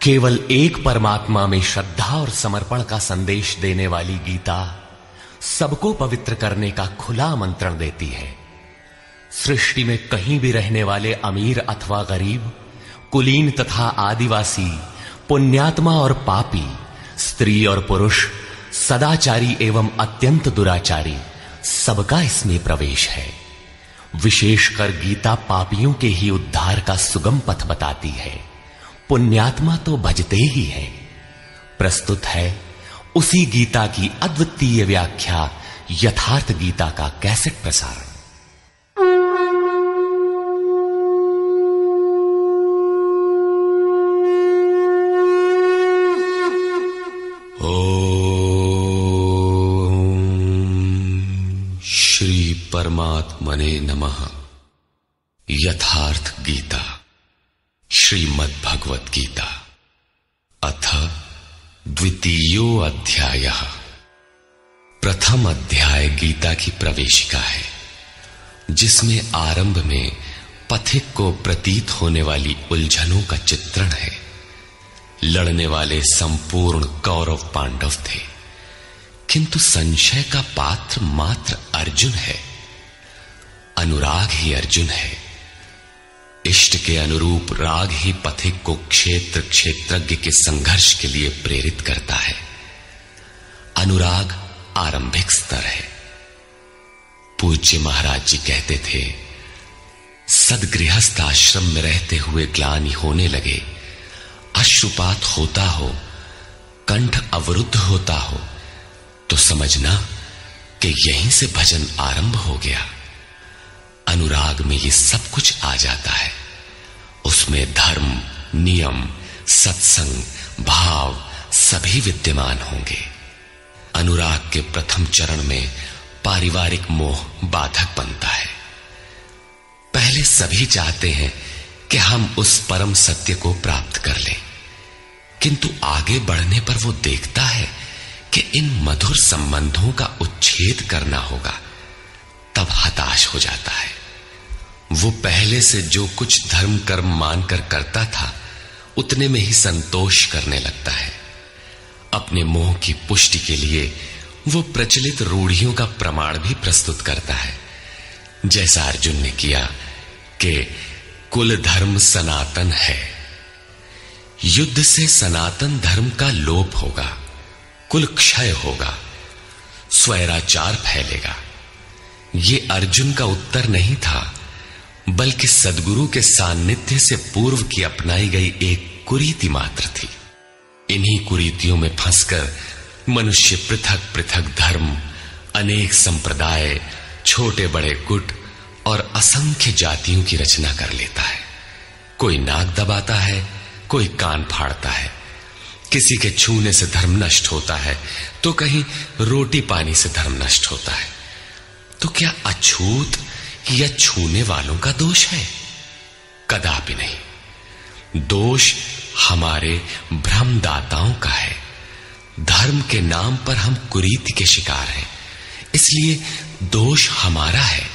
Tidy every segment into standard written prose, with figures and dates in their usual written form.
केवल एक परमात्मा में श्रद्धा और समर्पण का संदेश देने वाली गीता सबको पवित्र करने का खुला आमंत्रण देती है। सृष्टि में कहीं भी रहने वाले अमीर अथवा गरीब, कुलीन तथा आदिवासी, पुण्यात्मा और पापी, स्त्री और पुरुष, सदाचारी एवं अत्यंत दुराचारी, सबका इसमें प्रवेश है। विशेषकर गीता पापियों के ही उद्धार का सुगम पथ बताती है। पुण्यात्मा तो भजते ही हैं। प्रस्तुत है उसी गीता की अद्वितीय व्याख्या यथार्थ गीता का कैसेट प्रसारण। श्री परमात्मने नमः। यथार्थ गीता श्रीमद् भगवत गीता अथ द्वितीयो अध्यायः। प्रथम अध्याय गीता की प्रवेशिका है, जिसमें आरंभ में पथिक को प्रतीत होने वाली उलझनों का चित्रण है। लड़ने वाले संपूर्ण कौरव पांडव थे, किंतु संशय का पात्र मात्र अर्जुन है। अनुराग ही अर्जुन है। इष्ट के अनुरूप राग ही पथिक को क्षेत्र क्षेत्रज्ञ के संघर्ष के लिए प्रेरित करता है। अनुराग आरंभिक स्तर है। पूज्य महाराज जी कहते थे, सदगृहस्थ आश्रम में रहते हुए ग्लानि होने लगे, अश्रुपात होता हो, कंठ अवरुद्ध होता हो, तो समझना कि यहीं से भजन आरंभ हो गया। अनुराग में ये सब कुछ आ जाता है। उसमें धर्म, नियम, सत्संग, भाव सभी विद्यमान होंगे। अनुराग के प्रथम चरण में पारिवारिक मोह बाधक बनता है। पहले सभी चाहते हैं कि हम उस परम सत्य को प्राप्त कर लें, किंतु आगे बढ़ने पर वो देखता है कि इन मधुर संबंधों का उच्छेद करना होगा। तब हताश हो जाता है। वो पहले से जो कुछ धर्म कर्म मानकर करता था, उतने में ही संतोष करने लगता है। अपने मोह की पुष्टि के लिए वो प्रचलित रूढ़ियों का प्रमाण भी प्रस्तुत करता है, जैसा अर्जुन ने किया कि कुल धर्म सनातन है। युद्ध से सनातन धर्म का लोप होगा, कुल क्षय होगा, स्वैराचार फैलेगा। ये अर्जुन का उत्तर नहीं था, बल्कि सद्गुरु के सान्निध्य से पूर्व की अपनाई गई एक कुरीति मात्र थी। इन्हीं कुरीतियों में फंसकर मनुष्य पृथक पृथक धर्म, अनेक संप्रदाय, छोटे बड़े गुट और असंख्य जातियों की रचना कर लेता है। कोई नाक दबाता है, कोई कान फाड़ता है। किसी के छूने से धर्म नष्ट होता है, तो कहीं रोटी पानी से धर्म नष्ट होता है। तो क्या अछूत या छूने वालों का दोष है? कदापि नहीं। दोष हमारे भ्रमदाताओं का है। धर्म के नाम पर हम कुरीति के शिकार हैं, इसलिए दोष हमारा है।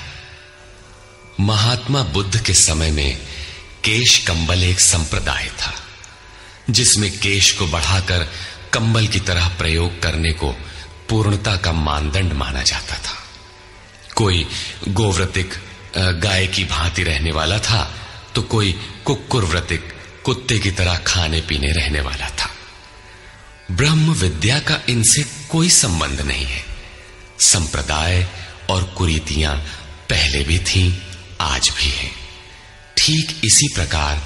महात्मा बुद्ध के समय में केश कंबल एक संप्रदाय था, जिसमें केश को बढ़ाकर कंबल की तरह प्रयोग करने को पूर्णता का मानदंड माना जाता था। कोई गोव्रतिक गाय की भांति रहने वाला था, तो कोई कुक्कुरव्रतिक कुत्ते की तरह खाने पीने रहने वाला था। ब्रह्म विद्या का इनसे कोई संबंध नहीं है। संप्रदाय और कुरीतियां पहले भी थीं, आज भी हैं। ठीक इसी प्रकार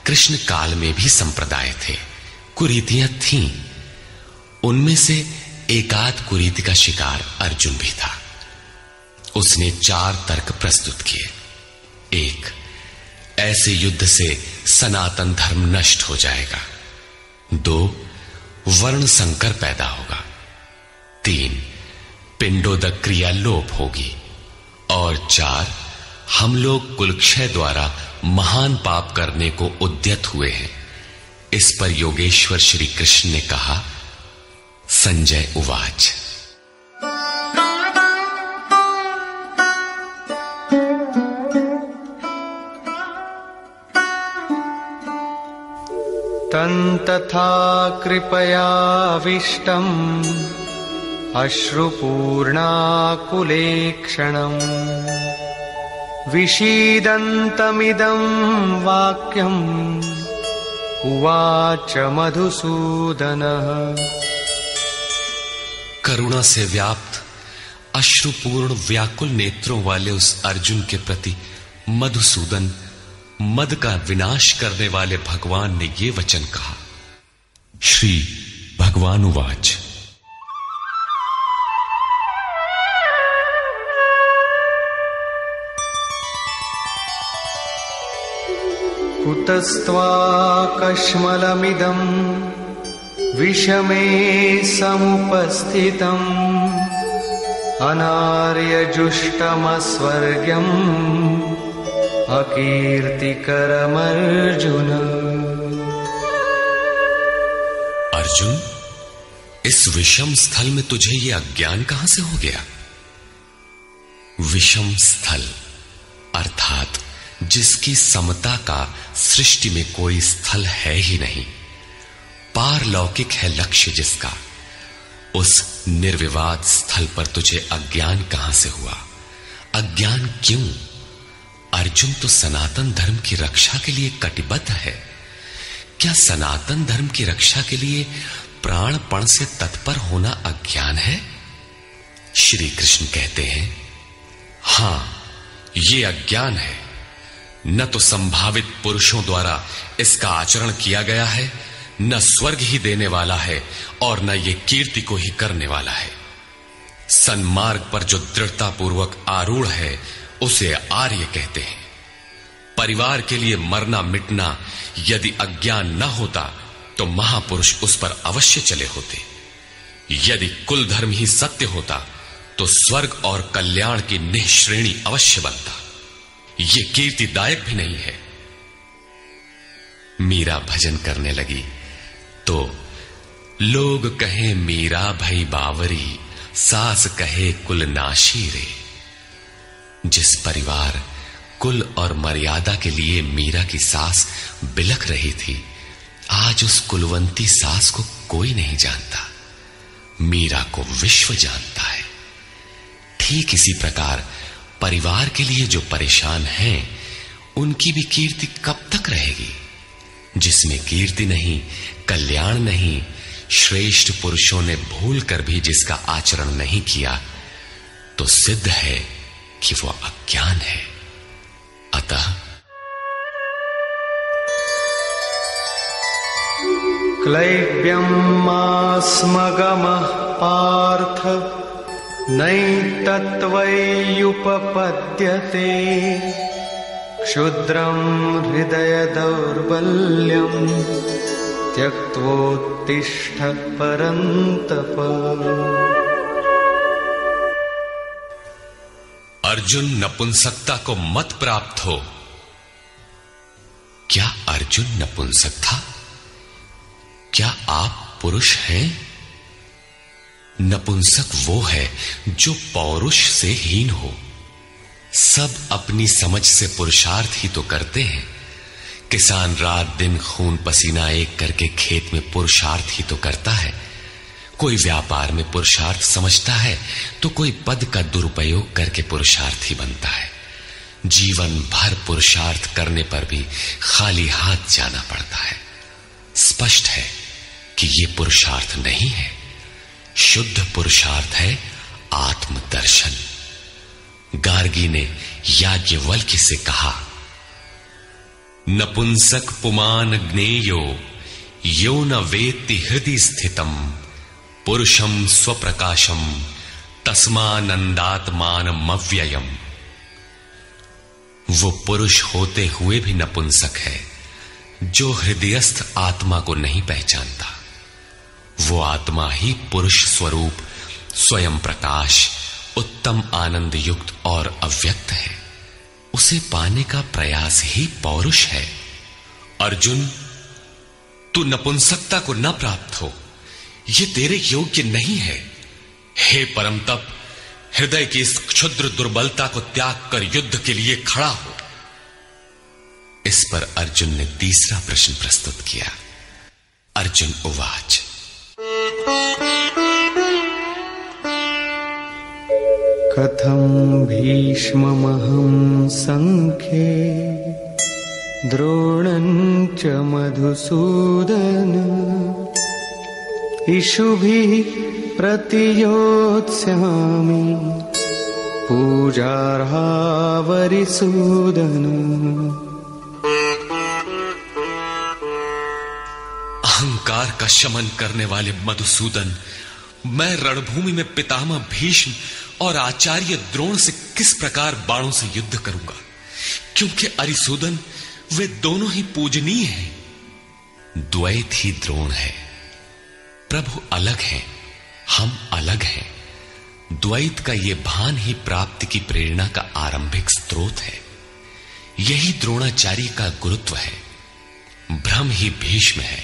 कृष्ण काल में भी संप्रदाय थे, कुरीतियां थीं। उनमें से एकाध कुरीति का शिकार अर्जुन भी था। उसने 4 तर्क प्रस्तुत किए। 1, ऐसे युद्ध से सनातन धर्म नष्ट हो जाएगा। 2, वर्ण संकर पैदा होगा। 3, पिंडोदक क्रिया लोप होगी। और 4, हम लोग कुलक्षय द्वारा महान पाप करने को उद्यत हुए हैं। इस पर योगेश्वर श्री कृष्ण ने कहा, संजय उवाच। तन्तथा कृपयाविष्टम् अश्रुपूर्णाकुलेक्षणम् विषीदन्तमिदं वाक्यम् उवाच मधुसूदनः। करुणा से व्याप्त अश्रुपूर्ण व्याकुल नेत्रों वाले उस अर्जुन के प्रति मधुसूदन, मद का विनाश करने वाले भगवान ने ये वचन कहा। श्री भगवान उवाच। कुतस्त्वाकश्मलमिदं विषमे समुपस्थितम् अनार्यजुष्टमस्वर्ग्यम् अकीर्तिकरमर्जुन। अर्जुन, इस विषम स्थल में तुझे ये अज्ञान कहां से हो गया? विषम स्थल अर्थात जिसकी समता का सृष्टि में कोई स्थल है ही नहीं, पारलौकिक है लक्ष्य जिसका, उस निर्विवाद स्थल पर तुझे अज्ञान कहां से हुआ? अज्ञान क्यों? अर्जुन तो सनातन धर्म की रक्षा के लिए कटिबद्ध है। क्या सनातन धर्म की रक्षा के लिए प्राणपण से तत्पर होना अज्ञान है? श्री कृष्ण कहते हैं, हां, ये अज्ञान है। न तो संभावित पुरुषों द्वारा इसका आचरण किया गया है, न स्वर्ग ही देने वाला है और न ये कीर्ति को ही करने वाला है। सन्मार्ग पर जो दृढ़ता पूर्वक आरूढ़ है उसे आर्य कहते हैं। परिवार के लिए मरना मिटना यदि अज्ञान न होता तो महापुरुष उस पर अवश्य चले होते। यदि कुल धर्म ही सत्य होता तो स्वर्ग और कल्याण की निःश्रेणी अवश्य बनता। ये कीर्तिदायक भी नहीं है। मीरा भजन करने लगी तो लोग कहें मीरा भई बावरी, सास कहे कुल नाशी रे। जिस परिवार, कुल और मर्यादा के लिए मीरा की सास बिलख रही थी, आज उस कुलवंती सास को कोई नहीं जानता। मीरा को विश्व जानता है। ठीक इसी प्रकार परिवार के लिए जो परेशान हैं, उनकी भी कीर्ति कब तक रहेगी? जिसमें कीर्ति नहीं, कल्याण नहीं, श्रेष्ठ पुरुषों ने भूल कर भी जिसका आचरण नहीं किया, तो सिद्ध है कि वो अज्ञान है। अतः क्लैब्यमास्मगमः पार्थ नैतत्त्वय्युपपद्यते क्षुद्रं हृदय दौर्बल्यं त्यक्त्वोत्तिष्ठ परन्तप। अर्जुन, नपुंसकता को मत प्राप्त हो। क्या अर्जुन नपुंसक था? क्या आप पुरुष हैं? नपुंसक वो है जो पौरुष से हीन हो। सब अपनी समझ से पुरुषार्थ ही तो करते हैं। किसान रात दिन खून पसीना एक करके खेत में पुरुषार्थ ही तो करता है। कोई व्यापार में पुरुषार्थ समझता है तो कोई पद का दुरुपयोग करके पुरुषार्थी बनता है। जीवन भर पुरुषार्थ करने पर भी खाली हाथ जाना पड़ता है। स्पष्ट है कि ये पुरुषार्थ नहीं है। शुद्ध पुरुषार्थ है आत्मदर्शन। गार्गी ने याज्ञवल्क्य से कहा, नपुंसक पुमान ज्ञेयो यो न वेत्ति हृदि स्थितम पुरुषम स्वप्रकाशम तस्मानंदात्मानमव्ययम्। वो पुरुष होते हुए भी नपुंसक है जो हृदयस्थ आत्मा को नहीं पहचानता। वो आत्मा ही पुरुष स्वरूप, स्वयं प्रकाश, उत्तम आनंद युक्त और अव्यक्त है। उसे पाने का प्रयास ही पौरुष है। अर्जुन, तू नपुंसकता को न प्राप्त हो, ये तेरे योग्य नहीं है। हे परम तप, हृदय की इस क्षुद्र दुर्बलता को त्याग कर युद्ध के लिए खड़ा हो। इस पर अर्जुन ने तीसरा प्रश्न प्रस्तुत किया। अर्जुन उवाच। कथं भीष्ममहं संख्ये द्रोणं च मधुसूदन इषुभिः प्रतियोत्स्यामि पूजार्हावरिसूदन। अहंकार का शमन करने वाले मधुसूदन, मैं रणभूमि में पितामह भीष्म और आचार्य द्रोण से किस प्रकार बाणों से युद्ध करूंगा, क्योंकि अरिसूदन वे दोनों ही पूजनीय हैं। द्वैत ही द्रोण है, प्रभु अलग हैं, हम अलग हैं। द्वैत का ये भान ही प्राप्ति की प्रेरणा का आरंभिक स्रोत है। यही द्रोणाचार्य का गुरुत्व है। भ्रम ही भीष्म है।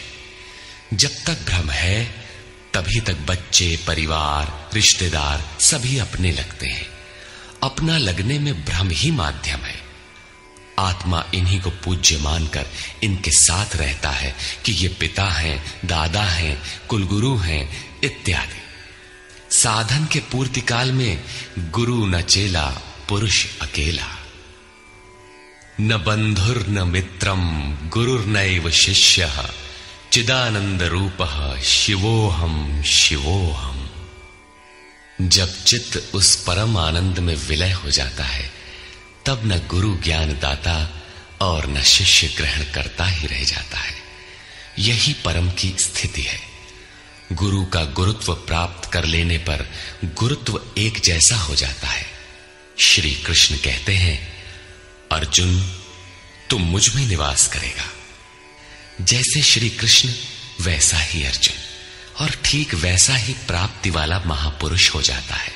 जब तक भ्रम है तभी तक बच्चे, परिवार, रिश्तेदार सभी अपने लगते हैं। अपना लगने में भ्रम ही माध्यम है। आत्मा इन्हीं को पूज्य मानकर इनके साथ रहता है कि ये पिता हैं, दादा हैं, कुलगुरु हैं इत्यादि। साधन के पूर्ति काल में गुरु न चेला, पुरुष अकेला। न बंधुर न मित्रम गुरुर्नैव शिष्यः चिदानंद रूपः शिवोहम शिवोहम। जब चित्त उस परम आनंद में विलय हो जाता है तब न गुरु ज्ञान दाता और न शिष्य ग्रहण करता ही रह जाता है। यही परम की स्थिति है। गुरु का गुरुत्व प्राप्त कर लेने पर गुरुत्व एक जैसा हो जाता है। श्री कृष्ण कहते हैं, अर्जुन तुम मुझ में निवास करेगा। जैसे श्री कृष्ण वैसा ही अर्जुन, और ठीक वैसा ही प्राप्ति वाला महापुरुष हो जाता है।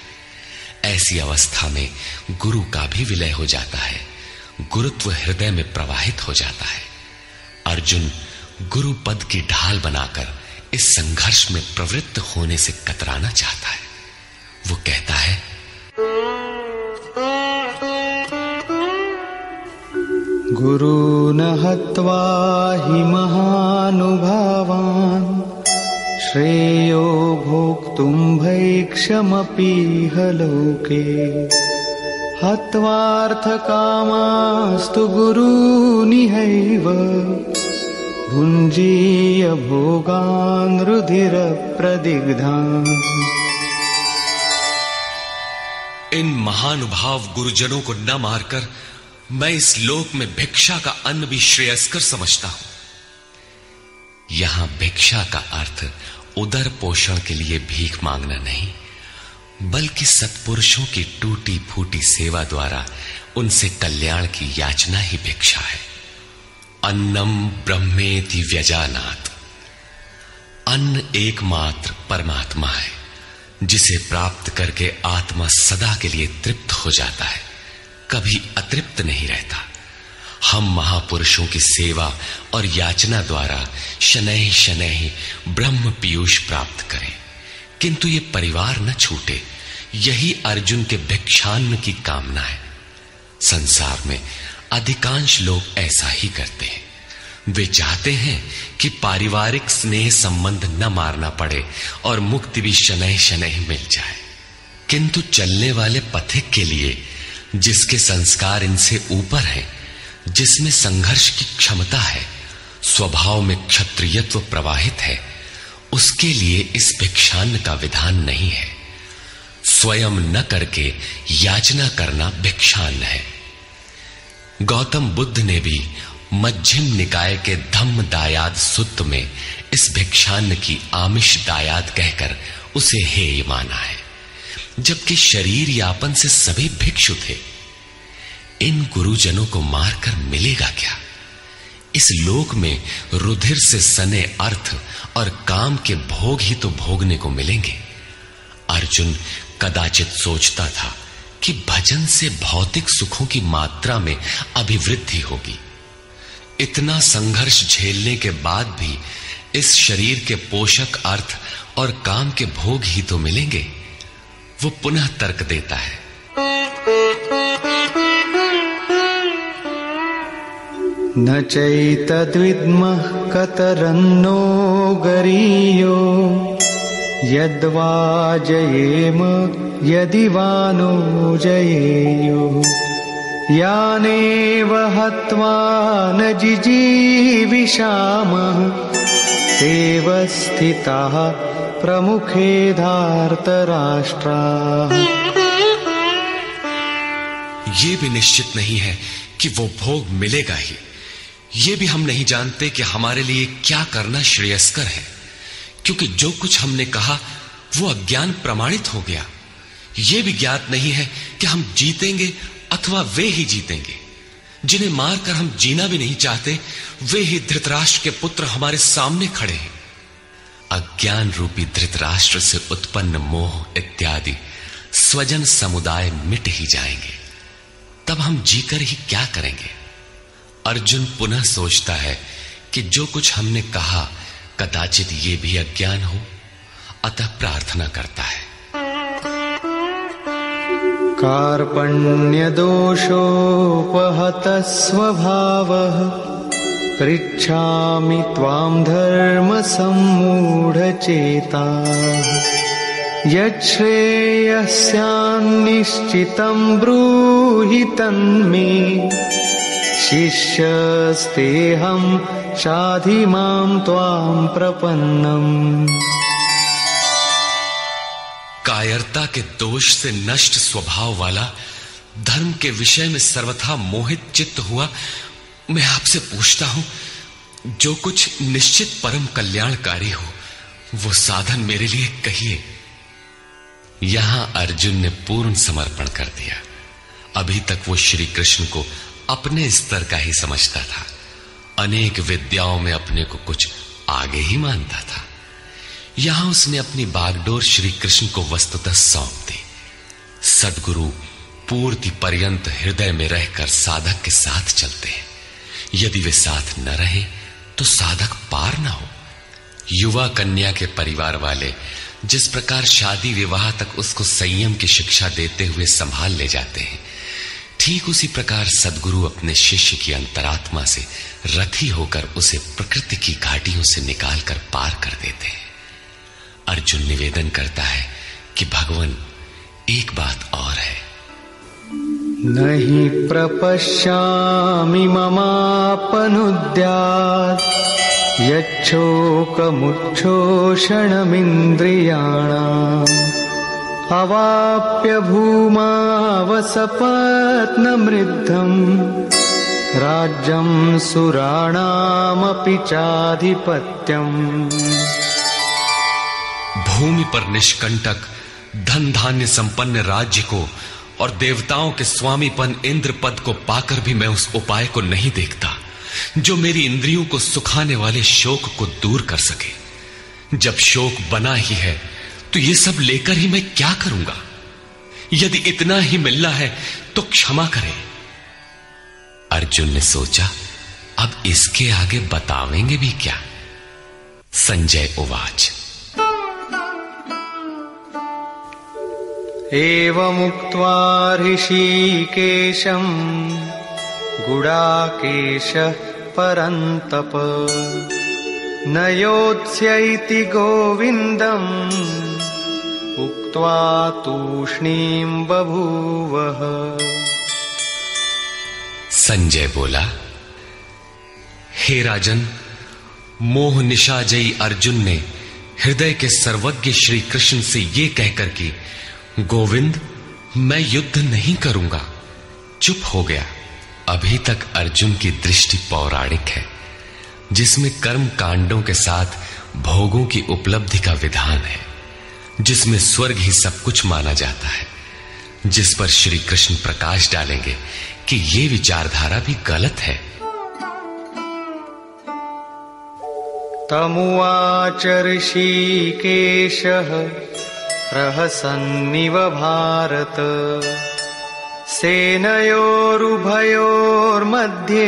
ऐसी अवस्था में गुरु का भी विलय हो जाता है। गुरुत्व हृदय में प्रवाहित हो जाता है। अर्जुन गुरु पद की ढाल बनाकर इस संघर्ष में प्रवृत्त होने से कतराना चाहता है। वो कहता है, गुरून् हत्वा हि महानुभावान् श्रेयो भोक्तुं भैक्षमपीह लोके हत्वार्थकामास्तु गुरूनिहैव भुञ्जीय भोगान् रुधिरप्रदिग्धान्। इन महानुभाव गुरुजनों को न मारकर मैं इस लोक में भिक्षा का अन्न भी श्रेयस्कर समझता हूं। यहां भिक्षा का अर्थ उदर पोषण के लिए भीख मांगना नहीं, बल्कि सत्पुरुषों की टूटी फूटी सेवा द्वारा उनसे कल्याण की याचना ही भिक्षा है। अन्नम ब्रह्मेति व्यजानात्। अन्न एकमात्र परमात्मा है, जिसे प्राप्त करके आत्मा सदा के लिए तृप्त हो जाता है, कभी अतृप्त नहीं रहता। हम महापुरुषों की सेवा और याचना द्वारा शनैः शनैः ब्रह्म पीयूष प्राप्त करें, किंतु ये परिवार न छूटे। यही अर्जुन के भिक्षान्न की कामना है। संसार में अधिकांश लोग ऐसा ही करते हैं। वे चाहते हैं कि पारिवारिक स्नेह संबंध न मारना पड़े और मुक्ति भी शनैः शनैः मिल जाए, किंतु चलने वाले पथिक के लिए, जिसके संस्कार इनसे ऊपर है, जिसमें संघर्ष की क्षमता है, स्वभाव में क्षत्रियत्व प्रवाहित है, उसके लिए इस भिक्षान्न का विधान नहीं है। स्वयं न करके याचना करना भिक्षान्न है। गौतम बुद्ध ने भी मध्यम निकाय के धम्म दायाद सुत्त में इस भिक्षान्न की आमिष दायाद कहकर उसे हेय माना है, जबकि शरीर यापन से सभी भिक्षु थे। इन गुरुजनों को मारकर मिलेगा क्या? इस लोक में रुधिर से सने अर्थ और काम के भोग ही तो भोगने को मिलेंगे। अर्जुन कदाचित सोचता था कि भजन से भौतिक सुखों की मात्रा में अभिवृद्धि होगी। इतना संघर्ष झेलने के बाद भी इस शरीर के पोषक अर्थ और काम के भोग ही तो मिलेंगे। वो पुनः तर्क देता है, न चैतद्विद्मः कतरन्नो गरीयो यद्वा जयेम यदि वा नो जयेयुः यानेव हत्वा न जिजीविषामः तेव स्थिताः प्रमुखे धार्तराष्ट्राः। ये भी निश्चित नहीं है कि वो भोग मिलेगा ही। ये भी हम नहीं जानते कि हमारे लिए क्या करना श्रेयस्कर है, क्योंकि जो कुछ हमने कहा वो अज्ञान प्रमाणित हो गया। ये भी ज्ञात नहीं है कि हम जीतेंगे अथवा वे ही जीतेंगे। जिन्हें मारकर हम जीना भी नहीं चाहते, वे ही धृतराष्ट्र के पुत्र हमारे सामने खड़े हैं। अज्ञान रूपी धृतराष्ट्र से उत्पन्न मोह इत्यादि स्वजन समुदाय मिट ही जाएंगे, तब हम जीकर ही क्या करेंगे। अर्जुन पुनः सोचता है कि जो कुछ हमने कहा कदाचित ये भी अज्ञान हो, अतः प्रार्थना करता है। कार्पण्यदोषोपहतः स्वभावः पृच्छामि त्वां धर्मसम्मूढचेताः यच्छ्रेयस्यान्निश्चितं ब्रूहि तन्मे शिष्यस्तेऽहं शाधि मां त्वां प्रपन्नम्। कायरता के दोष से नष्ट स्वभाव वाला, धर्म के विषय में सर्वथा मोहित चित्त हुआ मैं आपसे पूछता हूं, जो कुछ निश्चित परम कल्याणकारी हो वो साधन मेरे लिए कहिए। यहां अर्जुन ने पूर्ण समर्पण कर दिया। अभी तक वो श्री कृष्ण को अपने स्तर का ही समझता था, अनेक विद्याओं में अपने को कुछ आगे ही मानता था। यहां उसने अपनी बागडोर श्री कृष्ण को वस्तुतः सौंप दी। सद्गुरु पूर्ति पर्यंत हृदय में रहकर साधक के साथ चलते हैं। यदि वे साथ न रहे तो साधक पार न हो। युवा कन्या के परिवार वाले जिस प्रकार शादी विवाह तक उसको संयम की शिक्षा देते हुए संभाल ले जाते हैं, ठीक उसी प्रकार सद्गुरु अपने शिष्य की अंतरात्मा से रथी होकर उसे प्रकृति की घाटियों से निकालकर पार कर देते हैं। अर्जुन निवेदन करता है कि भगवान, एक बात और है। नहि प्रपश्यामि ममापनुद्यात् यच्छोकमुच्छोषणमिन्द्रियाणाम् अवाप्य भूमावसपत्नमृद्धम् राज्यं सुराणामपि चाधिपत्यम्। भूमि पर निष्कंटक धन धान्य संपन्न राज्य को और देवताओं के स्वामीपन इंद्र पद को पाकर भी मैं उस उपाय को नहीं देखता जो मेरी इंद्रियों को सुखाने वाले शोक को दूर कर सके। जब शोक बना ही है तो ये सब लेकर ही मैं क्या करूंगा। यदि इतना ही मिलना है तो क्षमा करें। अर्जुन ने सोचा, अब इसके आगे बतावेंगे भी क्या। संजय उवाच। एवमुक्त्वा ऋषिकेशं गुडाकेशः परन्तप न योत्स्यैति गोविन्दम् उक्त्वा तूष्णीं बभूवः। संजय बोला, हे राजन, मोह निशाजयी अर्जुन ने हृदय के सर्वज्ञ श्री कृष्ण से ये कहकर कि गोविंद, मैं युद्ध नहीं करूंगा, चुप हो गया। अभी तक अर्जुन की दृष्टि पौराणिक है, जिसमें कर्म कांडों के साथ भोगों की उपलब्धि का विधान है, जिसमें स्वर्ग ही सब कुछ माना जाता है, जिस पर श्री कृष्ण प्रकाश डालेंगे कि ये विचारधारा भी गलत है। तमुवाच ऋषिकेशः प्रहसन्निव भारत सेनयोरुभयोर्मध्ये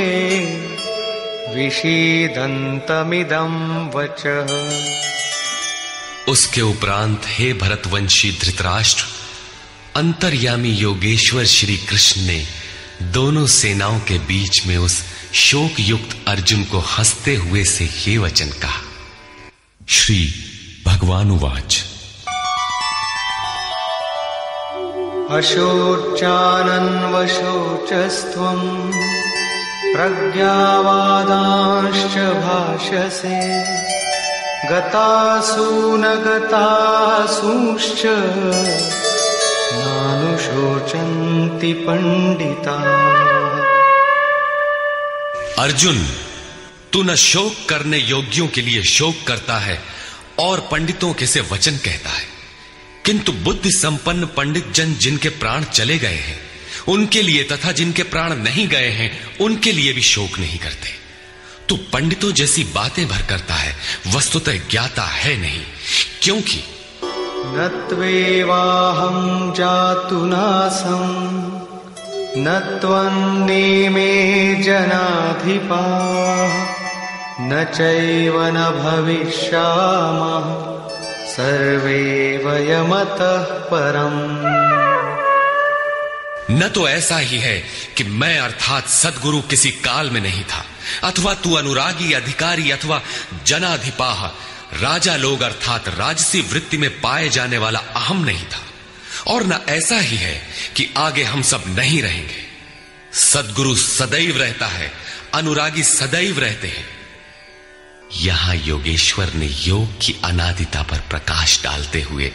विषीदन्तमिदं वचः। उसके उपरांत हे भरतवंशी धृतराष्ट्र, अंतर्यामी योगेश्वर श्री कृष्ण ने दोनों सेनाओं के बीच में उस शोक युक्त अर्जुन को हंसते हुए से ये वचन कहा। श्री भगवान उवाच। अशोचानन्वशोचस्त्वम् प्रज्ञावादांश्च भाषसे गतासु न गतासूंश्च नानुशोचन्ति पंडिताः। अर्जुन, तू न शोक करने योग्यों के लिए शोक करता है और पंडितों के से वचन कहता है, किंतु बुद्धि संपन्न पंडित जन जिनके प्राण चले गए हैं उनके लिए तथा जिनके प्राण नहीं गए हैं उनके लिए भी शोक नहीं करते। तू पंडितों जैसी बातें भर करता है, वस्तुतः ज्ञाता है नहीं, क्योंकि न त्वेवाहं जातु नासं न त्वन्नेमे जनाधिपाः न चैव न भविष्यामः सर्वे वयमतः परम्। न तो ऐसा ही है कि मैं अर्थात सद्गुरु किसी काल में नहीं था, अथवा तू अनुरागी अधिकारी अथवा जनाधिपाह राजा लोग अर्थात राजसी वृत्ति में पाए जाने वाला अहम नहीं था, और न ऐसा ही है कि आगे हम सब नहीं रहेंगे। सद्गुरु सदैव रहता है, अनुरागी सदैव रहते हैं। यहां योगेश्वर ने योग की अनादिता पर प्रकाश डालते हुए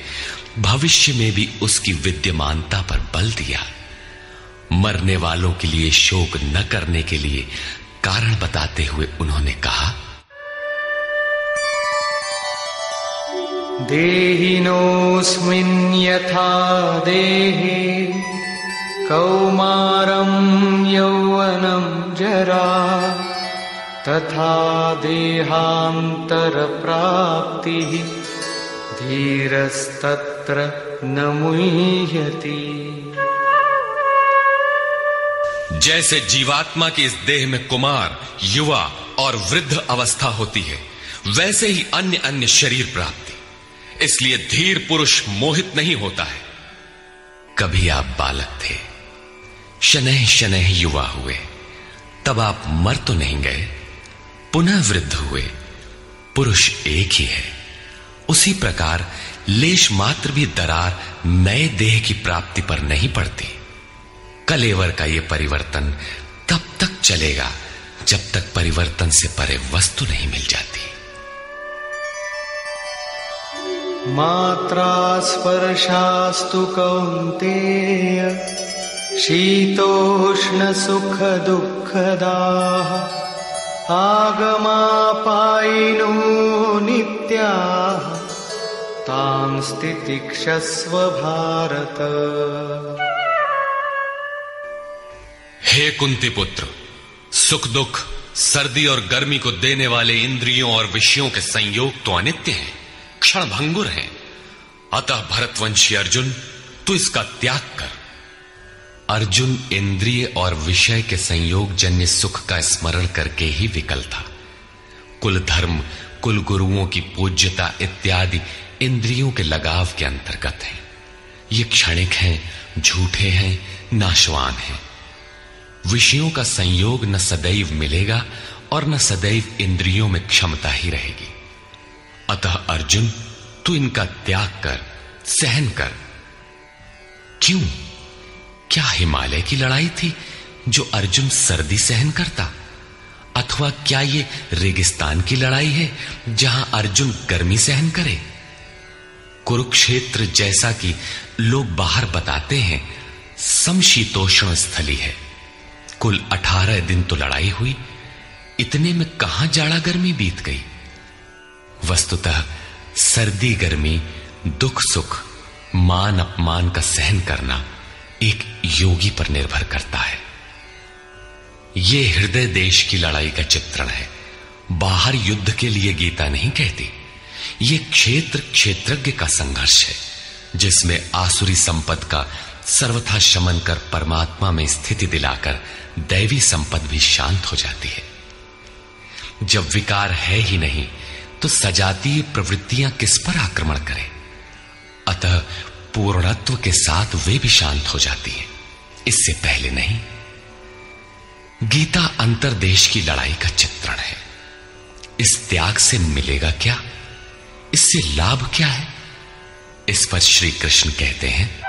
भविष्य में भी उसकी विद्यमानता पर बल दिया। मरने वालों के लिए शोक न करने के लिए कारण बताते हुए उन्होंने कहा, देहिनोऽस्मिन् यथा देहे कौमारं यौवनं जरा तथा देहान्तरप्राप्तिः धीरस्तत्र न मुह्यति। जैसे जीवात्मा की इस देह में कुमार, युवा और वृद्ध अवस्था होती है, वैसे ही अन्य अन्य शरीर प्राप्ति। इसलिए धीर पुरुष मोहित नहीं होता है। कभी आप बालक थे, शनैः शनैः युवा हुए, तब आप मर तो नहीं गए, पुनः वृद्ध हुए, पुरुष एक ही है। उसी प्रकार लेश मात्र भी दरार नए देह की प्राप्ति पर नहीं पड़ती। कलेवर का यह परिवर्तन तब तक चलेगा जब तक परिवर्तन से परे वस्तु नहीं मिल जाती। मात्रा स्पर्शास्तु कौन्तेय शीतोष्ण सुख दुःखदाः आगमापायिनो नित्याः तां स्थितिक्षस्व भारत। हे कुंती पुत्र, सुख दुख, सर्दी और गर्मी को देने वाले इंद्रियों और विषयों के संयोग तो अनित्य हैं, क्षण भंगुर हैं। अतः भरतवंशी अर्जुन, तू इसका त्याग कर। अर्जुन इंद्रिय और विषय के संयोग जन्य सुख का स्मरण करके ही विकल था। कुल धर्म, कुल गुरुओं की पूज्यता इत्यादि इंद्रियों के लगाव के अंतर्गत है। ये क्षणिक हैं, झूठे हैं, नाशवान हैं। विषयों का संयोग न सदैव मिलेगा और न सदैव इंद्रियों में क्षमता ही रहेगी। अतः अर्जुन, तू इनका त्याग कर, सहन कर। क्यों? क्या हिमालय की लड़ाई थी जो अर्जुन सर्दी सहन करता? अथवा क्या ये रेगिस्तान की लड़ाई है जहां अर्जुन गर्मी सहन करे? कुरुक्षेत्र जैसा कि लोग बाहर बताते हैं समशीतोष्ण स्थली है। कुल 18 दिन तो लड़ाई हुई, इतने में कहां जाड़ा गर्मी बीत गई। वस्तुतः सर्दी गर्मी, दुख सुख, मान अपमान का सहन करना एक योगी पर निर्भर करता है। यह हृदय देश की लड़ाई का चित्रण है। बाहर युद्ध के लिए गीता नहीं कहती। यह क्षेत्र क्षेत्रज्ञ का संघर्ष है, जिसमें आसुरी संपद का सर्वथा शमन कर परमात्मा में स्थिति दिलाकर दैवी संपद भी शांत हो जाती है। जब विकार है ही नहीं तो सजातीय प्रवृत्तियां किस पर आक्रमण करें? अतः पूर्णत्व के साथ वे भी शांत हो जाती हैं, इससे पहले नहीं। गीता अंतर्देश की लड़ाई का चित्रण है। इस त्याग से मिलेगा क्या, इससे लाभ क्या है, इस पर श्री कृष्ण कहते हैं,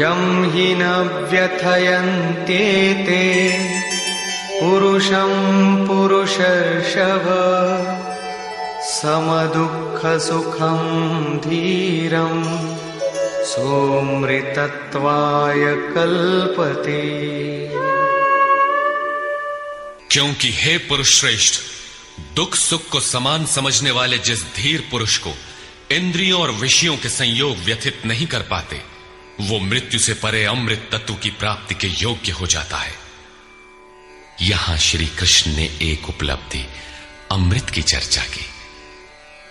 यम हि न व्यथयन्त्येते पुरुषं पुरुषर्षभ समदुःख सुखं धीरं सोमृतत्वाय कल्पते। क्योंकि हे पुरुष श्रेष्ठ, दुख सुख को समान समझने वाले जिस धीर पुरुष को इंद्रियों और विषयों के संयोग व्यथित नहीं कर पाते, वो मृत्यु से परे अमृत तत्व की प्राप्ति के योग्य हो जाता है। यहां श्री कृष्ण ने एक उपलब्धि अमृत की चर्चा की।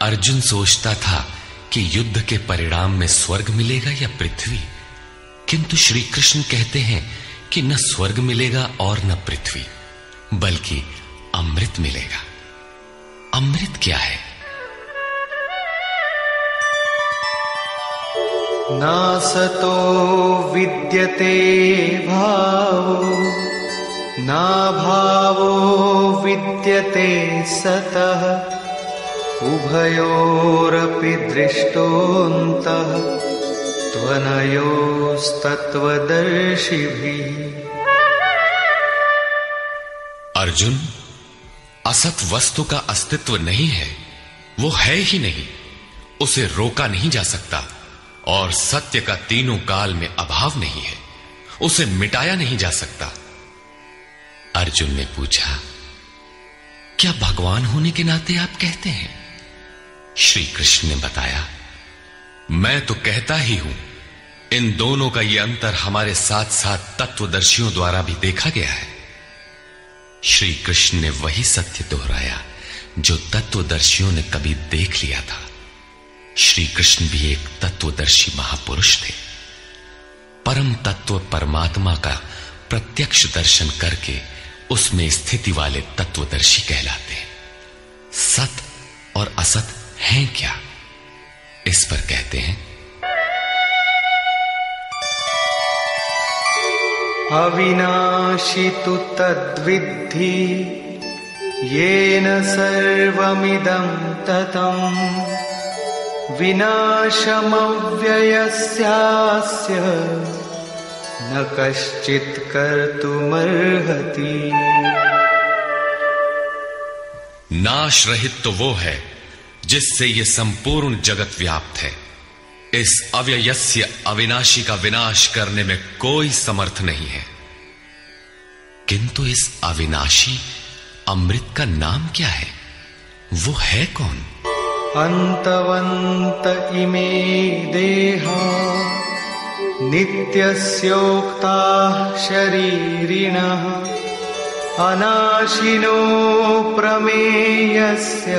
अर्जुन सोचता था कि युद्ध के परिणाम में स्वर्ग मिलेगा या पृथ्वी, किंतु श्री कृष्ण कहते हैं कि न स्वर्ग मिलेगा और न पृथ्वी, बल्कि अमृत मिलेगा। अमृत क्या है? नासतो विद्यते भावो ना भावो विद्यते सतः उभयोरपि दृष्टोऽन्तः त्वनयोस्तत्त्वदर्शिभिः। अर्जुन, असत वस्तु का अस्तित्व नहीं है, वो है ही नहीं, उसे रोका नहीं जा सकता, और सत्य का तीनों काल में अभाव नहीं है, उसे मिटाया नहीं जा सकता। अर्जुन ने पूछा, क्या भगवान होने के नाते आप कहते हैं? श्री कृष्ण ने बताया, मैं तो कहता ही हूं। इन दोनों का यह अंतर हमारे साथ साथ तत्वदर्शियों द्वारा भी देखा गया है। श्री कृष्ण ने वही सत्य दोहराया जो तत्वदर्शियों ने कभी देख लिया था। श्री कृष्ण भी एक तत्वदर्शी महापुरुष थे। परम तत्व परमात्मा का प्रत्यक्ष दर्शन करके उसमें स्थिति वाले तत्वदर्शी कहलाते हैं। सत और असत हैं क्या, इस पर कहते हैं, अविनाशी तु तद्विद्धि येन सर्वमिदं ततं विनाशमव्ययस्यास्य न कश्चित् कर्तुमर्हति। नाश रहित तो वो है जिससे ये संपूर्ण जगत व्याप्त है। इस अव्ययस्य अविनाशी का विनाश करने में कोई समर्थ नहीं है। किंतु इस अविनाशी अमृत का नाम क्या है, वो है कौन? अंतवंत इमे देहा नित्यस्योक्ता शरीरिणः अनाशिनो प्रमेयस्य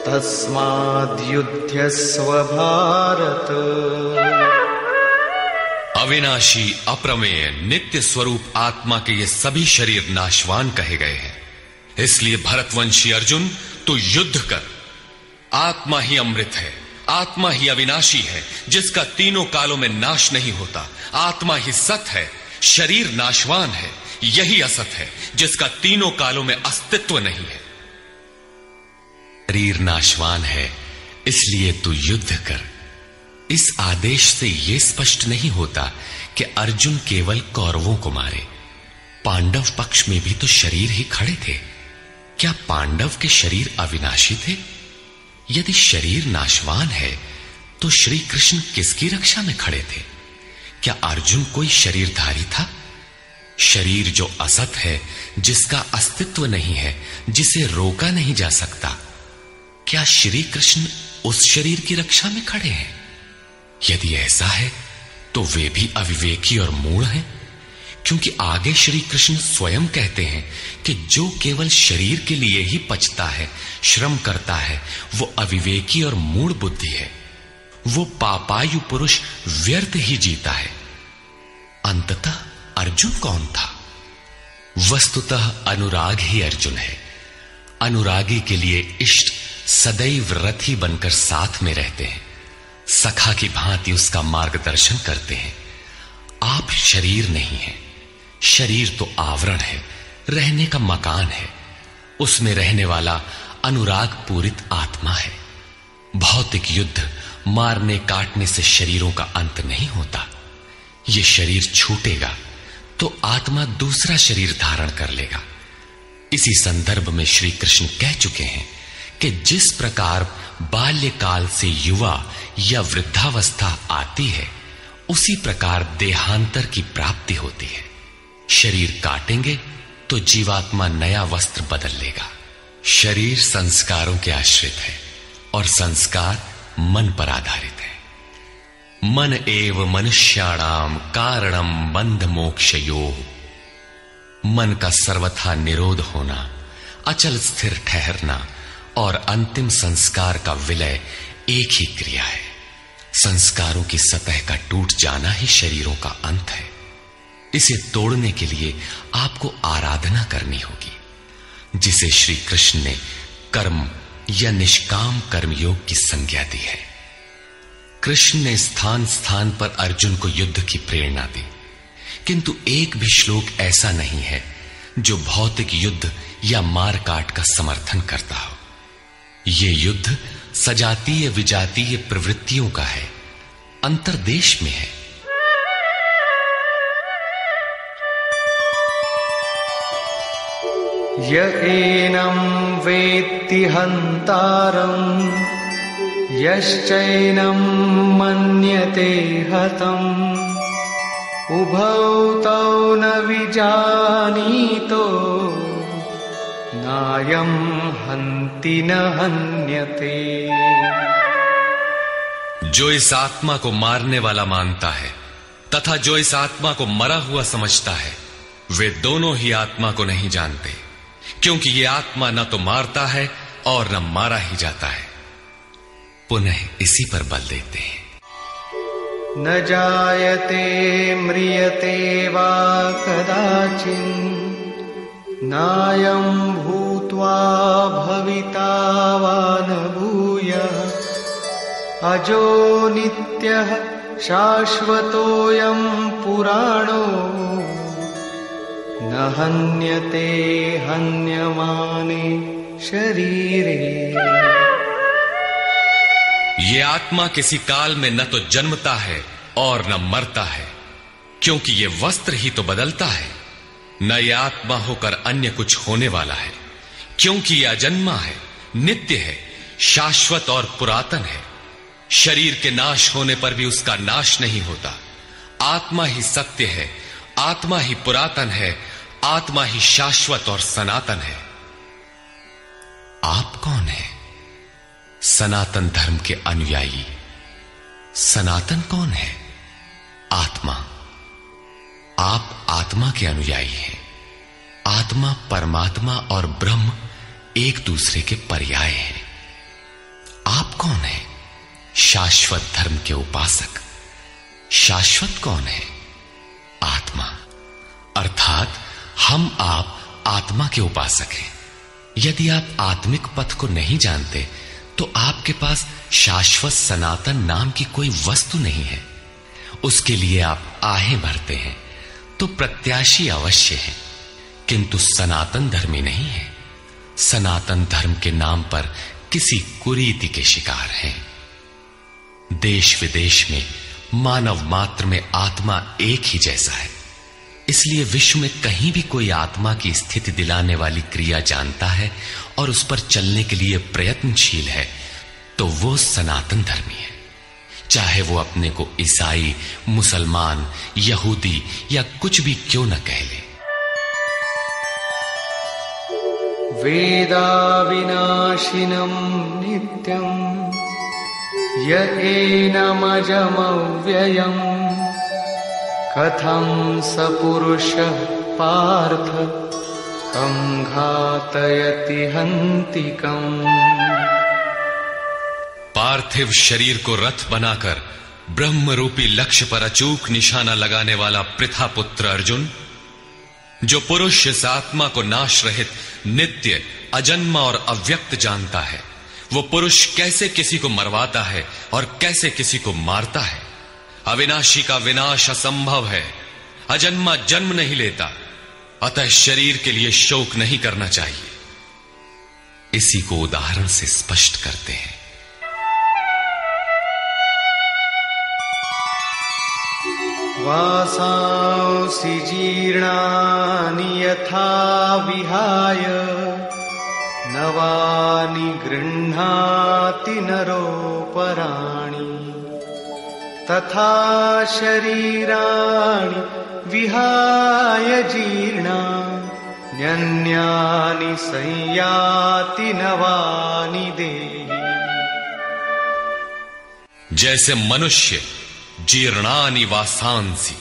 तस्माद्युध्यस्व भारत। अविनाशी अप्रमेय नित्य स्वरूप आत्मा के ये सभी शरीर नाशवान कहे गए हैं। इसलिए भरतवंशी अर्जुन, तू युद्ध कर। आत्मा ही अमृत है, आत्मा ही अविनाशी है, जिसका तीनों कालों में नाश नहीं होता। आत्मा ही सत है, शरीर नाशवान है, यही असत है जिसका तीनों कालों में अस्तित्व नहीं है। शरीर नाशवान है, इसलिए तू युद्ध कर। इस आदेश से यह स्पष्ट नहीं होता कि अर्जुन केवल कौरवों को मारे। पांडव पक्ष में भी तो शरीर ही खड़े थे। क्या पांडव के शरीर अविनाशी थे? यदि शरीर नाशवान है तो श्री कृष्ण किसकी रक्षा में खड़े थे? क्या अर्जुन कोई शरीरधारी था? शरीर जो असत है, जिसका अस्तित्व नहीं है, जिसे रोका नहीं जा सकता, क्या श्री कृष्ण उस शरीर की रक्षा में खड़े हैं? यदि ऐसा है तो वे भी अविवेकी और मूढ़ हैं, क्योंकि आगे श्री कृष्ण स्वयं कहते हैं कि जो केवल शरीर के लिए ही पचता है, श्रम करता है, वो अविवेकी और मूढ़ बुद्धि है। वो पापायु पुरुष व्यर्थ ही जीता है। अंततः अर्जुन कौन था? वस्तुतः अनुराग ही अर्जुन है। अनुरागी के लिए इष्ट सदैव रथी बनकर साथ में रहते हैं, सखा की भांति उसका मार्गदर्शन करते हैं। आप शरीर नहीं है। शरीर तो आवरण है, रहने का मकान है। उसमें रहने वाला अनुराग पूरित आत्मा है। भौतिक युद्ध, मारने काटने से शरीरों का अंत नहीं होता। ये शरीर छूटेगा तो आत्मा दूसरा शरीर धारण कर लेगा। इसी संदर्भ में श्री कृष्ण कह चुके हैं कि जिस प्रकार बाल्यकाल से युवा या वृद्धावस्था आती है, उसी प्रकार देहांतर की प्राप्ति होती है। शरीर काटेंगे तो जीवात्मा नया वस्त्र बदल लेगा। शरीर संस्कारों के आश्रित है और संस्कार मन पर आधारित है। मन एव मनुष्याणाम कारणम बंध मोक्षयोः। मन का सर्वथा निरोध होना, अचल स्थिर ठहरना और अंतिम संस्कार का विलय एक ही क्रिया है। संस्कारों की सतह का टूट जाना ही शरीरों का अंत है। इसे तोड़ने के लिए आपको आराधना करनी होगी, जिसे श्री कृष्ण ने कर्म या निष्काम कर्मयोग की संज्ञा दी है। कृष्ण ने स्थान स्थान पर अर्जुन को युद्ध की प्रेरणा दी, किंतु एक भी श्लोक ऐसा नहीं है जो भौतिक युद्ध या मारकाट का समर्थन करता हो। यह युद्ध सजातीय विजातीय प्रवृत्तियों का है, अंतर्देश में है। य एनं वेत्ति हन्तारम् यश्चैनं मन्यते हतम् उभौ तौ न विजानीतो नायं हन्ति न हन्यते। जो इस आत्मा को मारने वाला मानता है तथा जो इस आत्मा को मरा हुआ समझता है, वे दोनों ही आत्मा को नहीं जानते, क्योंकि ये आत्मा न तो मारता है और न मारा ही जाता है। पुनः इसी पर बल देते हैं। न जायते म्रियते वा कदाचित् नायं भूत्वा भविता वा न भूयः अजो नित्यः शाश्वतोऽयं पुराणो न हन्यते हन्यमाने शरीरे। ये आत्मा किसी काल में न तो जन्मता है और न मरता है, क्योंकि ये वस्त्र ही तो बदलता है। न ये आत्मा होकर अन्य कुछ होने वाला है, क्योंकि ये अजन्मा है, नित्य है, शाश्वत और पुरातन है। शरीर के नाश होने पर भी उसका नाश नहीं होता। आत्मा ही सत्य है, आत्मा ही पुरातन है, आत्मा ही शाश्वत और सनातन है। आप कौन है? सनातन धर्म के अनुयायी। सनातन कौन है? आत्मा। आप आत्मा के अनुयायी हैं। आत्मा, परमात्मा और ब्रह्म एक दूसरे के पर्याय हैं। आप कौन है? शाश्वत धर्म के उपासक। शाश्वत कौन है? आत्मा। अर्थात हम आप आत्मा के उपासक हैं। यदि आप आत्मिक पथ को नहीं जानते तो आपके पास शाश्वत सनातन नाम की कोई वस्तु नहीं है। उसके लिए आप आहें भरते हैं तो प्रत्याशी अवश्य है, किंतु सनातन धर्मी नहीं है। सनातन धर्म के नाम पर किसी कुरीति के शिकार हैं। देश विदेश में मानव मात्र में आत्मा एक ही जैसा है। इसलिए विश्व में कहीं भी कोई आत्मा की स्थिति दिलाने वाली क्रिया जानता है और उस पर चलने के लिए प्रयत्नशील है, तो वो सनातन धर्मी है। चाहे वो अपने को ईसाई, मुसलमान, यहूदी या कुछ भी क्यों न कह ले। वेदा विनाशिनं नित्यं य एनमजमव्ययम् कथं स पुरुषः पार्थ कं घातयति हन्तिकम्। पार्थिव शरीर को रथ बनाकर ब्रह्म रूपी लक्ष्य पर अचूक निशाना लगाने वाला पृथा पुत्र अर्जुन, जो पुरुष इस आत्मा को नाश रहित, नित्य, अजन्मा और अव्यक्त जानता है, वो पुरुष कैसे किसी को मरवाता है और कैसे किसी को मारता है। अविनाशी का विनाश असंभव है, अजन्मा जन्म नहीं लेता, अतः शरीर के लिए शोक नहीं करना चाहिए। इसी को उदाहरण से स्पष्ट करते हैं। वासांसि जीर्णानि यथा विहाय नवानि गृह्णाति नरोपराणि तथा शरीराणि विहाय जीर्णान्यन्यानि संयाति नवानि देहि। जैसे मनुष्य जीर्णानि वासांसि,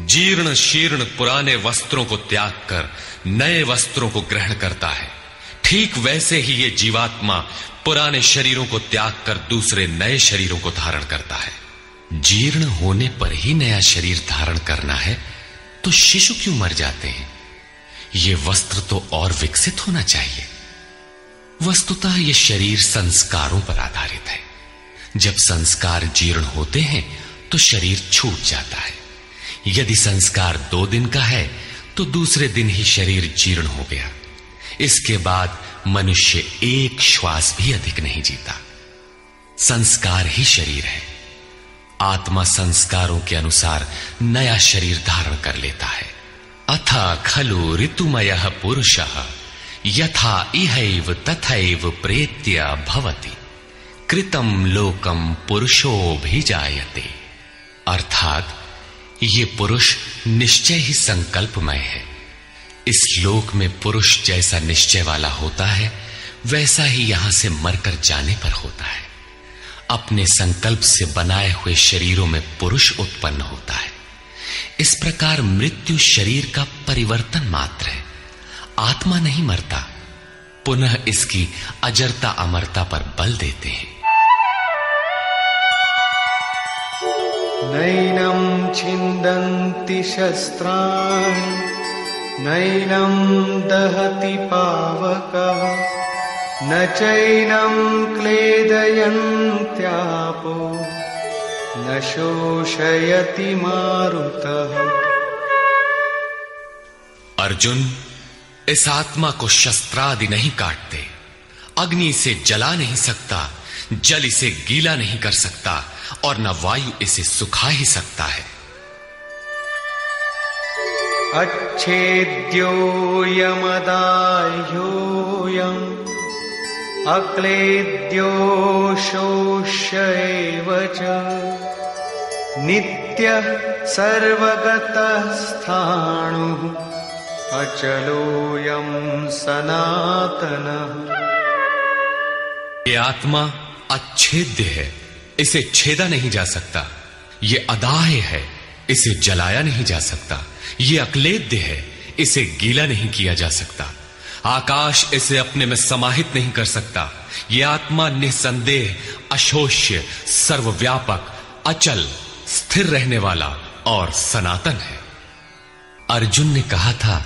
जीर्ण शीर्ण पुराने वस्त्रों को त्याग कर नए वस्त्रों को ग्रहण करता है, ठीक वैसे ही ये जीवात्मा पुराने शरीरों को त्याग कर दूसरे नए शरीरों को धारण करता है। जीर्ण होने पर ही नया शरीर धारण करना है तो शिशु क्यों मर जाते हैं? ये वस्त्र तो और विकसित होना चाहिए। वस्तुतः ये शरीर संस्कारों पर आधारित है। जब संस्कार जीर्ण होते हैं तो शरीर छूट जाता है। यदि संस्कार 2 दिन का है तो दूसरे दिन ही शरीर जीर्ण हो गया। इसके बाद मनुष्य एक श्वास भी अधिक नहीं जीता। संस्कार ही शरीर है। आत्मा संस्कारों के अनुसार नया शरीर धारण कर लेता है। अथा खलु ऋतुमयः पुरुषः यथा इहैव तथैव प्रेत्य भवति कृतं लोकम पुरुषोऽभिजायते। अर्थात ये पुरुष निश्चय ही संकल्पमय है। इस लोक में पुरुष जैसा निश्चय वाला होता है वैसा ही यहां से मरकर जाने पर होता है। अपने संकल्प से बनाए हुए शरीरों में पुरुष उत्पन्न होता है। इस प्रकार मृत्यु शरीर का परिवर्तन मात्र है। आत्मा नहीं मरता, पुनः इसकी अजरता अमरता पर बल देते हैं। नैनं छिन्दन्ति शस्त्राणि नैनं दहति पावकः न चैनं क्लेदयन्त्यापो न शोषयति मारुतः। अर्जुन, इस आत्मा को शस्त्रादि नहीं काटते, अग्नि से जला नहीं सकता, जल इसे गीला नहीं कर सकता और न वायु इसे सुखा ही सकता है। अच्छेद्यो यमदाह्योऽयम् अक्लेद्यो शोष्य एव च नित्यः सर्वगतः स्थाणुः अचलोऽयं सनातनः। ये आत्मा अच्छेद्य है, इसे छेदा नहीं जा सकता। ये अदाह्य है, इसे जलाया नहीं जा सकता। ये अक्लेद्य है, इसे गीला नहीं किया जा सकता। आकाश इसे अपने में समाहित नहीं कर सकता। यह आत्मा निसंदेह अशोष्य, सर्वव्यापक, अचल, स्थिर रहने वाला और सनातन है। अर्जुन ने कहा था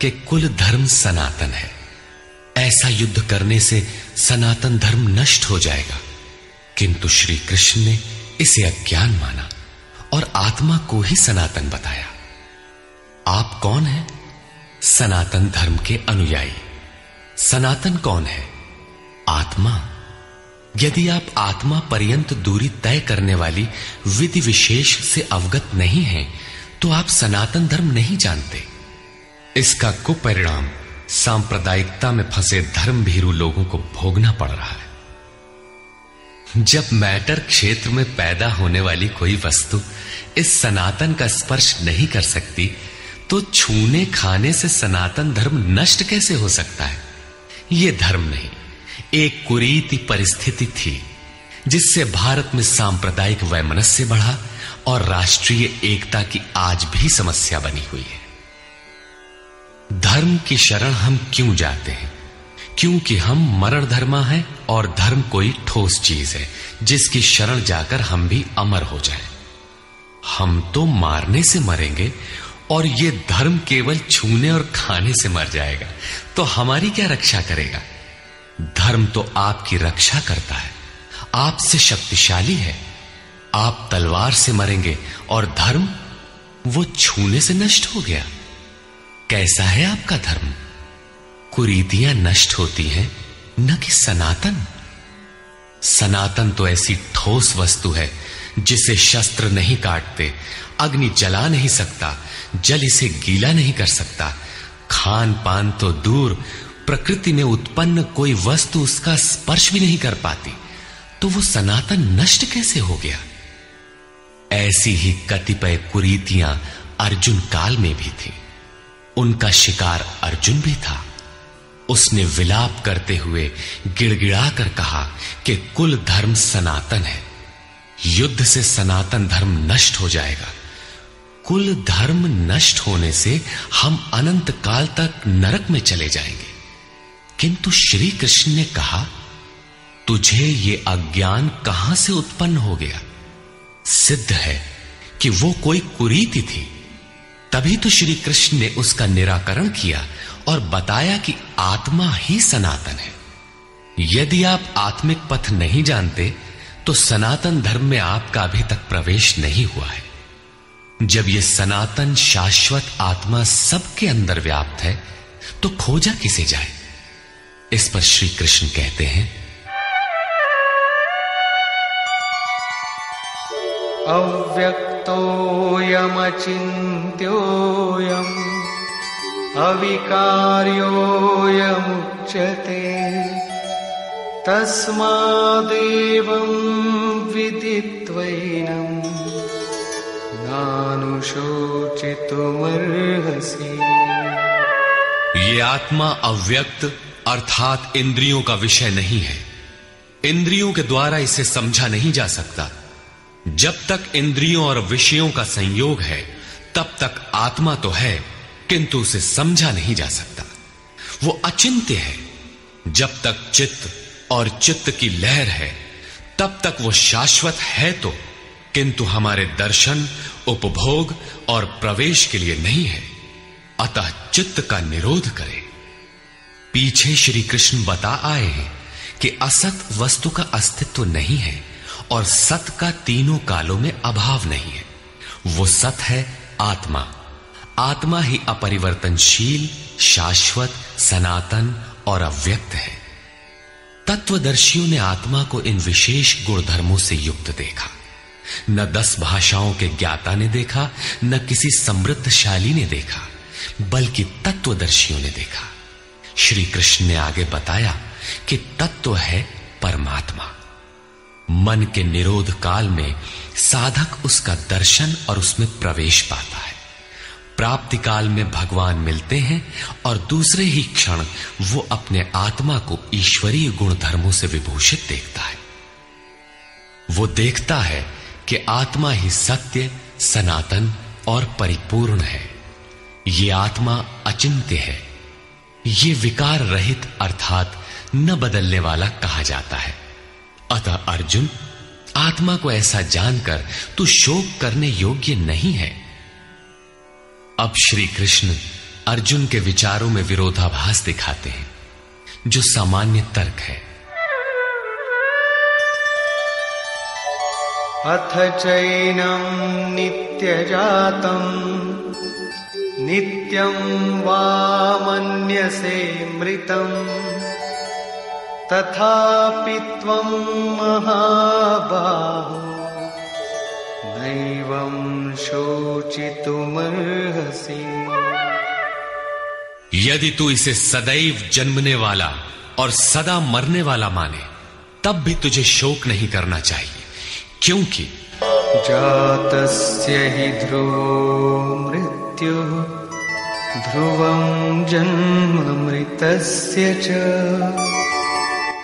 कि कुल धर्म सनातन है। ऐसा युद्ध करने से सनातन धर्म नष्ट हो जाएगा, किंतु श्री कृष्ण ने इसे अज्ञान माना और आत्मा को ही सनातन बताया। आप कौन हैं? सनातन धर्म के अनुयायी। सनातन कौन है? आत्मा। यदि आप आत्मा पर्यंत दूरी तय करने वाली विधि विशेष से अवगत नहीं हैं, तो आप सनातन धर्म नहीं जानते। इसका कुपरिणाम सांप्रदायिकता में फंसे धर्म भीरू लोगों को भोगना पड़ रहा है। जब मैटर क्षेत्र में पैदा होने वाली कोई वस्तु इस सनातन का स्पर्श नहीं कर सकती, तो छूने खाने से सनातन धर्म नष्ट कैसे हो सकता है? यह धर्म नहीं, एक कुरीति परिस्थिति थी जिससे भारत में सांप्रदायिक वैमनस्य बढ़ा और राष्ट्रीय एकता की आज भी समस्या बनी हुई है। धर्म की शरण हम क्यों जाते हैं? क्योंकि हम मरण धर्मा हैं और धर्म कोई ठोस चीज है जिसकी शरण जाकर हम भी अमर हो जाएं। हम तो मारने से मरेंगे और ये धर्म केवल छूने और खाने से मर जाएगा, तो हमारी क्या रक्षा करेगा? धर्म तो आपकी रक्षा करता है, आपसे शक्तिशाली है। आप तलवार से मरेंगे और धर्म वो छूने से नष्ट हो गया। कैसा है आपका धर्म? कुरीतियां नष्ट होती हैं, न कि सनातन। सनातन तो ऐसी ठोस वस्तु है जिसे शस्त्र नहीं काटते, अग्नि जला नहीं सकता, जल इसे गीला नहीं कर सकता। खान पान तो दूर, प्रकृति में उत्पन्न कोई वस्तु उसका स्पर्श भी नहीं कर पाती, तो वो सनातन नष्ट कैसे हो गया? ऐसी ही कतिपय कुरीतियां अर्जुन काल में भी थी। उनका शिकार अर्जुन भी था। उसने विलाप करते हुए गिड़गिड़ा कर कहा कि कुल धर्म सनातन है, युद्ध से सनातन धर्म नष्ट हो जाएगा। कुल धर्म नष्ट होने से हम अनंत काल तक नरक में चले जाएंगे। किंतु श्री कृष्ण ने कहा, तुझे ये अज्ञान कहां से उत्पन्न हो गया? सिद्ध है कि वो कोई कुरीति थी। तभी तो श्री कृष्ण ने उसका निराकरण किया और बताया कि आत्मा ही सनातन है। यदि आप आत्मिक पथ नहीं जानते तो सनातन धर्म में आपका अभी तक प्रवेश नहीं हुआ है। जब यह सनातन शाश्वत आत्मा सबके अंदर व्याप्त है तो खोजा किसे जाए? इस पर श्री कृष्ण कहते हैं, अव्यक्तोऽयमचिन्त्योऽयम् अविकार्योऽयमुच्यते तस्मादेवं विदित्वैनं नानुशोचितुमर्हसि। ये आत्मा अव्यक्त अर्थात इंद्रियों का विषय नहीं है। इंद्रियों के द्वारा इसे समझा नहीं जा सकता। जब तक इंद्रियों और विषयों का संयोग है तब तक आत्मा तो है, किंतु उसे समझा नहीं जा सकता। वो अचिंत्य है। जब तक चित्त और चित्त की लहर है तब तक वो शाश्वत है तो, किंतु हमारे दर्शन, उपभोग और प्रवेश के लिए नहीं है। अतः चित्त का निरोध करे। पीछे श्री कृष्ण बता आए हैं कि असत वस्तु का अस्तित्व नहीं है और सत का तीनों कालों में अभाव नहीं है। वो सत है आत्मा। आत्मा ही अपरिवर्तनशील, शाश्वत, सनातन और अव्यक्त है। तत्वदर्शियों ने आत्मा को इन विशेष गुणधर्मों से युक्त देखा। न 10 भाषाओं के ज्ञाता ने देखा, न किसी समृद्धशाली ने देखा, बल्कि तत्वदर्शियों ने देखा। श्री कृष्ण ने आगे बताया कि तत्व है परमात्मा। मन के निरोध काल में साधक उसका दर्शन और उसमें प्रवेश पाता है। प्राप्ति काल में भगवान मिलते हैं और दूसरे ही क्षण वो अपने आत्मा को ईश्वरीय गुण धर्मों से विभूषित देखता है। वो देखता है कि आत्मा ही सत्य, सनातन और परिपूर्ण है। ये आत्मा अचिंत्य है। ये विकार रहित अर्थात न बदलने वाला कहा जाता है। अतः अर्जुन, आत्मा को ऐसा जानकर तू शोक करने योग्य नहीं है। अब श्री कृष्ण अर्जुन के विचारों में विरोधाभास दिखाते हैं, जो सामान्य तर्क है। अथ चैनं नित्यजातं नित्यं वा मन्यसे मृतं तथापि त्वं महाबाहो नैवं शोचितुमर्हसि। यदि तू इसे सदैव जन्मने वाला और सदा मरने वाला माने तब भी तुझे शोक नहीं करना चाहिए, क्योंकि जातस्य हि ध्रुवो मृत्युः ध्रुवं जन्म मृतस्य च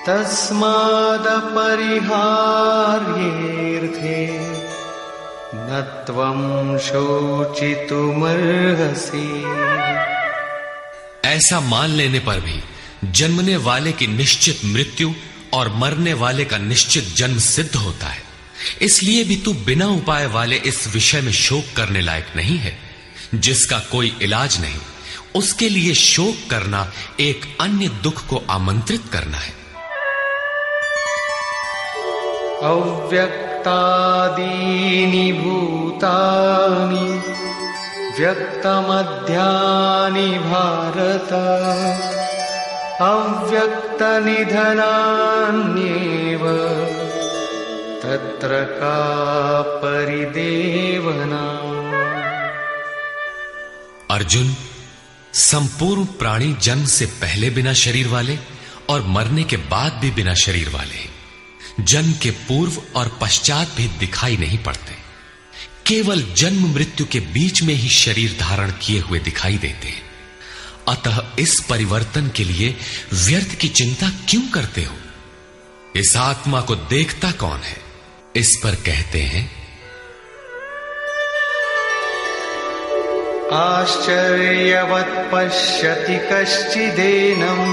तस्मादपरिहार्येऽर्थे न त्वं शोचितुमर्हसि। ऐसा मान लेने पर भी जन्मने वाले की निश्चित मृत्यु और मरने वाले का निश्चित जन्म सिद्ध होता है। इसलिए भी तू बिना उपाय वाले इस विषय में शोक करने लायक नहीं है। जिसका कोई इलाज नहीं, उसके लिए शोक करना एक अन्य दुख को आमंत्रित करना है। अव्यक्त व्यक्तादीनि भूतानि व्यक्तमध्यानि भारत अव्यक्तनिधनान्येव तत्र का परिदेवना। अर्जुन, संपूर्ण प्राणी जन्म से पहले बिना शरीर वाले और मरने के बाद भी बिना शरीर वाले, जन्म के पूर्व और पश्चात भी दिखाई नहीं पड़ते, केवल जन्म मृत्यु के बीच में ही शरीर धारण किए हुए दिखाई देते हैं। अतः इस परिवर्तन के लिए व्यर्थ की चिंता क्यों करते हो? इस आत्मा को देखता कौन है? इस पर कहते हैं, आश्चर्यवत् पश्यति कश्चिदेनम्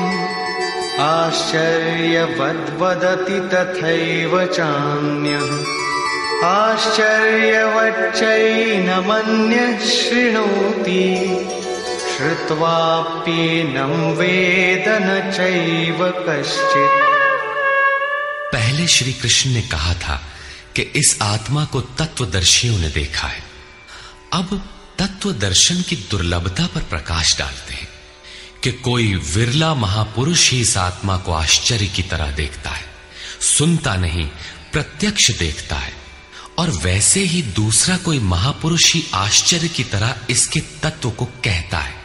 आश्चर्यवद् वदति तथैव चान्यः आश्चर्यवच्चैनमन्यः शृणोति श्रुत्वाप्येनं वेद न चैव कश्चित्। पहले श्री कृष्ण ने कहा था कि इस आत्मा को तत्वदर्शियों ने देखा है। अब तत्व दर्शन की दुर्लभता पर प्रकाश डालते हैं कि कोई विरला महापुरुष ही इस आत्मा को आश्चर्य की तरह देखता है, सुनता नहीं प्रत्यक्ष देखता है। और वैसे ही दूसरा कोई महापुरुष ही आश्चर्य की तरह इसके तत्व को कहता है।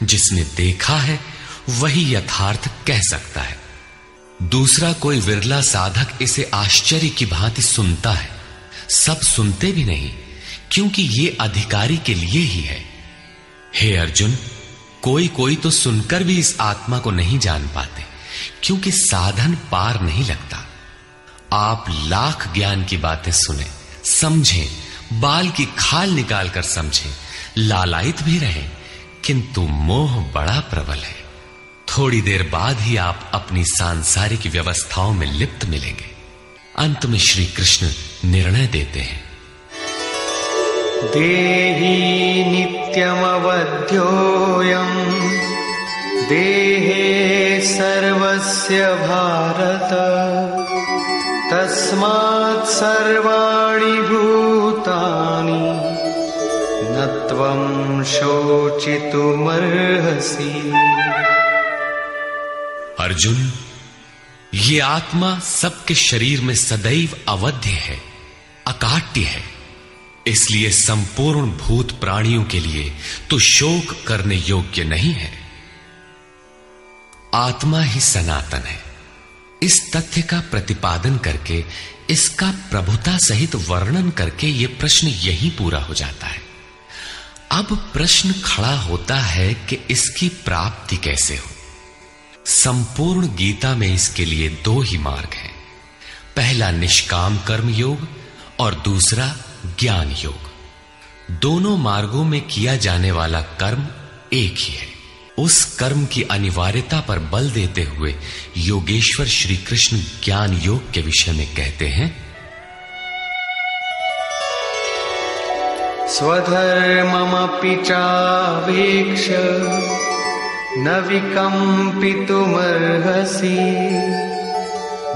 जिसने देखा है वही यथार्थ कह सकता है। दूसरा कोई विरला साधक इसे आश्चर्य की भांति सुनता है। सब सुनते भी नहीं, क्योंकि ये अधिकारी के लिए ही है। हे अर्जुन, कोई कोई तो सुनकर भी इस आत्मा को नहीं जान पाते, क्योंकि साधन पार नहीं लगता। आप लाख ज्ञान की बातें सुने, समझें, बाल की खाल निकाल कर समझें, लालायित भी रहें, किंतु मोह बड़ा प्रबल है। थोड़ी देर बाद ही आप अपनी सांसारिक व्यवस्थाओं में लिप्त मिलेंगे। अंत में श्री कृष्ण निर्णय देते हैं, देहि नित्यमवध्योऽयं देहे सर्वस्य भारत तस्मात् सर्वाणि भूतानि न त्वं शोचितुमर्हसि। अर्जुन, ये आत्मा सबके शरीर में सदैव अवध्य है, अकाट्य है। इसलिए संपूर्ण भूत प्राणियों के लिए तो शोक करने योग्य नहीं है। आत्मा ही सनातन है। इस तथ्य का प्रतिपादन करके, इसका प्रभुता सहित वर्णन करके यह प्रश्न यहीं पूरा हो जाता है। अब प्रश्न खड़ा होता है कि इसकी प्राप्ति कैसे हो। संपूर्ण गीता में इसके लिए दो ही मार्ग हैं। पहला निष्काम कर्म योग और दूसरा ज्ञान योग। दोनों मार्गों में किया जाने वाला कर्म एक ही है। उस कर्म की अनिवार्यता पर बल देते हुए योगेश्वर श्री कृष्ण ज्ञान योग के विषय में कहते हैं, स्वधर्ममपि चावेक्ष्य न विकम्पितुमर्हसि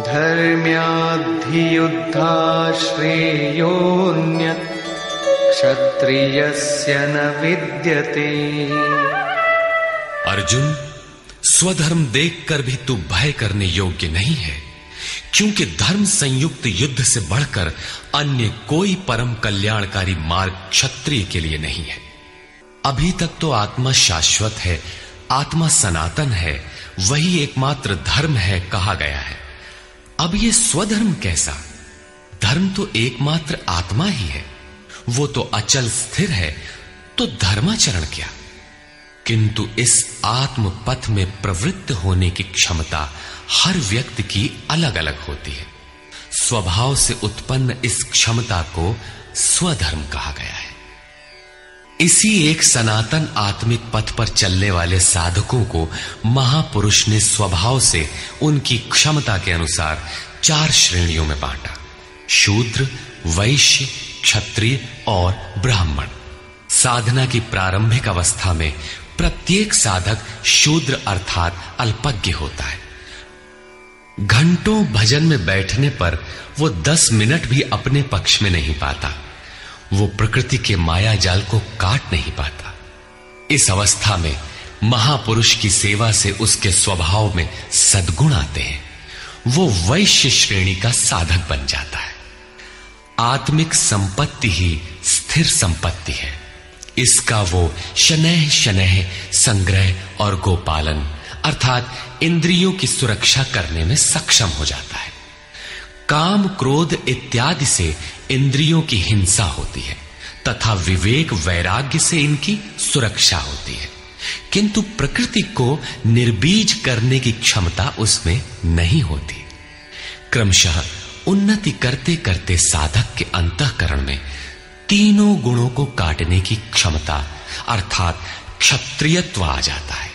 धर्म्याद्धियुद्धात् श्रेयोऽन्यत् क्षत्रियस्य न विद्यते। अर्जुन, स्वधर्म देखकर भी तू भय करने योग्य नहीं है, क्योंकि धर्म संयुक्त युद्ध से बढ़कर अन्य कोई परम कल्याणकारी मार्ग क्षत्रिय के लिए नहीं है। अभी तक तो आत्मा शाश्वत है, आत्मा सनातन है, वही एकमात्र धर्म है कहा गया है। अब ये स्वधर्म कैसा? धर्म तो एकमात्र आत्मा ही है, वो तो अचल स्थिर है, तो धर्माचरण क्या? किंतु इस आत्म पथ में प्रवृत्त होने की क्षमता हर व्यक्ति की अलग अलग होती है। स्वभाव से उत्पन्न इस क्षमता को स्वधर्म कहा गया है। इसी एक सनातन आत्मिक पथ पर चलने वाले साधकों को महापुरुष ने स्वभाव से उनकी क्षमता के अनुसार 4 श्रेणियों में बांटा: शूद्र, वैश्य, क्षत्रिय और ब्राह्मण। साधना की प्रारंभिक अवस्था में प्रत्येक साधक शूद्र अर्थात अल्पज्ञ होता है। घंटों भजन में बैठने पर वो 10 मिनट भी अपने पक्ष में नहीं पाता। वो प्रकृति के माया जाल को काट नहीं पाता। इस अवस्था में महापुरुष की सेवा से उसके स्वभाव में सद्गुण आते हैं। वो वैश्य श्रेणी का साधक बन जाता है। आत्मिक संपत्ति ही स्थिर संपत्ति है। इसका वो शनैः शनैः संग्रह और गोपालन अर्थात इंद्रियों की सुरक्षा करने में सक्षम हो जाता है। काम क्रोध इत्यादि से इंद्रियों की हिंसा होती है तथा विवेक वैराग्य से इनकी सुरक्षा होती है, किंतु प्रकृति को निर्बीज करने की क्षमता उसमें नहीं होती। क्रमशः उन्नति करते करते साधक के अंतःकरण में तीनों गुणों को काटने की क्षमता अर्थात क्षत्रियत्व आ जाता है।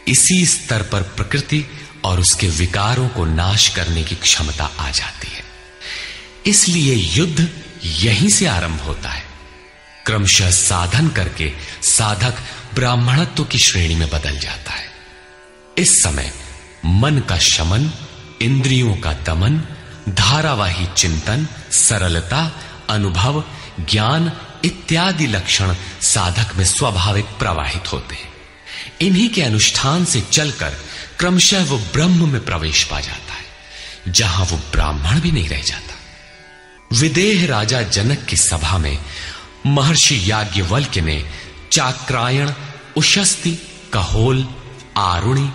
इसी स्तर पर प्रकृति और उसके विकारों को नाश करने की क्षमता आ जाती है। इसलिए युद्ध यहीं से आरंभ होता है। क्रमशः साधन करके साधक ब्राह्मणत्व की श्रेणी में बदल जाता है। इस समय मन का शमन, इंद्रियों का दमन, धारावाही चिंतन, सरलता, अनुभव, ज्ञान इत्यादि लक्षण साधक में स्वाभाविक प्रवाहित होते हैं। इन्हीं के अनुष्ठान से चलकर क्रमशः वो ब्रह्म में प्रवेश पा जाता है, जहां वो ब्राह्मण भी नहीं रह जाता। विदेह राजा जनक की सभा में महर्षि याज्ञवल्क्य ने चाक्रायण, उशस्ति, कहोल, आरुणि,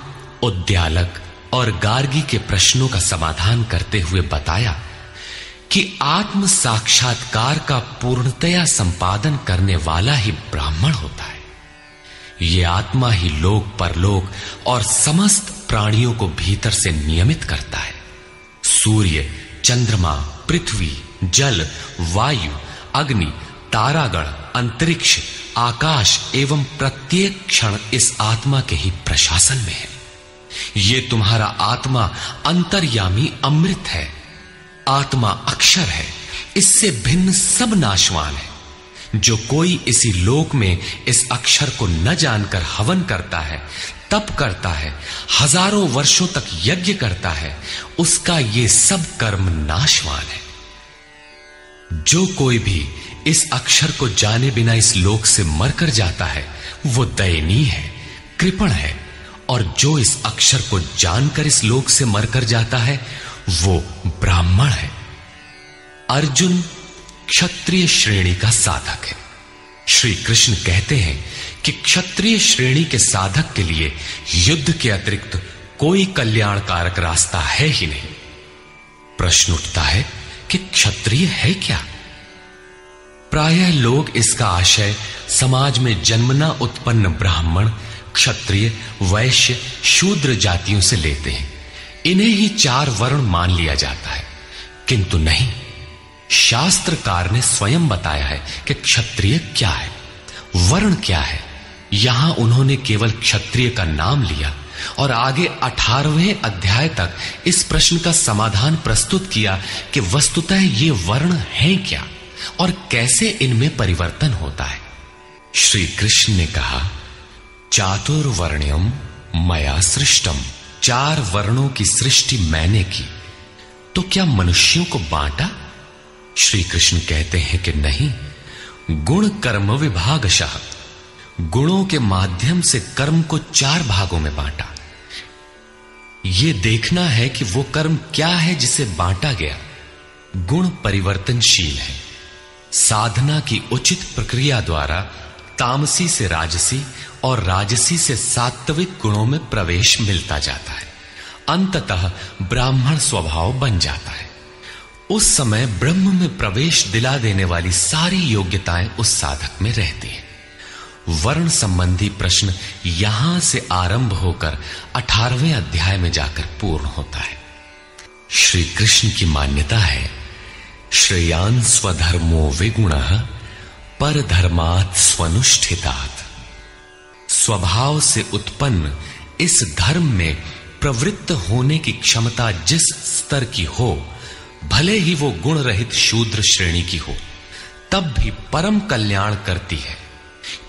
उद्यालक और गार्गी के प्रश्नों का समाधान करते हुए बताया कि आत्म साक्षात्कार का पूर्णतया संपादन करने वाला ही ब्राह्मण होता है। ये आत्मा ही लोक परलोक और समस्त प्राणियों को भीतर से नियमित करता है। सूर्य, चंद्रमा, पृथ्वी, जल, वायु, अग्नि, तारागण, अंतरिक्ष, आकाश एवं प्रत्येक क्षण इस आत्मा के ही प्रशासन में है। ये तुम्हारा आत्मा अंतर्यामी अमृत है। आत्मा अक्षर है, इससे भिन्न सब नाशवान है। जो कोई इसी लोक में इस अक्षर को न जानकर हवन करता है, तप करता है, हजारों वर्षों तक यज्ञ करता है, उसका ये सब कर्म नाशवान है। जो कोई भी इस अक्षर को जाने बिना इस लोक से मरकर जाता है, वो दयनीय है, कृपण है, और जो इस अक्षर को जानकर इस लोक से मरकर जाता है, वो ब्राह्मण है। अर्जुन क्षत्रिय श्रेणी का साधक है। श्री कृष्ण कहते हैं कि क्षत्रिय श्रेणी के साधक के लिए युद्ध के अतिरिक्त कोई कल्याणकारक रास्ता है ही नहीं। प्रश्न उठता है कि क्षत्रिय है क्या? प्रायः लोग इसका आशय समाज में जन्मना उत्पन्न ब्राह्मण, क्षत्रिय, वैश्य, शूद्र जातियों से लेते हैं। इन्हें ही 4 वर्ण मान लिया जाता है, किंतु नहीं। शास्त्रकार ने स्वयं बताया है कि क्षत्रिय क्या है, वर्ण क्या है। यहां उन्होंने केवल क्षत्रिय का नाम लिया और आगे 18वें अध्याय तक इस प्रश्न का समाधान प्रस्तुत किया कि वस्तुतः ये वर्ण हैं क्या और कैसे इनमें परिवर्तन होता है। श्री कृष्ण ने कहा, चातुर्वर्ण्यम मया सृष्टम, 4 वर्णों की सृष्टि मैंने की, तो क्या मनुष्यों को बांटा? श्री कृष्ण कहते हैं कि नहीं, गुण कर्म विभागशः, गुणों के माध्यम से कर्म को 4 भागों में बांटा। यह देखना है कि वो कर्म क्या है जिसे बांटा गया। गुण परिवर्तनशील है। साधना की उचित प्रक्रिया द्वारा तामसी से राजसी और राजसी से सात्विक गुणों में प्रवेश मिलता जाता है। अंततः ब्राह्मण स्वभाव बन जाता है। उस समय ब्रह्म में प्रवेश दिला देने वाली सारी योग्यताएं उस साधक में रहती हैं। वर्ण संबंधी प्रश्न यहां से आरंभ होकर 18वें अध्याय में जाकर पूर्ण होता है। श्री कृष्ण की मान्यता है, श्रेयान् स्वधर्मो विगुणः परधर्मात् स्वनुष्ठितात्। स्वभाव से उत्पन्न इस धर्म में प्रवृत्त होने की क्षमता जिस स्तर की हो, भले ही वो गुण रहित शूद्र श्रेणी की हो, तब भी परम कल्याण करती है,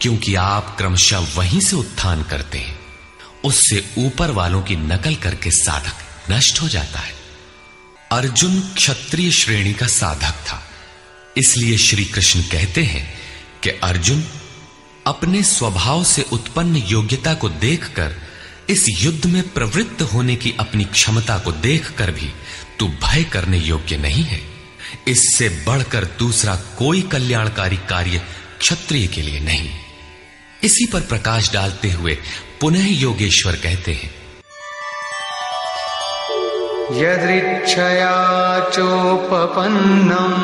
क्योंकि आप क्रमशः वहीं से उत्थान करते हैं। उससे ऊपर वालों की नकल करके साधक नष्ट हो जाता है। अर्जुन क्षत्रिय श्रेणी का साधक था, इसलिए श्री कृष्ण कहते हैं कि अर्जुन, अपने स्वभाव से उत्पन्न योग्यता को देखकर, इस युद्ध में प्रवृत्त होने की अपनी क्षमता को देखकर भी तू भय करने योग्य नहीं है। इससे बढ़कर दूसरा कोई कल्याणकारी कार्य क्षत्रिय के लिए नहीं। इसी पर प्रकाश डालते हुए पुनः योगेश्वर कहते हैं, यदृच्छया चोपपन्नम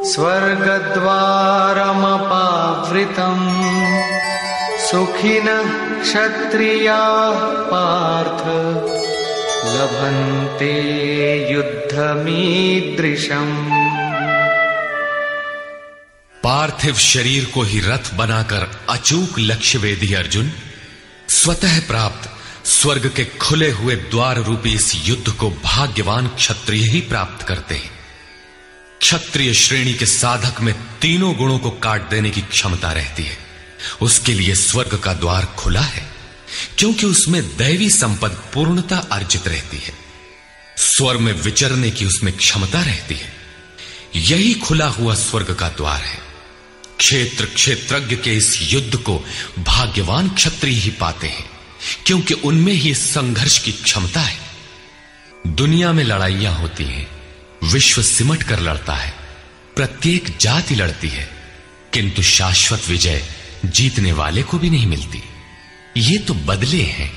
स्वर्गद्वारमपावृतम सुखिनः क्षत्रियाः पार्थ लभन्ते युद्धमीदृशम्। पार्थिव शरीर को ही रथ बनाकर अचूक लक्ष्य वेदी अर्जुन, स्वतः प्राप्त स्वर्ग के खुले हुए द्वार रूपी इस युद्ध को भाग्यवान क्षत्रिय ही प्राप्त करते हैं। क्षत्रिय श्रेणी के साधक में तीनों गुणों को काट देने की क्षमता रहती है। उसके लिए स्वर्ग का द्वार खुला है, क्योंकि उसमें दैवी संपद पूर्णता अर्जित रहती है। स्वर्ग में विचरने की उसमें क्षमता रहती है। यही खुला हुआ स्वर्ग का द्वार है। क्षेत्र क्षेत्रज्ञ के इस युद्ध को भाग्यवान क्षत्रिय ही पाते हैं, क्योंकि उनमें ही संघर्ष की क्षमता है। दुनिया में लड़ाइयां होती हैं, विश्व सिमट कर लड़ता है, प्रत्येक जाति लड़ती है, किंतु शाश्वत विजय जीतने वाले को भी नहीं मिलती। ये तो बदले हैं।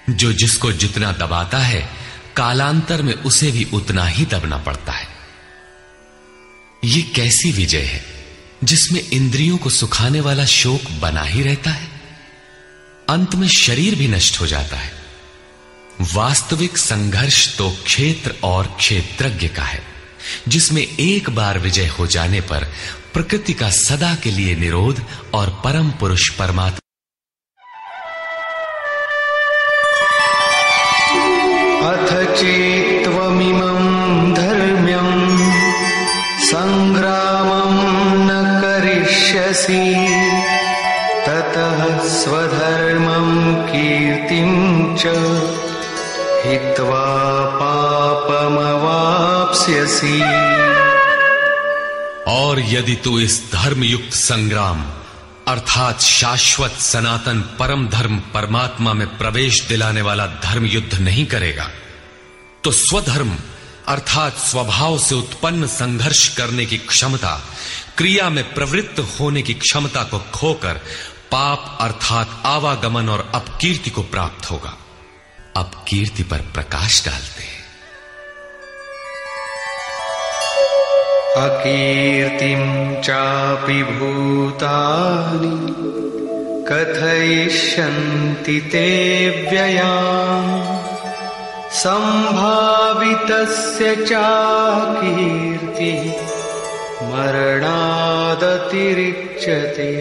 जो जिसको जितना दबाता है, कालांतर में उसे भी उतना ही दबना पड़ता है। ये कैसी विजय है जिसमें इंद्रियों को सुखाने वाला शोक बना ही रहता है, अंत में शरीर भी नष्ट हो जाता है। वास्तविक संघर्ष तो क्षेत्र और क्षेत्रज्ञ का है, जिसमें एक बार विजय हो जाने पर प्रकृति का सदा के लिए निरोध और परम पुरुष परमात्मा अथ चेत्त्वमिमं धर्म्यं संग्रामं न करिष्यसि ततः स्वधर्मं कीर्तिं च हित्वा पापमवाप्स्यसि। और यदि तू इस धर्मयुक्त संग्राम अर्थात शाश्वत सनातन परम धर्म परमात्मा में प्रवेश दिलाने वाला धर्म युद्ध नहीं करेगा, तो स्वधर्म अर्थात स्वभाव से उत्पन्न संघर्ष करने की क्षमता, क्रिया में प्रवृत्त होने की क्षमता को खोकर पाप अर्थात आवागमन और अपकीर्ति को प्राप्त होगा। अपकीर्ति पर प्रकाश डालते हैं। अकीर्तिं चापि भूतानि कथयिष्यन्ति ते व्ययाम् संभावितस्य चाकीर्तिः मरणादतिरिच्यते।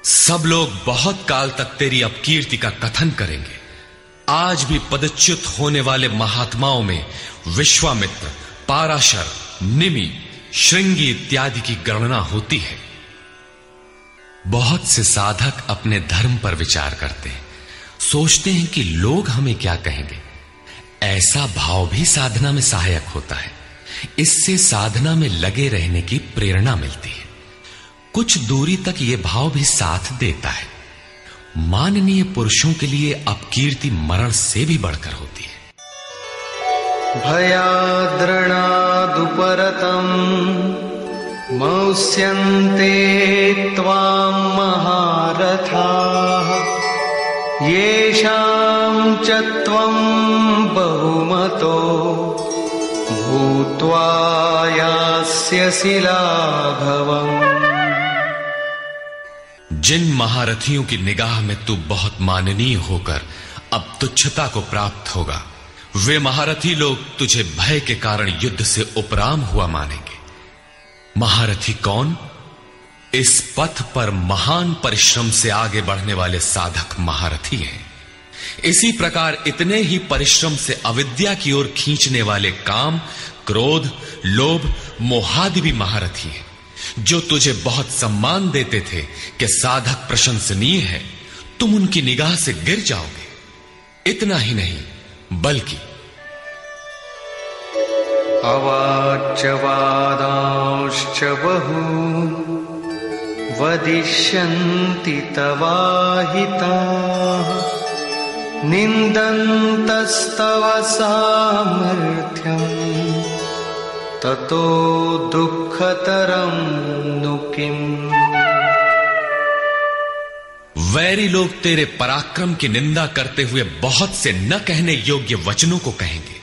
सब लोग बहुत काल तक तेरी अपकीर्ति का कथन करेंगे। आज भी पदच्युत होने वाले महात्माओं में विश्वामित्र, पाराशर, निमि, श्रृंगी इत्यादि की गणना होती है। बहुत से साधक अपने धर्म पर विचार करते हैं, सोचते हैं कि लोग हमें क्या कहेंगे। ऐसा भाव भी साधना में सहायक होता है। इससे साधना में लगे रहने की प्रेरणा मिलती है। कुछ दूरी तक यह भाव भी साथ देता है। माननीय पुरुषों के लिए अपकीर्ति मरण से भी बढ़कर होती है। भयाद्रणादुपरतम् मौस्यन्ते त्वां महारथाः येषां च त्वं बहुमतो भूत्वा यास्यसि लाघवम्। जिन महारथियों की निगाह में तू बहुत माननीय होकर अब तुच्छता को प्राप्त होगा, वे महारथी लोग तुझे भय के कारण युद्ध से उपराम हुआ मानेंगे। महारथी कौन? इस पथ पर महान परिश्रम से आगे बढ़ने वाले साधक महारथी हैं। इसी प्रकार इतने ही परिश्रम से अविद्या की ओर खींचने वाले काम, क्रोध, लोभ, मोहादि भी महारथी हैं। जो तुझे बहुत सम्मान देते थे कि साधक प्रशंसनीय है, तुम उनकी निगाह से गिर जाओगे। इतना ही नहीं बल्कि अवाच्यवादांश्च बहून् वदिष्यन्ति तवाहिताः निन्दन्तस्तव सामर्थ्यम् ततो दुःखतरं नु किम्। वैरी लोग तेरे पराक्रम की निंदा करते हुए बहुत से न कहने योग्य वचनों को कहेंगे।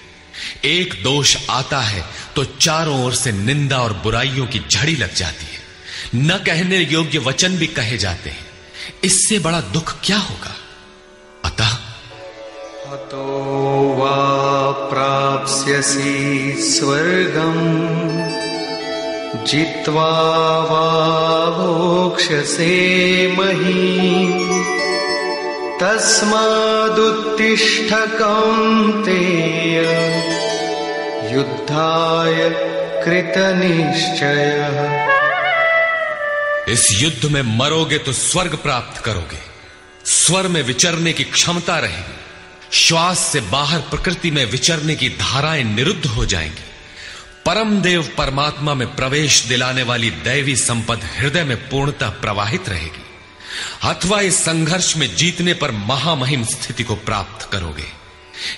एक दोष आता है तो चारों ओर से निंदा और बुराइयों की झड़ी लग जाती है। न कहने योग्य वचन भी कहे जाते हैं। इससे बड़ा दुख क्या होगा? अतः अतो वा प्राप्स्यसि स्वर्गम् जित्वा वा भोक्ष्यसे महीम् तस्मादुत्तिष्ठ कौन्तेय युद्धाय कृतनिश्चयः। इस युद्ध में मरोगे तो स्वर्ग प्राप्त करोगे। स्वर में विचरने की क्षमता रहेगी। श्वास से बाहर प्रकृति में विचरने की धाराएं निरुद्ध हो जाएंगी। परम देव परमात्मा में प्रवेश दिलाने वाली दैवी संपद हृदय में पूर्णतः प्रवाहित रहेगी। अथवा इस संघर्ष में जीतने पर महामहिम स्थिति को प्राप्त करोगे।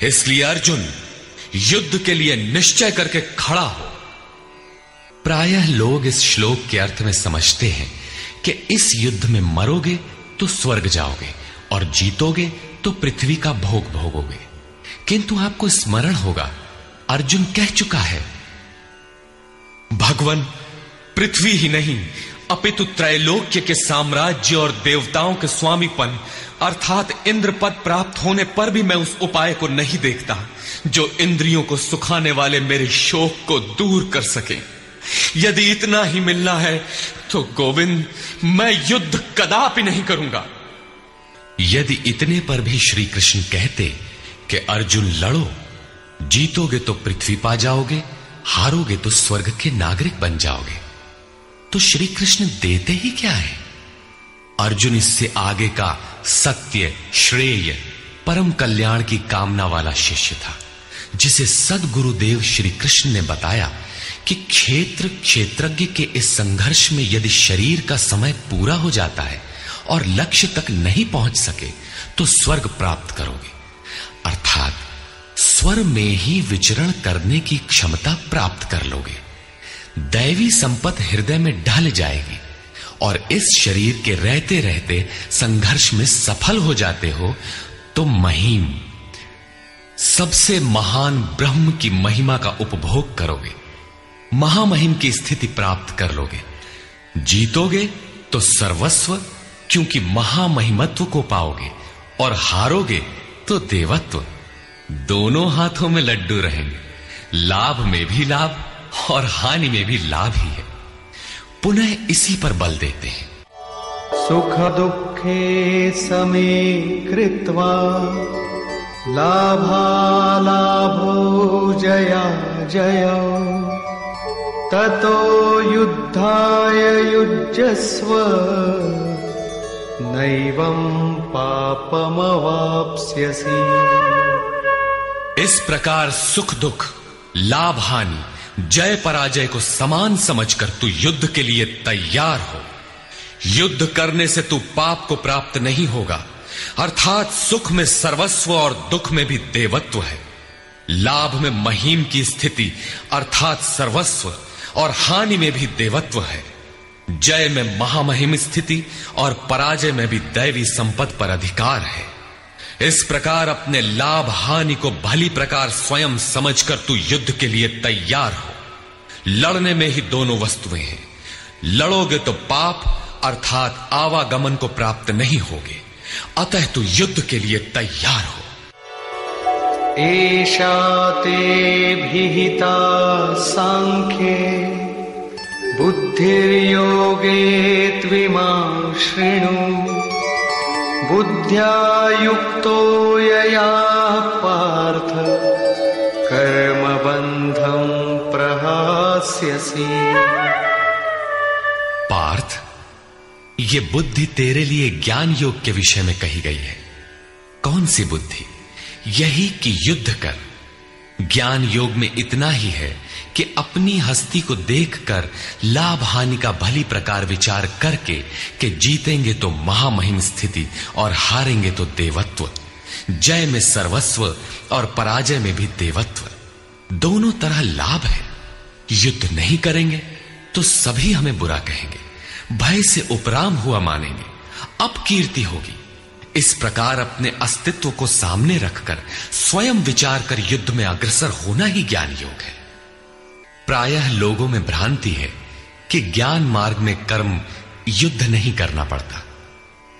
इसलिए अर्जुन, युद्ध के लिए निश्चय करके खड़ा हो। प्रायः लोग इस श्लोक के अर्थ में समझते हैं कि इस युद्ध में मरोगे तो स्वर्ग जाओगे और जीतोगे तो पृथ्वी का भोग भोगोगे। किंतु आपको स्मरण होगा, अर्जुन कह चुका है, भगवान पृथ्वी ही नहीं अपितु त्रैलोक्य के साम्राज्य और देवताओं के स्वामीपन अर्थात इंद्र पद प्राप्त होने पर भी मैं उस उपाय को नहीं देखता जो इंद्रियों को सुखाने वाले मेरे शोक को दूर कर सके। यदि इतना ही मिलना है तो गोविंद, मैं युद्ध कदापि नहीं करूंगा। यदि इतने पर भी श्री कृष्ण कहते कि अर्जुन लड़ो, जीतोगे तो पृथ्वी पा जाओगे, हारोगे तो स्वर्ग के नागरिक बन जाओगे, तो श्री कृष्ण देते ही क्या है? अर्जुन इससे आगे का सत्य, श्रेय, परम कल्याण की कामना वाला शिष्य था, जिसे सद्गुरुदेव श्री कृष्ण ने बताया कि क्षेत्रज्ञ के इस संघर्ष में यदि शरीर का समय पूरा हो जाता है और लक्ष्य तक नहीं पहुंच सके तो स्वर्ग प्राप्त करोगे, अर्थात स्वर में ही विचरण करने की क्षमता प्राप्त कर लोगे। दैवी संपत्ति हृदय में ढल जाएगी और इस शरीर के रहते रहते संघर्ष में सफल हो जाते हो तो महिम, सबसे महान ब्रह्म की महिमा का उपभोग करोगे, महामहिम की स्थिति प्राप्त कर लोगे। जीतोगे तो सर्वस्व, क्योंकि महामहिमत्व को पाओगे, और हारोगे तो देवत्व। दोनों हाथों में लड्डू रहेंगे, लाभ में भी लाभ और हानि में भी लाभ ही है। पुनः इसी पर बल देते हैं, सुख दुखे समे कृत्वा लाभालाभो जया जया ततो युद्धाय युज्यस्व नैवं पापमवाप्स्यसि। इस प्रकार सुख दुख, लाभ हानि, जय पराजय को समान समझकर तू युद्ध के लिए तैयार हो। युद्ध करने से तू पाप को प्राप्त नहीं होगा, अर्थात सुख में सर्वस्व और दुख में भी देवत्व है। लाभ में महिम की स्थिति अर्थात सर्वस्व और हानि में भी देवत्व है। जय में महामहिम स्थिति और पराजय में भी दैवी संपत्ति पर अधिकार है। इस प्रकार अपने लाभ हानि को भली प्रकार स्वयं समझकर तू युद्ध के लिए तैयार हो। लड़ने में ही दोनों वस्तुएं हैं। लड़ोगे तो पाप अर्थात आवागमन को प्राप्त नहीं होगे, अतः तू युद्ध के लिए तैयार हो। एषा ते विहिता सांख्ये बुद्धिर्योगे त्विमां शृणु बुद्ध्या युक्तो यया पार्थ कर्मबन्धं प्रहास्यसि। पार्थ, ये बुद्धि तेरे लिए ज्ञान योग के विषय में कही गई है। कौन सी बुद्धि? यही कि युद्ध कर। ज्ञान योग में इतना ही है कि अपनी हस्ती को देखकर लाभ हानि का भली प्रकार विचार करके कि जीतेंगे तो महामहिम स्थिति और हारेंगे तो देवत्व, जय में सर्वस्व और पराजय में भी देवत्व, दोनों तरह लाभ है। युद्ध नहीं करेंगे तो सभी हमें बुरा कहेंगे, भय से उपराम हुआ मानेंगे, अपकीर्ति होगी। इस प्रकार अपने अस्तित्व को सामने रखकर स्वयं विचार कर युद्ध में अग्रसर होना ही ज्ञान योग है। प्रायः लोगों में भ्रांति है कि ज्ञान मार्ग में कर्म युद्ध नहीं करना पड़ता।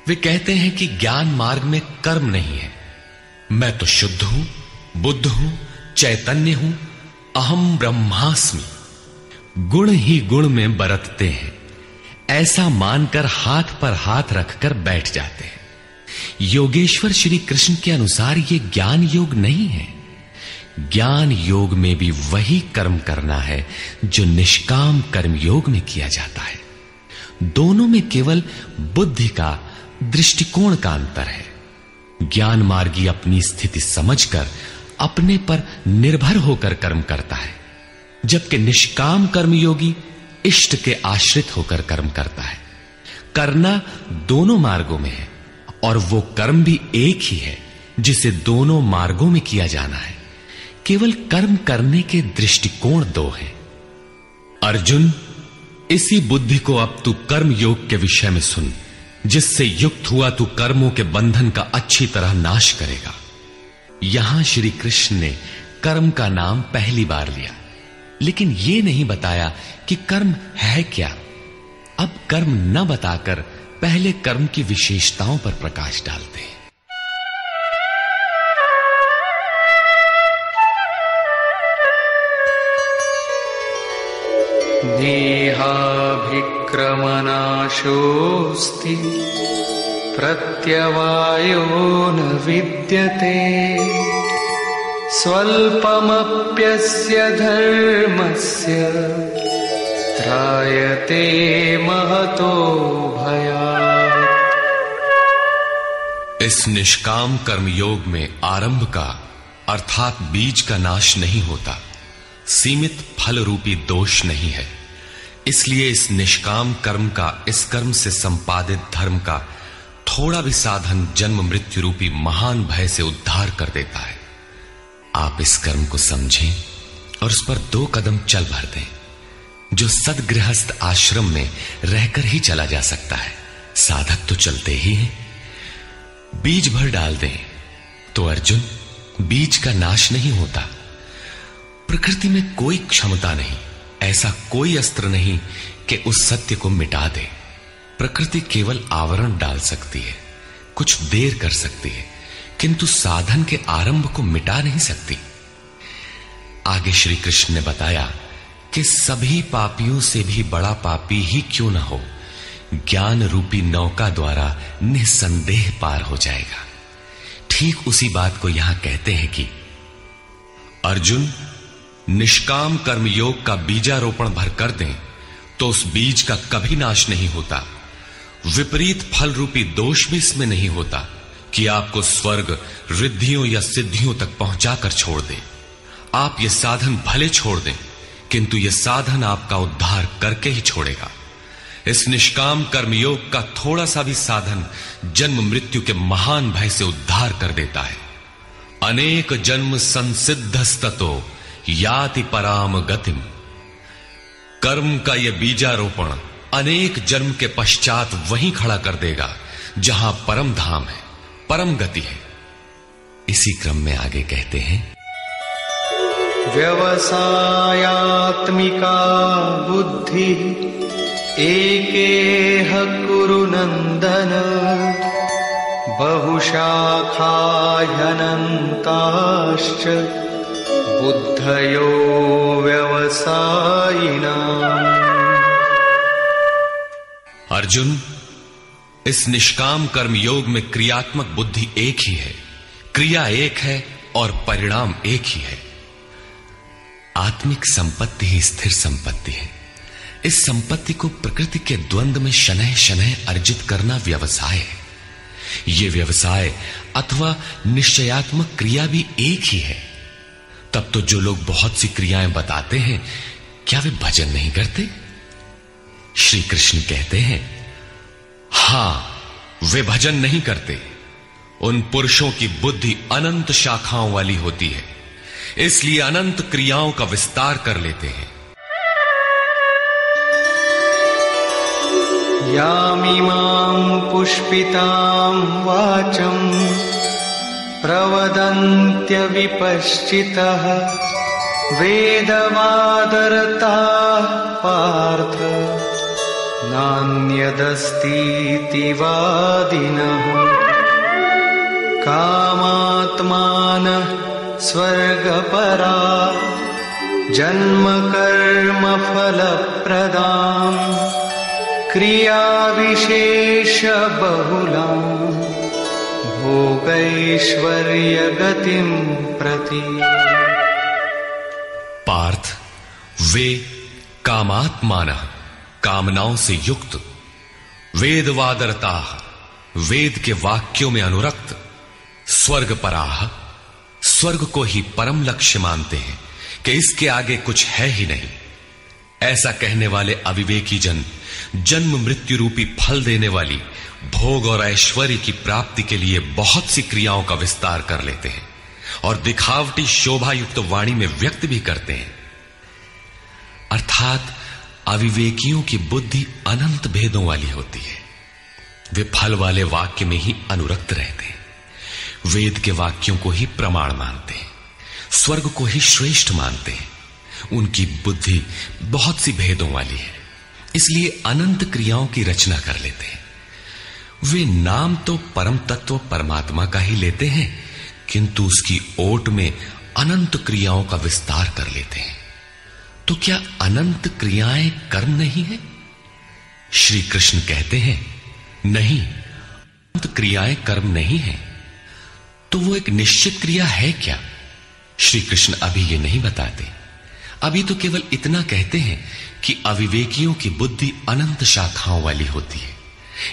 वे कहते हैं कि ज्ञान मार्ग में कर्म नहीं है, मैं तो शुद्ध हूं, बुद्ध हूं, चैतन्य हूं, अहम ब्रह्मास्मि। गुण ही गुण में बरतते हैं, ऐसा मानकर हाथ पर हाथ रखकर बैठ जाते हैं। योगेश्वर श्री कृष्ण के अनुसार यह ज्ञान योग नहीं है। ज्ञान योग में भी वही कर्म करना है जो निष्काम कर्म योग में किया जाता है। दोनों में केवल बुद्धि का, दृष्टिकोण का अंतर है। ज्ञान मार्गी अपनी स्थिति समझकर अपने पर निर्भर होकर कर्म करता है, जबकि निष्काम कर्मयोगी इष्ट के आश्रित होकर कर्म करता है। करना दोनों मार्गों में है और वो कर्म भी एक ही है जिसे दोनों मार्गों में किया जाना है। केवल कर्म करने के दृष्टिकोण दो हैं। अर्जुन, इसी बुद्धि को अब तू कर्म योग के विषय में सुन, जिससे युक्त हुआ तू कर्मों के बंधन का अच्छी तरह नाश करेगा। यहां श्री कृष्ण ने कर्म का नाम पहली बार लिया, लेकिन यह नहीं बताया कि कर्म है क्या। अब कर्म न बताकर पहले कर्म की विशेषताओं पर प्रकाश डालते हैं। नेहाभिक्रमनाशोऽस्ति प्रत्यवायो न विद्यते स्वल्पमप्यस्य धर्मस्य त्रायते महतो भयात्। इस निष्काम कर्म योग में आरंभ का अर्थात बीज का नाश नहीं होता, सीमित फल रूपी दोष नहीं है। इसलिए इस निष्काम कर्म का, इस कर्म से संपादित धर्म का थोड़ा भी साधन जन्म मृत्यु रूपी महान भय से उद्धार कर देता है। आप इस कर्म को समझें और उस पर 2 कदम चल भर दें, जो सदगृहस्थ आश्रम में रहकर ही चला जा सकता है। साधक तो चलते ही हैं। बीज भर डाल दें तो अर्जुन, बीज का नाश नहीं होता। प्रकृति में कोई क्षमता नहीं, ऐसा कोई अस्त्र नहीं कि उस सत्य को मिटा दे। प्रकृति केवल आवरण डाल सकती है, कुछ देर कर सकती है, किंतु साधन के आरंभ को मिटा नहीं सकती। आगे श्री कृष्ण ने बताया कि सभी पापियों से भी बड़ा पापी ही क्यों न हो, ज्ञान रूपी नौका द्वारा निसंदेह पार हो जाएगा। ठीक उसी बात को यहां कहते हैं कि अर्जुन, निष्काम कर्म योग का बीजारोपण भर कर दें तो उस बीज का कभी नाश नहीं होता। विपरीत फल रूपी दोष भी इसमें नहीं होता कि आपको स्वर्ग, रिद्धियों या सिद्धियों तक पहुंचाकर छोड़ दे। आप ये साधन भले छोड़ दें, किंतु यह साधन आपका उद्धार करके ही छोड़ेगा। इस निष्काम कर्मयोग का थोड़ा सा भी साधन जन्म मृत्यु के महान भय से उद्धार कर देता है। अनेक जन्म संसिद्धस्ततो याति पराम गतिम। कर्म का यह बीजारोपण अनेक जन्म के पश्चात वहीं खड़ा कर देगा जहां परम धाम है, परम गति है। इसी क्रम में आगे कहते हैं, व्यवसायात्मिका बुद्धि एकेह कुरु नंदन बहुशाखा ह्यनन्ताश्च बुद्धयो व्यवसायिनाम्। अर्जुन, इस निष्काम कर्म योग में क्रियात्मक बुद्धि एक ही है, क्रिया एक है और परिणाम एक ही है। आत्मिक संपत्ति ही स्थिर संपत्ति है। इस संपत्ति को प्रकृति के द्वंद्व में शनैः शनैः अर्जित करना व्यवसाय है। ये व्यवसाय अथवा निश्चयात्मक क्रिया भी एक ही है। तब तो जो लोग बहुत सी क्रियाएं बताते हैं, क्या वे भजन नहीं करते? श्री कृष्ण कहते हैं, हां, वे भजन नहीं करते। उन पुरुषों की बुद्धि अनंत शाखाओं वाली होती है, इसलिए अनंत क्रियाओं का विस्तार कर लेते हैं। यामिमां पुष्पितां वाचं प्रवदन्त्य विपश्चितः वेदवादरताः पार्थ नान्यदस्तीति वादिनः कामात्मानः स्वर्गपरा जन्म कर्म फलप्रदां क्रियाविशेष बहुलां भोगैश्वर्य गतिं प्रति। पार्थ, वे कामात्मानः, कामनाओं से युक्त, वेदवादरता, वेद के वाक्यों में अनुरक्त, स्वर्गपराः, स्वर्ग को ही परम लक्ष्य मानते हैं कि इसके आगे कुछ है ही नहीं। ऐसा कहने वाले अविवेकी जन जन्म मृत्यु रूपी फल देने वाली भोग और ऐश्वर्य की प्राप्ति के लिए बहुत सी क्रियाओं का विस्तार कर लेते हैं और दिखावटी शोभा युक्त वाणी में व्यक्त भी करते हैं। अर्थात अविवेकियों की बुद्धि अनंत भेदों वाली होती है। वे फल वाले वाक्य में ही अनुरक्त रहते हैं, वेद के वाक्यों को ही प्रमाण मानते हैं, स्वर्ग को ही श्रेष्ठ मानते हैं। उनकी बुद्धि बहुत सी भेदों वाली है, इसलिए अनंत क्रियाओं की रचना कर लेते हैं। वे नाम तो परम तत्व परमात्मा का ही लेते हैं, किंतु उसकी ओट में अनंत क्रियाओं का विस्तार कर लेते हैं। तो क्या अनंत क्रियाएं कर्म नहीं है? श्री कृष्ण कहते हैं, नहीं, अनंत क्रियाएं कर्म नहीं है। तो वो एक निश्चित क्रिया है क्या? श्री कृष्ण अभी ये नहीं बताते। अभी तो केवल इतना कहते हैं कि अविवेकियों की बुद्धि अनंत शाखाओं वाली होती है,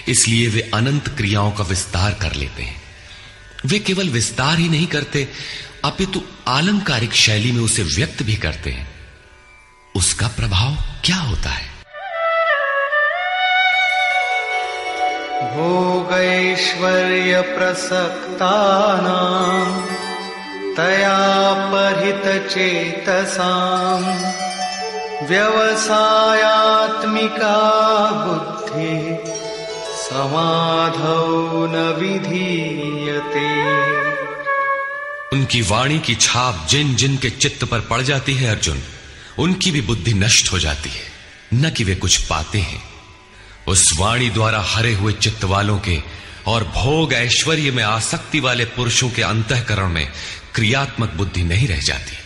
इसलिए वे अनंत क्रियाओं का विस्तार कर लेते हैं। वे केवल विस्तार ही नहीं करते, अपितु आलंकारिक शैली में उसे व्यक्त भी करते हैं। उसका प्रभाव क्या होता है? भोगैश्वर्य प्रसक्तानां तया परितचेतसां व्यवसायात्मिका बुद्धि समाधौ न विधीयते। उनकी वाणी की छाप जिन जिन के चित्त पर पड़ जाती है अर्जुन, उनकी भी बुद्धि नष्ट हो जाती है, न कि वे कुछ पाते हैं। उस वाणी द्वारा हरे हुए चित्त वालों के और भोग ऐश्वर्य में आसक्ति वाले पुरुषों के अंतःकरण में क्रियात्मक बुद्धि नहीं रह जाती।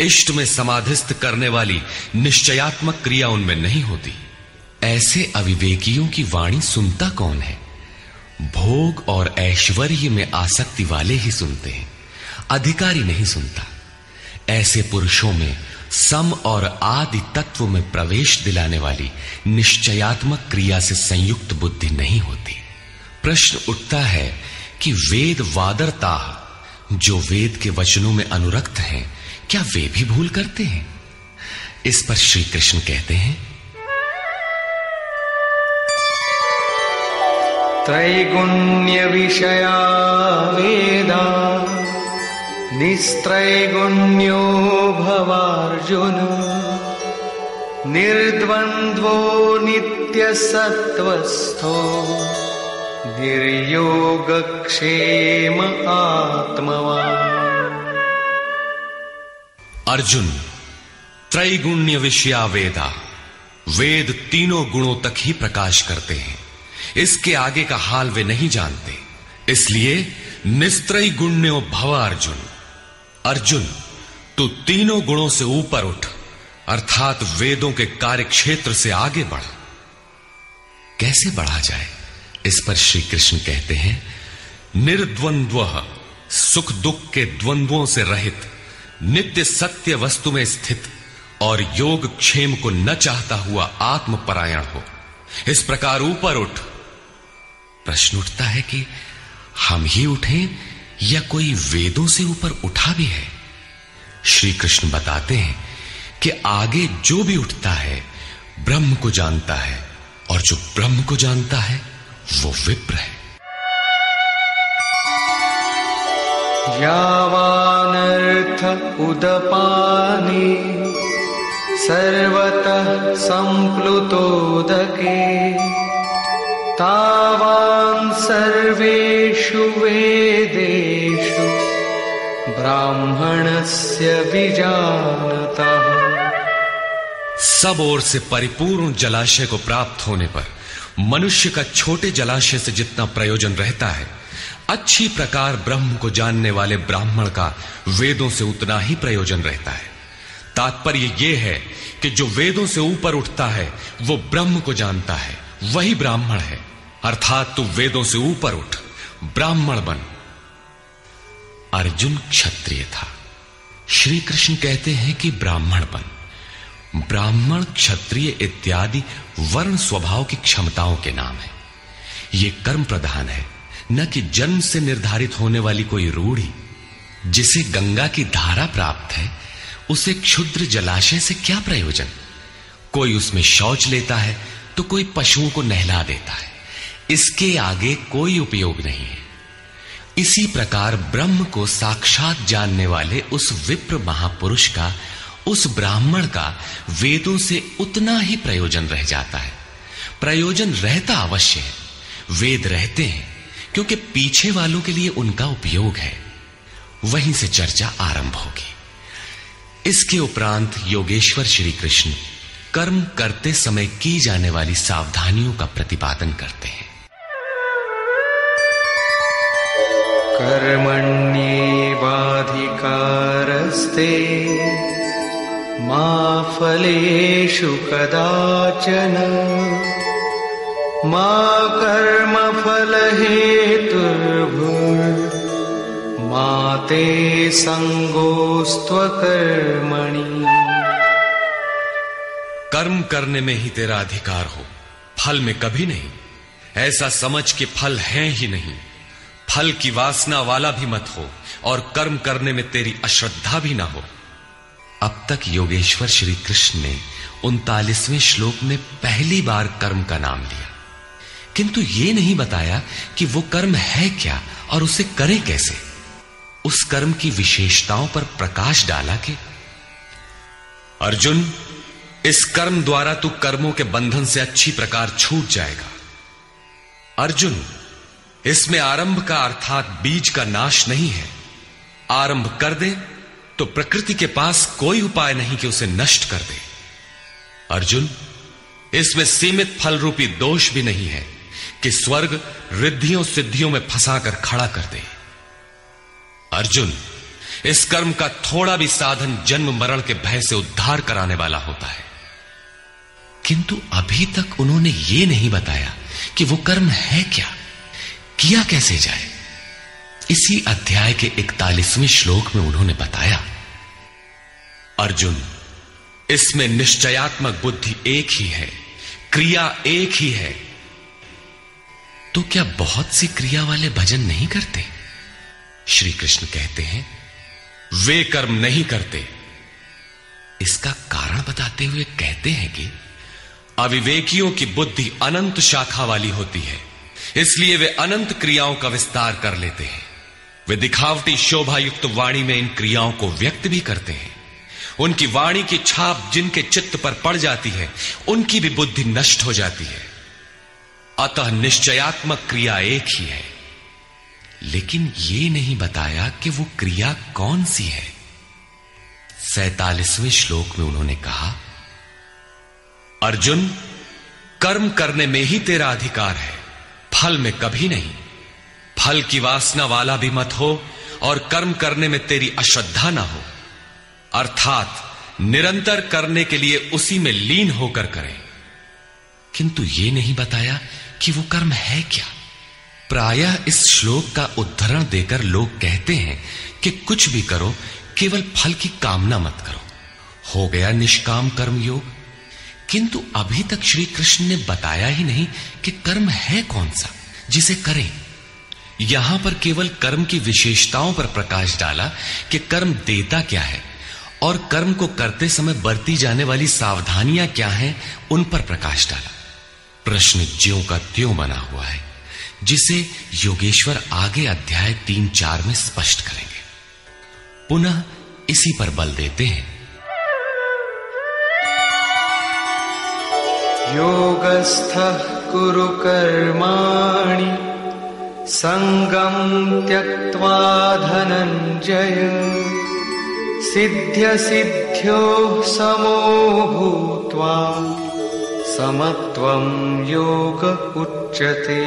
इष्ट में समाधिस्थ करने वाली निश्चयात्मक क्रिया उनमें नहीं होती। ऐसे अविवेकियों की वाणी सुनता कौन है? भोग और ऐश्वर्य में आसक्ति वाले ही सुनते हैं, अधिकारी नहीं सुनता। ऐसे पुरुषों में सम और आदि तत्व में प्रवेश दिलाने वाली निश्चयात्मक क्रिया से संयुक्त बुद्धि नहीं होती। प्रश्न उठता है कि वेद वादरता, जो वेद के वचनों में अनुरक्त हैं, क्या वे भी भूल करते हैं? इस पर श्री कृष्ण कहते हैं, त्रैगुण्य विषया वेदा निस्त्रैगुण्यो भवार्जुन निर्द्वन्द्वो नित्यसत्त्वस्थो निर्योगक्षेम आत्मवान्। अर्जुन, त्रैगुण्य विषया वेदा, वेद तीनों गुणों तक ही प्रकाश करते हैं, इसके आगे का हाल वे नहीं जानते। इसलिए निस्त्रय गुण्यो भव अर्जुन, अर्जुन तू तीनों गुणों से ऊपर उठ, अर्थात वेदों के कार्य क्षेत्र से आगे बढ़। कैसे बढ़ा जाए? इस पर श्री कृष्ण कहते हैं, निर्द्वंद्व, सुख दुख के द्वंद्वों से रहित, नित्य सत्य वस्तु में स्थित और योग क्षेम को न चाहता हुआ आत्मपरायण हो। इस प्रकार ऊपर उठ। प्रश्न उठता है कि हम ही उठें या कोई वेदों से ऊपर उठा भी है? श्री कृष्ण बताते हैं कि आगे जो भी उठता है ब्रह्म को जानता है, और जो ब्रह्म को जानता है वो विप्र है। यावानर्थ उदपाने सर्वतः संप्लुतोदके तावान् सर्वेषु वेदेषु ब्राह्मणस्य विजानतः। सब ओर से परिपूर्ण जलाशय को प्राप्त होने पर मनुष्य का छोटे जलाशय से जितना प्रयोजन रहता है, अच्छी प्रकार ब्रह्म को जानने वाले ब्राह्मण का वेदों से उतना ही प्रयोजन रहता है। तात्पर्य यह है कि जो वेदों से ऊपर उठता है वो ब्रह्म को जानता है, वही ब्राह्मण है। अर्थात तू वेदों से ऊपर उठ, ब्राह्मण बन। अर्जुन क्षत्रिय था। श्री कृष्ण कहते हैं कि ब्राह्मण बन। ब्राह्मण, क्षत्रिय इत्यादि वर्ण स्वभाव की क्षमताओं के नाम है। ये कर्म प्रधान है, न कि जन्म से निर्धारित होने वाली कोई रूढ़ी। जिसे गंगा की धारा प्राप्त है उसे क्षुद्र जलाशय से क्या प्रयोजन? कोई उसमें शौच लेता है तो कोई पशुओं को नहला देता है, इसके आगे कोई उपयोग नहीं है। इसी प्रकार ब्रह्म को साक्षात जानने वाले उस विप्र महापुरुष का, उस ब्राह्मण का वेदों से उतना ही प्रयोजन रह जाता है। प्रयोजन रहता अवश्य है, वेद रहते हैं क्योंकि पीछे वालों के लिए उनका उपयोग है। वहीं से चर्चा आरंभ होगी। इसके उपरांत योगेश्वर श्री कृष्ण कर्म करते समय की जाने वाली सावधानियों का प्रतिपादन करते हैं। कर्मण्येवाधिकारस्ते मा फलेषु कदाचन मा कर्मफलहेतुर्भुर्मा ते संगोस्त्वकर्मणि। कर्म करने में ही तेरा अधिकार हो, फल में कभी नहीं। ऐसा समझ के फल है ही नहीं। फल की वासना वाला भी मत हो और कर्म करने में तेरी अश्रद्धा भी ना हो। अब तक योगेश्वर श्री कृष्ण ने 39वें श्लोक में पहली बार कर्म का नाम लिया, किंतु यह नहीं बताया कि वो कर्म है क्या और उसे करें कैसे। उस कर्म की विशेषताओं पर प्रकाश डाला कि अर्जुन, इस कर्म द्वारा तू कर्मों के बंधन से अच्छी प्रकार छूट जाएगा। अर्जुन, इसमें आरंभ का अर्थात बीज का नाश नहीं है। आरंभ कर दे तो प्रकृति के पास कोई उपाय नहीं कि उसे नष्ट कर दे। अर्जुन, इसमें सीमित फल रूपी दोष भी नहीं है कि स्वर्ग रिद्धियों सिद्धियों में फंसाकर खड़ा कर दे। अर्जुन, इस कर्म का थोड़ा भी साधन जन्म मरण के भय से उद्धार कराने वाला होता है। किंतु अभी तक उन्होंने ये नहीं बताया कि वो कर्म है क्या, किया कैसे जाए। इसी अध्याय के 41वें श्लोक में उन्होंने बताया, अर्जुन, इसमें निश्चयात्मक बुद्धि एक ही है, क्रिया एक ही है। तो क्या बहुत सी क्रिया वाले भजन नहीं करते? श्री कृष्ण कहते हैं, वे कर्म नहीं करते। इसका कारण बताते हुए कहते हैं कि अविवेकियों की बुद्धि अनंत शाखा वाली होती है, इसलिए वे अनंत क्रियाओं का विस्तार कर लेते हैं। वे दिखावटी शोभा युक्त वाणी में इन क्रियाओं को व्यक्त भी करते हैं। उनकी वाणी की छाप जिनके चित्त पर पड़ जाती है, उनकी भी बुद्धि नष्ट हो जाती है। अतः निश्चयात्मक क्रिया एक ही है, लेकिन यह नहीं बताया कि वो क्रिया कौन सी है। 47वें श्लोक में उन्होंने कहा, अर्जुन, कर्म करने में ही तेरा अधिकार है, फल में कभी नहीं। फल की वासना वाला भी मत हो और कर्म करने में तेरी अश्रद्धा ना हो। अर्थात निरंतर करने के लिए उसी में लीन होकर करें। किंतु यह नहीं बताया कि वो कर्म है क्या। प्रायः इस श्लोक का उद्धरण देकर लोग कहते हैं कि कुछ भी करो, केवल फल की कामना मत करो, हो गया निष्काम कर्म योग। किंतु अभी तक श्री कृष्ण ने बताया ही नहीं कि कर्म है कौन सा जिसे करें। यहां पर केवल कर्म की विशेषताओं पर प्रकाश डाला कि कर्म देता क्या है और कर्म को करते समय बरती जाने वाली सावधानियां क्या हैं, उन पर प्रकाश डाला। प्रश्न ज्यों का त्यों बना हुआ है, जिसे योगेश्वर आगे अध्याय 3-4 में स्पष्ट करेंगे। पुनः इसी पर बल देते हैं। योगस्थः कुरु कर्माणि संगं त्यक्त्वा धनंजय सिद्ध्य सिद्ध्योः समो भूत्वा समत्वं योग उच्यते।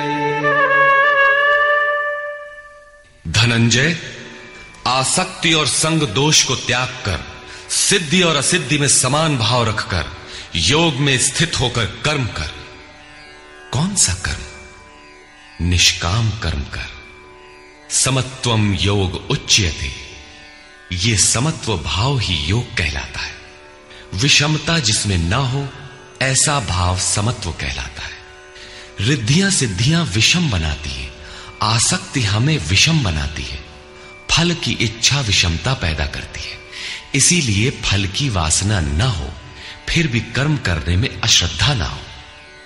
धनंजय, आसक्ति और संग दोष को त्याग कर सिद्धि और असिद्धि में समान भाव रखकर योग में स्थित होकर कर्म कर। कौन सा कर्म? निष्काम कर्म कर। समत्वम योग उच्यते। ये समत्व भाव ही योग कहलाता है। विषमता जिसमें ना हो ऐसा भाव समत्व कहलाता है। रिद्धियां सिद्धियां विषम बनाती है, आसक्ति हमें विषम बनाती है, फल की इच्छा विषमता पैदा करती है। इसीलिए फल की वासना न हो, फिर भी कर्म करने में अश्रद्धा ना हो।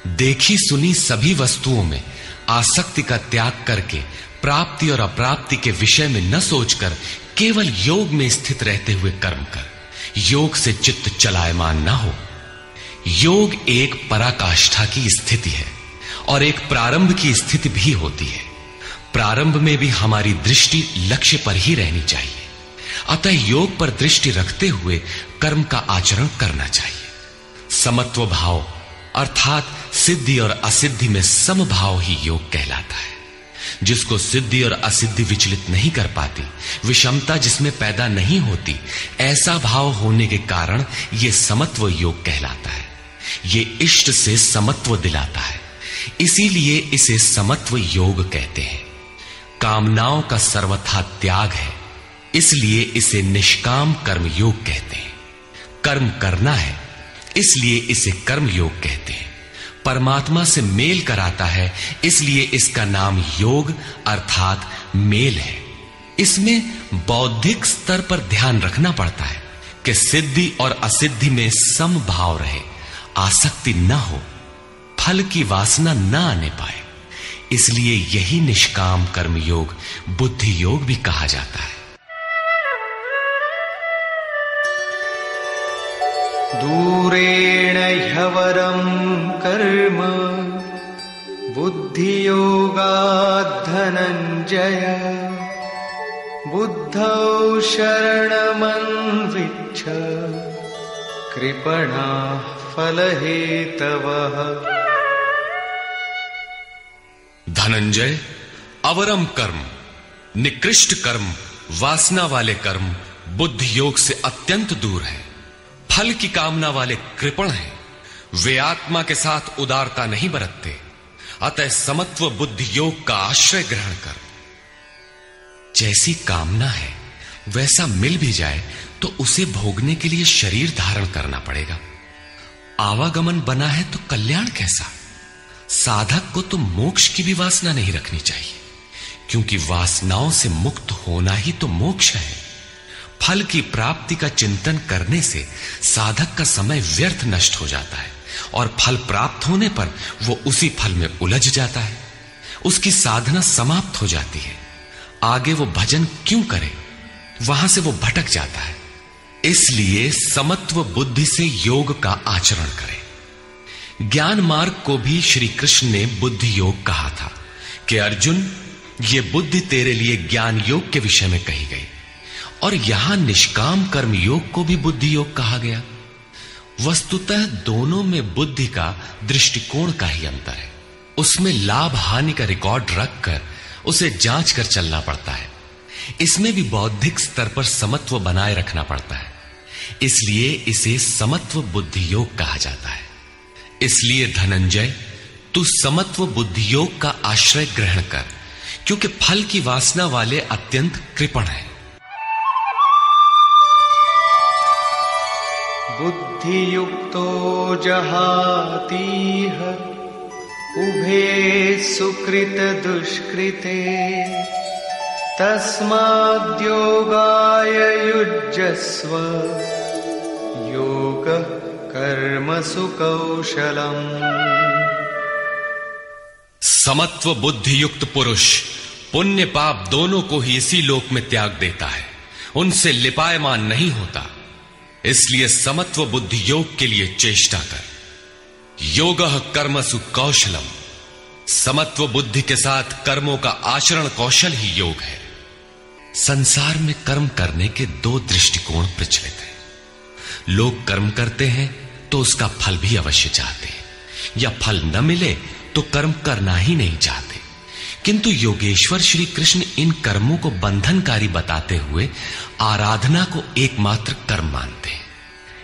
देखी सुनी सभी वस्तुओं में आसक्ति का त्याग करके प्राप्ति और अप्राप्ति के विषय में न सोचकर केवल योग में स्थित रहते हुए कर्म कर। योग से चित्त चलायमान ना हो। योग एक पराकाष्ठा की स्थिति है और एक प्रारंभ की स्थिति भी होती है। प्रारंभ में भी हमारी दृष्टि लक्ष्य पर ही रहनी चाहिए। अतः योग पर दृष्टि रखते हुए कर्म का आचरण करना चाहिए। समत्व भाव अर्थात सिद्धि और असिद्धि में समभाव ही योग कहलाता है। जिसको सिद्धि और असिद्धि विचलित नहीं कर पाती, विषमता जिसमें पैदा नहीं होती, ऐसा भाव होने के कारण यह समत्व योग कहलाता है। ये इष्ट से समत्व दिलाता है, इसीलिए इसे समत्व योग कहते हैं। कामनाओं का सर्वथा त्याग है, इसलिए इसे निष्काम कर्म योग कहते हैं। कर्म करना है, इसलिए इसे कर्म योग कहते हैं। परमात्मा से मेल कराता है, इसलिए इसका नाम योग अर्थात मेल है। इसमें बौद्धिक स्तर पर ध्यान रखना पड़ता है कि सिद्धि और असिद्धि में समभाव रहे, आसक्ति न हो, फल की वासना न आने पाए। इसलिए यही निष्काम कर्म योग बुद्धि योग भी कहा जाता है। दूरेण ह्यवरं कर्म बुद्धियोगात् धनंजय बुद्धौ शरणमन्विच्छ कृपणाः फलहेतवः। धनंजय, अवरम कर्म, निकृष्ट कर्म, वासना वाले कर्म बुद्धि योग से अत्यंत दूर है। फल की कामना वाले कृपण हैं। वे आत्मा के साथ उदारता नहीं बरतते। अतः समत्व बुद्धि योग का आश्रय ग्रहण कर। जैसी कामना है वैसा मिल भी जाए तो उसे भोगने के लिए शरीर धारण करना पड़ेगा। आवागमन बना है तो कल्याण कैसा? साधक को तो मोक्ष की भी वासना नहीं रखनी चाहिए, क्योंकि वासनाओं से मुक्त होना ही तो मोक्ष है। फल की प्राप्ति का चिंतन करने से साधक का समय व्यर्थ नष्ट हो जाता है और फल प्राप्त होने पर वो उसी फल में उलझ जाता है। उसकी साधना समाप्त हो जाती है। आगे वो भजन क्यों करे? वहां से वो भटक जाता है। इसलिए समत्व बुद्धि से योग का आचरण करें। ज्ञान मार्ग को भी श्री कृष्ण ने बुद्धि योग कहा था कि अर्जुन, ये बुद्धि तेरे लिए ज्ञान योग के विषय में कही गई। और यहां निष्काम कर्म योग को भी बुद्धि योग कहा गया। वस्तुतः दोनों में बुद्धि का दृष्टिकोण का ही अंतर है। उसमें लाभ हानि का रिकॉर्ड रखकर उसे जांच कर चलना पड़ता है। इसमें भी बौद्धिक स्तर पर समत्व बनाए रखना पड़ता है। इसलिए इसे समत्व बुद्धि योग कहा जाता है। इसलिए धनंजय, तू समत्व बुद्धि योग का आश्रय ग्रहण कर, क्योंकि फल की वासना वाले अत्यंत कृपण हैं। बुद्धियुक्तो जहातीह उभे सुकृत दुष्कृते तस्माद्योगाय युज्यस्व योगः कर्मसु कौशलम्। समत्व बुद्धि युक्त पुरुष पुण्य पाप दोनों को ही इसी लोक में त्याग देता है, उनसे लिपायमान नहीं होता। इसलिए समत्व बुद्धि योग के लिए चेष्टा कर। योगः कर्मसु कौशलम। समत्व बुद्धि के साथ कर्मों का आचरण कौशल ही योग है। संसार में कर्म करने के दो दृष्टिकोण प्रचलित हैं। लोग कर्म करते हैं तो उसका फल भी अवश्य चाहते हैं, या फल न मिले तो कर्म करना ही नहीं चाहते। किंतु योगेश्वर श्री कृष्ण इन कर्मों को बंधनकारी बताते हुए आराधना को एकमात्र कर्म मानते हैं।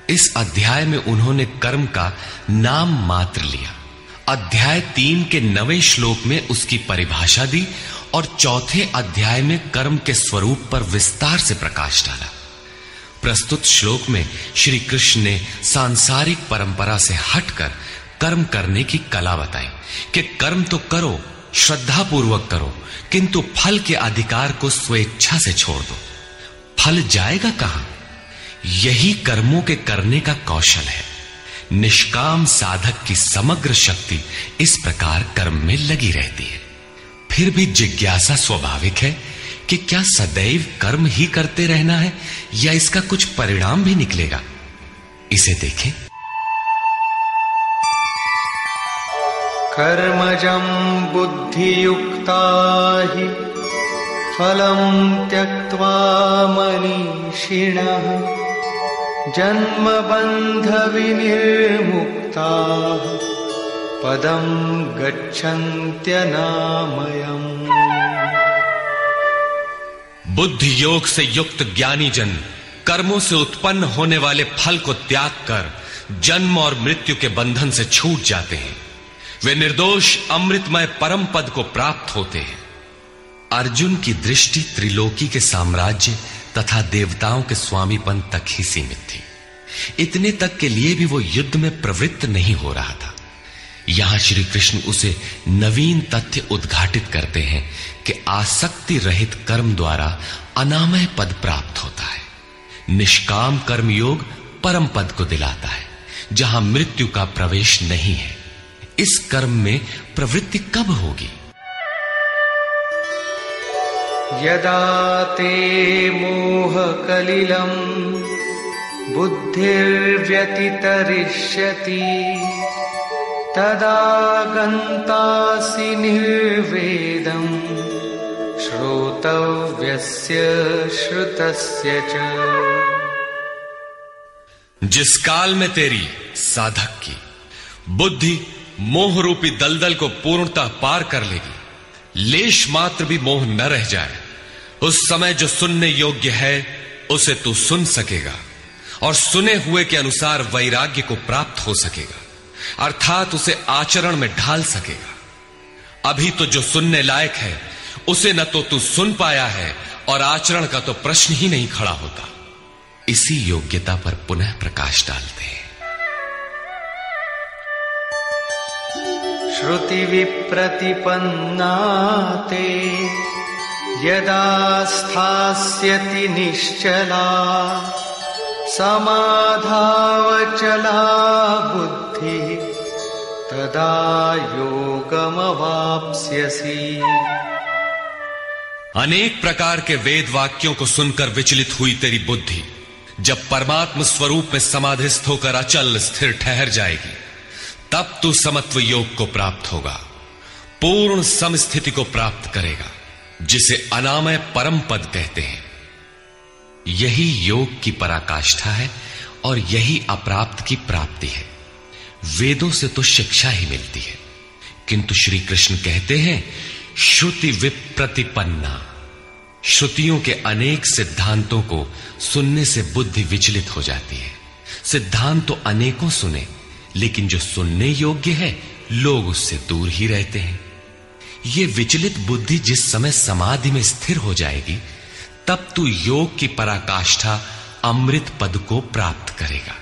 इस अध्याय में उन्होंने कर्म का नाम मात्र लिया। अध्याय 3 के 9वें श्लोक में उसकी परिभाषा दी और चौथे अध्याय में कर्म के स्वरूप पर विस्तार से प्रकाश डाला। प्रस्तुत श्लोक में श्री कृष्ण ने सांसारिक परंपरा से हटकर कर्म करने की कला बताई कि कर्म तो करो, श्रद्धा पूर्वक करो, किंतु फल के अधिकार को स्वेच्छा से छोड़ दो। फल जाएगा कहां? यही कर्मों के करने का कौशल है। निष्काम साधक की समग्र शक्ति इस प्रकार कर्म में लगी रहती है। फिर भी जिज्ञासा स्वाभाविक है कि क्या सदैव कर्म ही करते रहना है या इसका कुछ परिणाम भी निकलेगा? इसे देखें। कर्मजं बुद्धियुक्ता हि फलं त्यक्त्वा मनीषिणः जन्मबन्धविनिर्मुक्ताः पदं गच्छन्त्यनामयम्। बुद्धि योग से युक्त ज्ञानी जन कर्मों से उत्पन्न होने वाले फल को त्याग कर जन्म और मृत्यु के बंधन से छूट जाते हैं। वे निर्दोष अमृतमय परम पद को प्राप्त होते हैं। अर्जुन की दृष्टि त्रिलोकी के साम्राज्य तथा देवताओं के स्वामीपन तक ही सीमित थी। इतने तक के लिए भी वो युद्ध में प्रवृत्त नहीं हो रहा था। यहां श्री कृष्ण उसे नवीन तथ्य उद्घाटित करते हैं कि आसक्ति रहित कर्म द्वारा अनामय पद प्राप्त होता है। निष्काम कर्म योग परम पद को दिलाता है, जहां मृत्यु का प्रवेश नहीं है। इस कर्म में प्रवृत्ति कब होगी? यदा ते मोह कलिलं बुद्धिर्व्यतितरिष्यति तदा गन्तासि निर्वेदं श्रोतव्यस्य श्रुतस्य च। जिस काल में तेरी साधक की बुद्धि मोह रूपी दलदल को पूर्णतः पार कर लेगी, लेश मात्र भी मोह न रह जाए, उस समय जो सुनने योग्य है उसे तू सुन सकेगा और सुने हुए के अनुसार वैराग्य को प्राप्त हो सकेगा, अर्थात उसे आचरण में ढाल सकेगा। अभी तो जो सुनने लायक है उसे न तो तू सुन पाया है और आचरण का तो प्रश्न ही नहीं खड़ा होता। इसी योग्यता पर पुनः प्रकाश डालते हैं। श्रुति विप्रतिपन्ना ते यदा स्थास्यति निश्चला समाधावचला बुद्धि तदा योगमवाप्स्यसि। अनेक प्रकार के वेद वाक्यों को सुनकर विचलित हुई तेरी बुद्धि जब परमात्म स्वरूप में समाधिस्थ होकर अचल स्थिर ठहर जाएगी, तब तू समत्व योग को प्राप्त होगा, पूर्ण समस्थिति को प्राप्त करेगा, जिसे अनामय परम पद कहते हैं। यही योग की पराकाष्ठा है और यही अप्राप्त की प्राप्ति है। वेदों से तो शिक्षा ही मिलती है, किंतु श्री कृष्ण कहते हैं श्रुति विप्रतिपन्ना। श्रुतियों के अनेक सिद्धांतों को सुनने से बुद्धि विचलित हो जाती है। सिद्धांत तो अनेकों सुने, लेकिन जो सुनने योग्य है लोग उससे दूर ही रहते हैं। ये विचलित बुद्धि जिस समय समाधि में स्थिर हो जाएगी, तब तू योग की पराकाष्ठा अमृत पद को प्राप्त करेगा।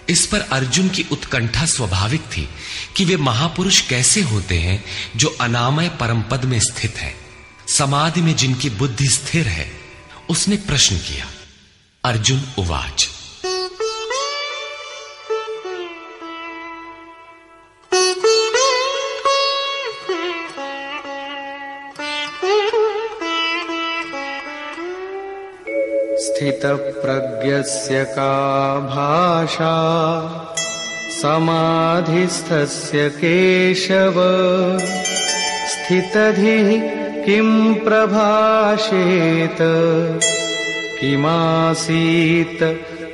इस पर अर्जुन की उत्कंठा स्वाभाविक थी कि वे महापुरुष कैसे होते हैं जो अनामय परम पद में स्थित है, समाधि में जिनकी बुद्धि स्थिर है। उसने प्रश्न किया। अर्जुन उवाच। स्थितप्रज्ञस्य का भाषा समाधिस्थस्य केशव स्थितधिः किं प्रभाषेत किमासीत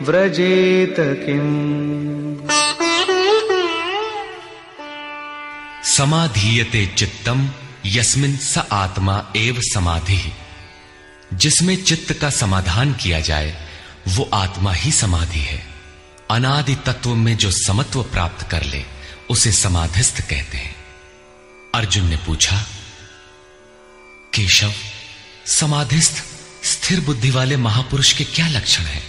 व्रजेत किम्। समाधीयते चित्तम यस्मिन् स आत्मा एव समाधिः। जिसमें चित्त का समाधान किया जाए वो आत्मा ही समाधि है। अनादि तत्व में जो समत्व प्राप्त कर ले उसे समाधिस्थ कहते हैं। अर्जुन ने पूछा, केशव, समाधिस्थ स्थिर बुद्धि वाले महापुरुष के क्या लक्षण हैं?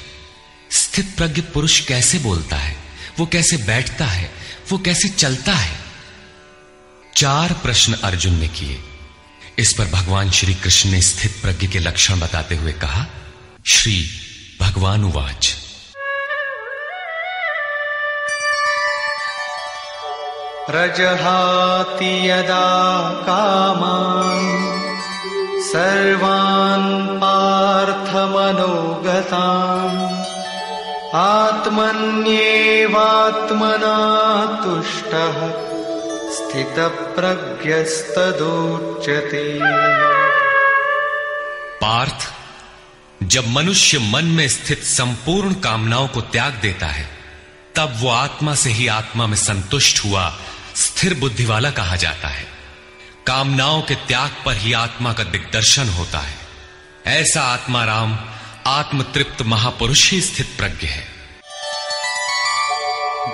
स्थित प्रज्ञ पुरुष कैसे बोलता है, वो कैसे बैठता है, वो कैसे चलता है? 4 प्रश्न अर्जुन ने किए। इस पर भगवान श्री कृष्ण ने स्थित प्रज्ञ के लक्षण बताते हुए कहा। श्री भगवान उवाच। प्रजहाति यदा कामान् सर्वान् पार्थमनोगतान् आत्मन्येवात्मना तुष्टः स्थितप्रज्ञस्तदुच्यते। पार्थ, जब मनुष्य मन में स्थित संपूर्ण कामनाओं को त्याग देता है तब वो आत्मा से ही आत्मा में संतुष्ट हुआ स्थिर बुद्धि वाला कहा जाता है। कामनाओं के त्याग पर ही आत्मा का दिग्दर्शन होता है। ऐसा आत्माराम आत्मतृप्त महापुरुष ही स्थित प्रज्ञ है।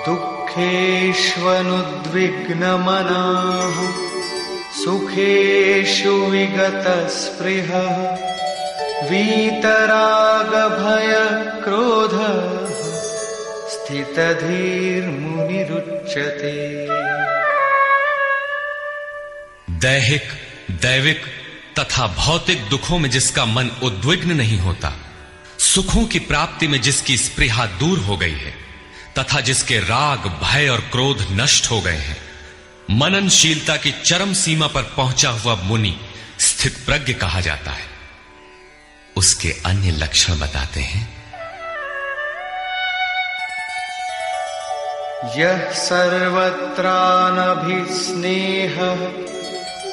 दुःखेष्वनुद्विग्नमनाः सुखेषु विगतस्पृहः वीतरागभयक्रोधः स्थितधीर्मुनिरुच्यते। दैहिक, दैविक तथा भौतिक दुखों में जिसका मन उद्विग्न नहीं होता, सुखों की प्राप्ति में जिसकी स्पृहा दूर हो गई है तथा जिसके राग, भय और क्रोध नष्ट हो गए हैं, मननशीलता की चरम सीमा पर पहुंचा हुआ मुनि स्थित प्रज्ञ कहा जाता है। उसके अन्य लक्षण बताते हैं। यः सर्वत्रानभिस्नेहः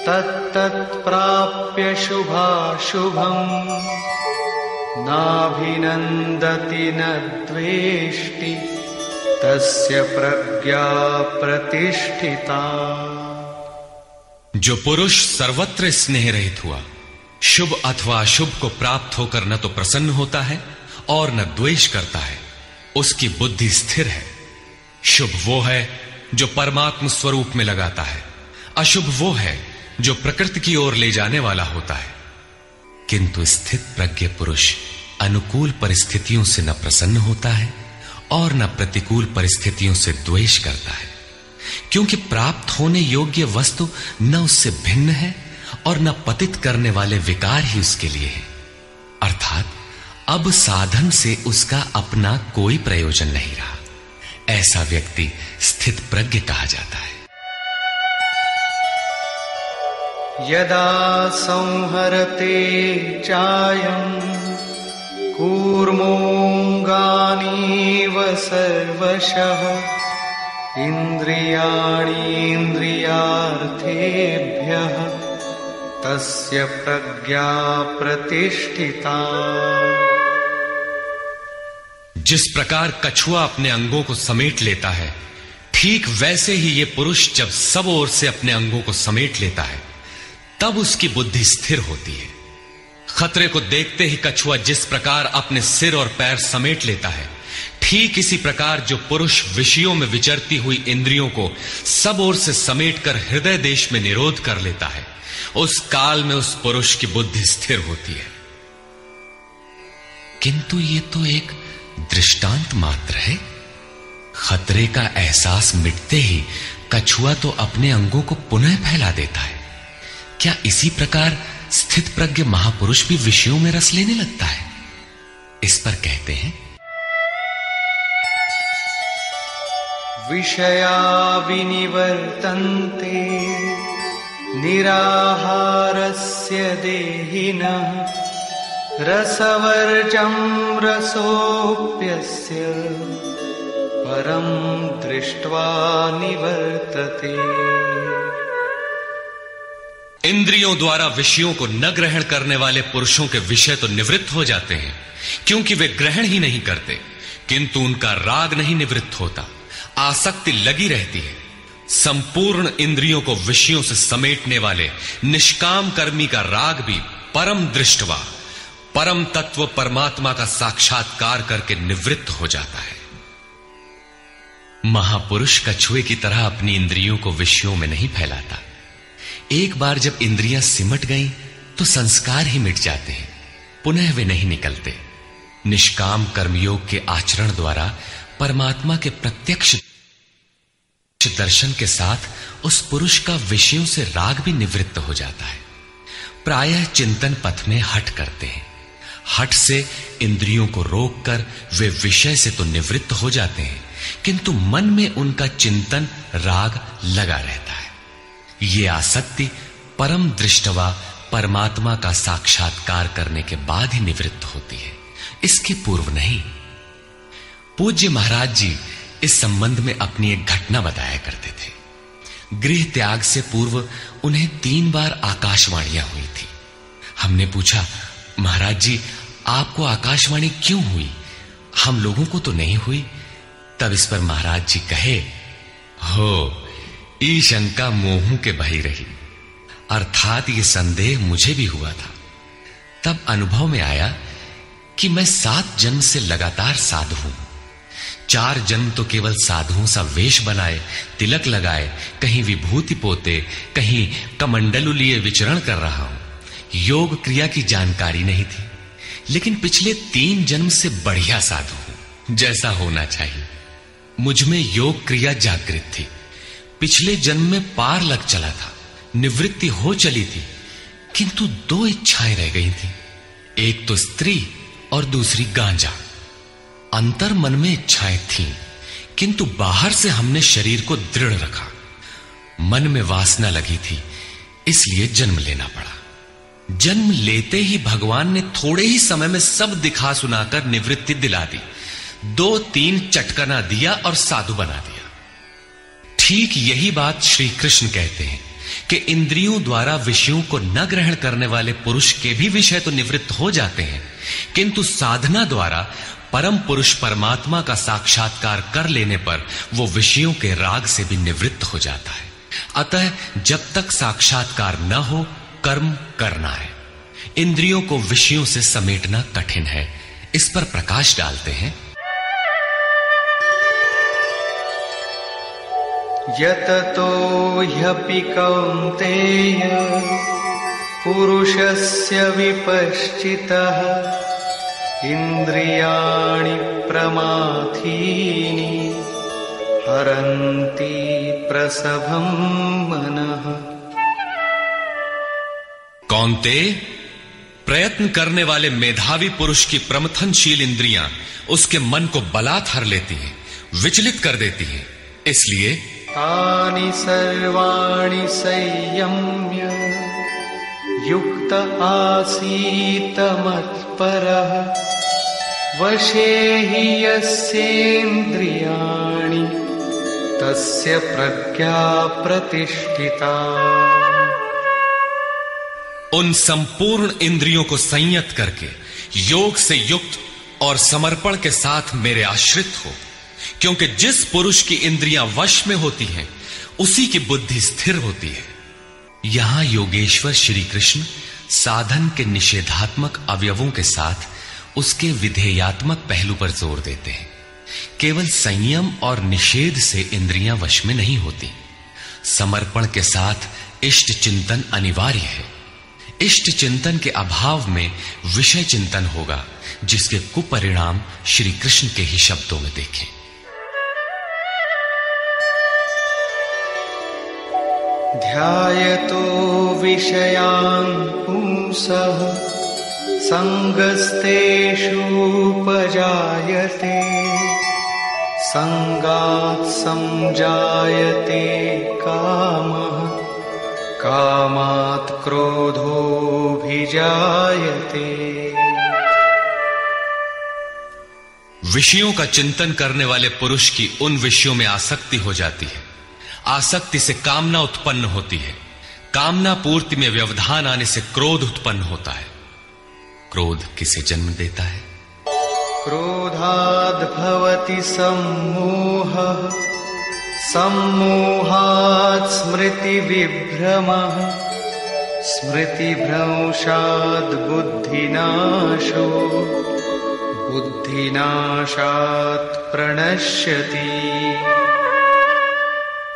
तत्तत्प्राप्य शुभाशुभम् नाभिनन्दति न द्वेष्टि तस्य प्रज्ञा प्रतिष्ठिता। जो पुरुष सर्वत्र स्नेह रहित हुआ, शुभ अथवा अशुभ को प्राप्त होकर न तो प्रसन्न होता है और न द्वेष करता है, उसकी बुद्धि स्थिर है। शुभ वो है जो परमात्म स्वरूप में लगाता है, अशुभ वो है जो प्रकृति की ओर ले जाने वाला होता है। किंतु स्थित प्रज्ञ पुरुष अनुकूल परिस्थितियों से न प्रसन्न होता है और न प्रतिकूल परिस्थितियों से द्वेष करता है, क्योंकि प्राप्त होने योग्य वस्तु न उससे भिन्न है और न पतित करने वाले विकार ही उसके लिए है। अर्थात अब साधन से उसका अपना कोई प्रयोजन नहीं रहा। ऐसा व्यक्ति स्थित प्रज्ञ कहा जाता है। यदा संहरते चायम् कूर्मोऽङ्गानीव सर्वशः इन्द्रियाणीन्द्रियार्थेभ्यः तस्य प्रज्ञा प्रतिष्ठिता। जिस प्रकार कछुआ अपने अंगों को समेट लेता है, ठीक वैसे ही ये पुरुष जब सब ओर से अपने अंगों को समेट लेता है तब उसकी बुद्धि स्थिर होती है। खतरे को देखते ही कछुआ जिस प्रकार अपने सिर और पैर समेट लेता है, ठीक इसी प्रकार जो पुरुष विषयों में विचरती हुई इंद्रियों को सब ओर से समेटकर हृदय देश में निरोध कर लेता है, उस काल में उस पुरुष की बुद्धि स्थिर होती है। किंतु ये तो एक दृष्टांत मात्र है। खतरे का एहसास मिटते ही कछुआ तो अपने अंगों को पुनः फैला देता है। क्या इसी प्रकार स्थित प्रज्ञ महापुरुष भी विषयों में रस लेने लगता है? इस पर कहते हैं, विषया विनिवर्तन्ते निराहारस्य देहिनः रसवर्जं रसोऽप्यस्य परं दृष्ट्वा निवर्तते। इंद्रियों द्वारा विषयों को न ग्रहण करने वाले पुरुषों के विषय तो निवृत्त हो जाते हैं, क्योंकि वे ग्रहण ही नहीं करते, किंतु उनका राग नहीं निवृत्त होता, आसक्ति लगी रहती है। संपूर्ण इंद्रियों को विषयों से समेटने वाले निष्काम कर्मी का राग भी परम दृष्टवा, परम तत्व परमात्मा का साक्षात्कार करके निवृत्त हो जाता है। महापुरुष कछुए की तरह अपनी इंद्रियों को विषयों में नहीं फैलाता। एक बार जब इंद्रियां सिमट गईं, तो संस्कार ही मिट जाते हैं, पुनः वे नहीं निकलते। निष्काम कर्मयोग के आचरण द्वारा परमात्मा के प्रत्यक्ष दर्शन के साथ उस पुरुष का विषयों से राग भी निवृत्त हो जाता है। प्रायः चिंतन पथ में हठ करते हैं। हठ से इंद्रियों को रोककर वे विषय से तो निवृत्त हो जाते हैं, किंतु मन में उनका चिंतन राग लगा रहता है। ये आसक्ति परम दृष्टवा परमात्मा का साक्षात्कार करने के बाद ही निवृत्त होती है, इसके पूर्व नहीं। पूज्य महाराज जी इस संबंध में अपनी एक घटना बताया करते थे। गृह त्याग से पूर्व उन्हें 3 बार आकाशवाणियां हुई थी। हमने पूछा, महाराज जी आपको आकाशवाणी क्यों हुई, हम लोगों को तो नहीं हुई? तब इस पर महाराज जी कहे, हो ई शंका मोहू के बही रही, अर्थात ये संदेह मुझे भी हुआ था। तब अनुभव में आया कि मैं 7 जन्म से लगातार साधु हूं। 4 जन्म तो केवल साधुओं सा वेश बनाए, तिलक लगाए, कहीं विभूति पोते, कहीं कमंडलु लिए विचरण कर रहा हूं। योग क्रिया की जानकारी नहीं थी, लेकिन पिछले 3 जन्म से बढ़िया साधु हूं, जैसा होना चाहिए। मुझ में योग क्रिया जागृत थी। पिछले जन्म में पार लग चला था, निवृत्ति हो चली थी, किंतु 2 इच्छाएं रह गई थी, एक तो स्त्री और दूसरी गांजा। अंतर मन में इच्छाएं थीं, किंतु बाहर से हमने शरीर को दृढ़ रखा। मन में वासना लगी थी, इसलिए जन्म लेना पड़ा। जन्म लेते ही भगवान ने थोड़े ही समय में सब दिखा सुनाकर निवृत्ति दिला दी। 2-3 चटकना दिया और साधु बना दिया। ठीक यही बात श्री कृष्ण कहते हैं कि इंद्रियों द्वारा विषयों को न ग्रहण करने वाले पुरुष के भी विषय तो निवृत्त हो जाते हैं, किंतु साधना द्वारा परम पुरुष परमात्मा का साक्षात्कार कर लेने पर वो विषयों के राग से भी निवृत्त हो जाता है। अतः जब तक साक्षात्कार न हो, कर्म करना है। इंद्रियों को विषयों से समेटना कठिन है। इस पर प्रकाश डालते हैं, यततो ह्यपि कौन्तेय पुरुषस्य विपश्चितः इंद्रियाणि प्रमाथीनि हरन्ति प्रसभं मनः। कौन्तेय, प्रयत्न करने वाले मेधावी पुरुष की प्रमथनशील इंद्रियां उसके मन को बलात् हर लेती हैं, विचलित कर देती हैं। इसलिए तानि सर्वाणि संयम्य युक्त आसीत मत्परः वशे हि यस्येन्द्रियाणि तस्य प्रज्ञा प्रतिष्ठिता। उन संपूर्ण इंद्रियों को संयत करके योग से युक्त और समर्पण के साथ मेरे आश्रित हो, क्योंकि जिस पुरुष की इंद्रियां वश में होती हैं उसी की बुद्धि स्थिर होती है। यहां योगेश्वर श्री कृष्ण साधन के निषेधात्मक अवयवों के साथ उसके विधेयात्मक पहलू पर जोर देते हैं। केवल संयम और निषेध से इंद्रियां वश में नहीं होती। समर्पण के साथ इष्ट चिंतन अनिवार्य है। इष्ट चिंतन के अभाव में विषय चिंतन होगा, जिसके कुपरिणाम श्री कृष्ण के ही शब्दों में देखें। ध्यायतो विषयान् पुंसः संगस्तेषूपजायते संगात् संजायते कामः कामात् क्रोधोऽभिजायते। विषयों का चिंतन करने वाले पुरुष की उन विषयों में आसक्ति हो जाती है। आसक्ति से कामना उत्पन्न होती है। कामना पूर्ति में व्यवधान आने से क्रोध उत्पन्न होता है। क्रोध किसे जन्म देता है? क्रोधाद् भवति सम्मोहः सम्मोहात् स्मृतिविभ्रमः स्मृतिभ्रंशात् बुद्धिनाशो बुद्धिनाशात् प्रणश्यति।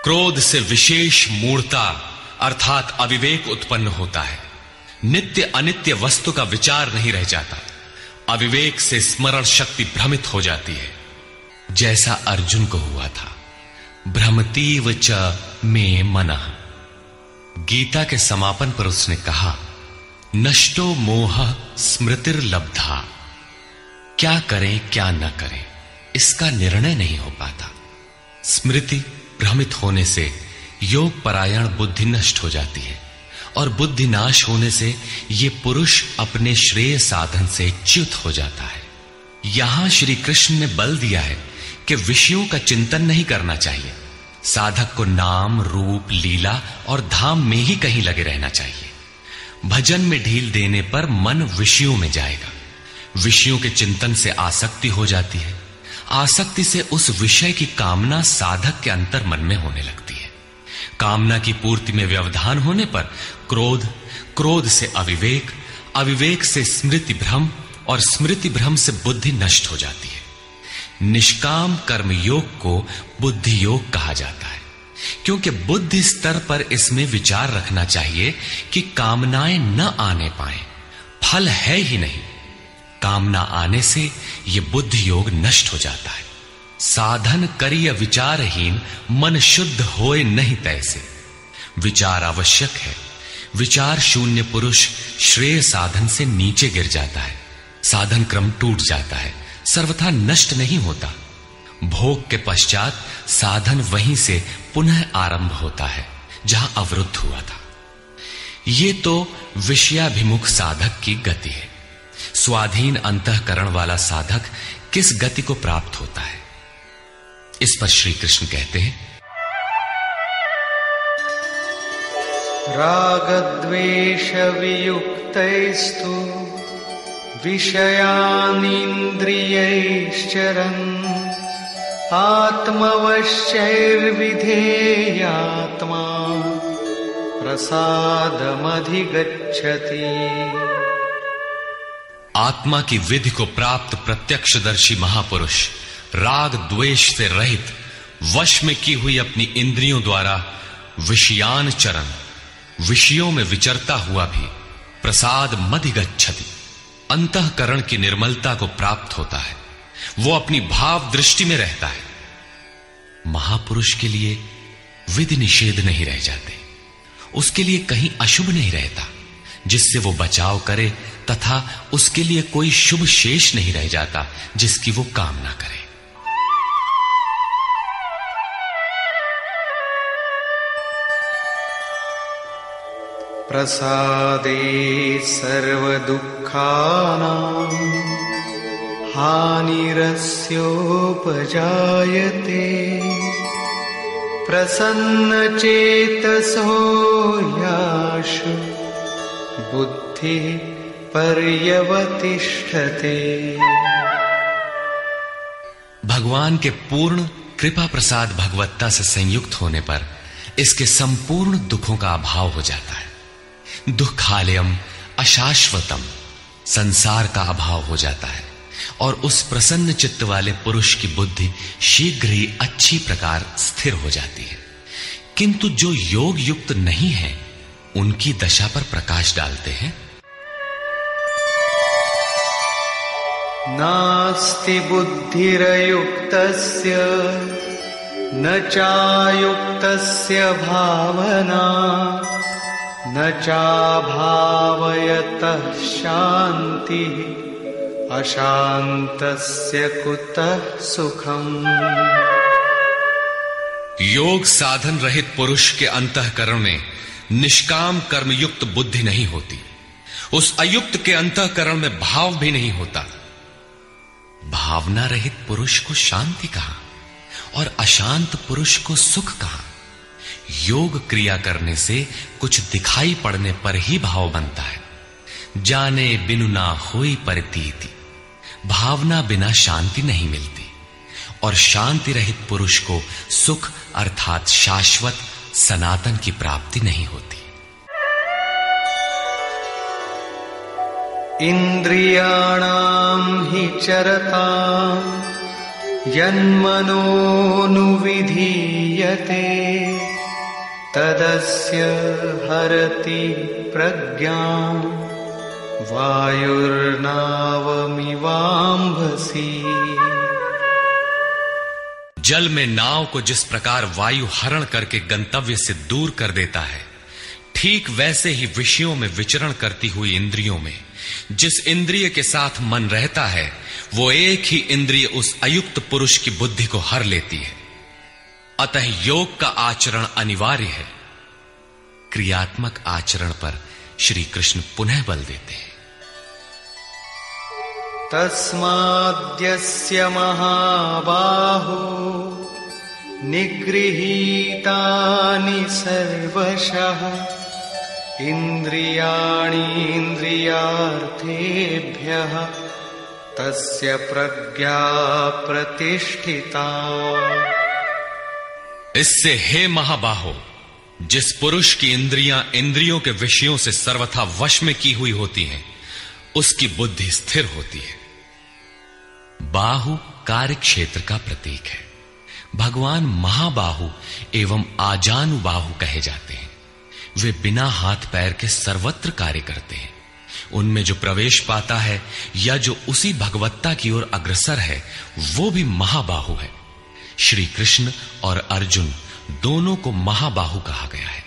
क्रोध से विशेष मूढ़ता अर्थात अविवेक उत्पन्न होता है। नित्य अनित्य वस्तु का विचार नहीं रह जाता। अविवेक से स्मरण शक्ति भ्रमित हो जाती है, जैसा अर्जुन को हुआ था। भ्रमतीव च मे मनः। गीता के समापन पर उसने कहा, नष्टो मोह स्मृतिर्लब्धा। क्या करें क्या न करें इसका निर्णय नहीं हो पाता। स्मृति भ्रमित होने से योग परायण बुद्धि नष्ट हो जाती है और बुद्धि नाश होने से ये पुरुष अपने श्रेय साधन से च्युत हो जाता है। यहां श्री कृष्ण ने बल दिया है कि विषयों का चिंतन नहीं करना चाहिए। साधक को नाम रूप लीला और धाम में ही कहीं लगे रहना चाहिए। भजन में ढील देने पर मन विषयों में जाएगा। विषयों के चिंतन से आसक्ति हो जाती है। आसक्ति से उस विषय की कामना साधक के अंतर मन में होने लगती है। कामना की पूर्ति में व्यवधान होने पर क्रोध, क्रोध से अविवेक, अविवेक से स्मृति भ्रम और स्मृति भ्रम से बुद्धि नष्ट हो जाती है। निष्काम कर्म योग को बुद्धि योग कहा जाता है, क्योंकि बुद्धि स्तर पर इसमें विचार रखना चाहिए कि कामनाएं न आने पाए। फल है ही नहीं। कामना आने से यह बुद्धि योग नष्ट हो जाता है। साधन करिय विचारहीन मन शुद्ध होए नहीं तैसे। विचार आवश्यक है। विचार शून्य पुरुष श्रेय साधन से नीचे गिर जाता है। साधन क्रम टूट जाता है, सर्वथा नष्ट नहीं होता। भोग के पश्चात साधन वहीं से पुनः आरंभ होता है जहां अवरुद्ध हुआ था। ये तो विषयाभिमुख साधक की गति है। स्वाधीन अंतःकरण वाला साधक किस गति को प्राप्त होता है? इस पर श्री कृष्ण कहते हैं, रागद्वेष वियुक्तैस्तु विषयानिन्द्रियैश्चरन् आत्मवश्यैर्विधेयात्मा प्रसादमधिगच्छति। आत्मा की विधि को प्राप्त प्रत्यक्षदर्शी महापुरुष राग द्वेष से रहित वश में की हुई अपनी इंद्रियों द्वारा विषयान चरण, विषयों में विचरता हुआ भी प्रसाद मधिगच्छति, अंतःकरण की निर्मलता को प्राप्त होता है। वो अपनी भाव दृष्टि में रहता है। महापुरुष के लिए विधि निषेध नहीं रह जाते। उसके लिए कहीं अशुभ नहीं रहता जिससे वो बचाव करे, तथा उसके लिए कोई शुभ शेष नहीं रह जाता जिसकी वो कामना करे। प्रसादे सर्वदुःखानां हानिरस्योपजायते प्रसन्नचेतसो याशु बुद्धिः पर्यवतिष्ठते। भगवान के पूर्ण कृपा प्रसाद भगवत्ता से संयुक्त होने पर इसके संपूर्ण दुखों का अभाव हो जाता है। दुखालयम अशाश्वतम, संसार का अभाव हो जाता है और उस प्रसन्न चित्त वाले पुरुष की बुद्धि शीघ्र ही अच्छी प्रकार स्थिर हो जाती है। किंतु जो योग युक्त नहीं है उनकी दशा पर प्रकाश डालते हैं। नास्ति बुद्धिरयुक्तस्य न चायुक्तस्य भावना न चाभावयतः शान्तिः अशान्तस्य कुतः सुखम्। योग साधन रहित पुरुष के अंतःकरण में निष्काम कर्मयुक्त बुद्धि नहीं होती। उस अयुक्त के अंतःकरण में भाव भी नहीं होता। भावना रहित पुरुष को शांति कहां और अशांत पुरुष को सुख कहां। योग क्रिया करने से कुछ दिखाई पड़ने पर ही भाव बनता है। जाने बिनु ना होई प्रतीति, भावना बिना शांति नहीं मिलती। और शांति रहित पुरुष को सुख अर्थात शाश्वत सनातन की प्राप्ति नहीं होती। इंद्रियाणां हि चरतां यन्मनोनुविधीयते तदस्य हरति प्रज्ञां वायुर्नावमिवाम्भसि। जल में नाव को जिस प्रकार वायु हरण करके गंतव्य से दूर कर देता है, ठीक वैसे ही विषयों में विचरण करती हुई इंद्रियों में जिस इंद्रिय के साथ मन रहता है, वो एक ही इंद्रिय उस अयुक्त पुरुष की बुद्धि को हर लेती है। अतः योग का आचरण अनिवार्य है। क्रियात्मक आचरण पर श्री कृष्ण पुनः बल देते हैं। तस्माद्यस्य महाबाहो निगृहीतानि सर्वशः इंद्रियाणीन्द्रियार्थेभ्यः तस्य प्रज्ञा प्रतिष्ठिता। इससे हे महाबाहो, जिस पुरुष की इंद्रियां इंद्रियों के विषयों से सर्वथा वश में की हुई होती हैं, उसकी बुद्धि स्थिर होती है। बाहु कार्य क्षेत्र का प्रतीक है। भगवान महाबाहु एवं आजानुबाहु कहे जाते हैं। वे बिना हाथ पैर के सर्वत्र कार्य करते हैं। उनमें जो प्रवेश पाता है या जो उसी भगवत्ता की ओर अग्रसर है, वो भी महाबाहु है। श्री कृष्ण और अर्जुन दोनों को महाबाहु कहा गया है।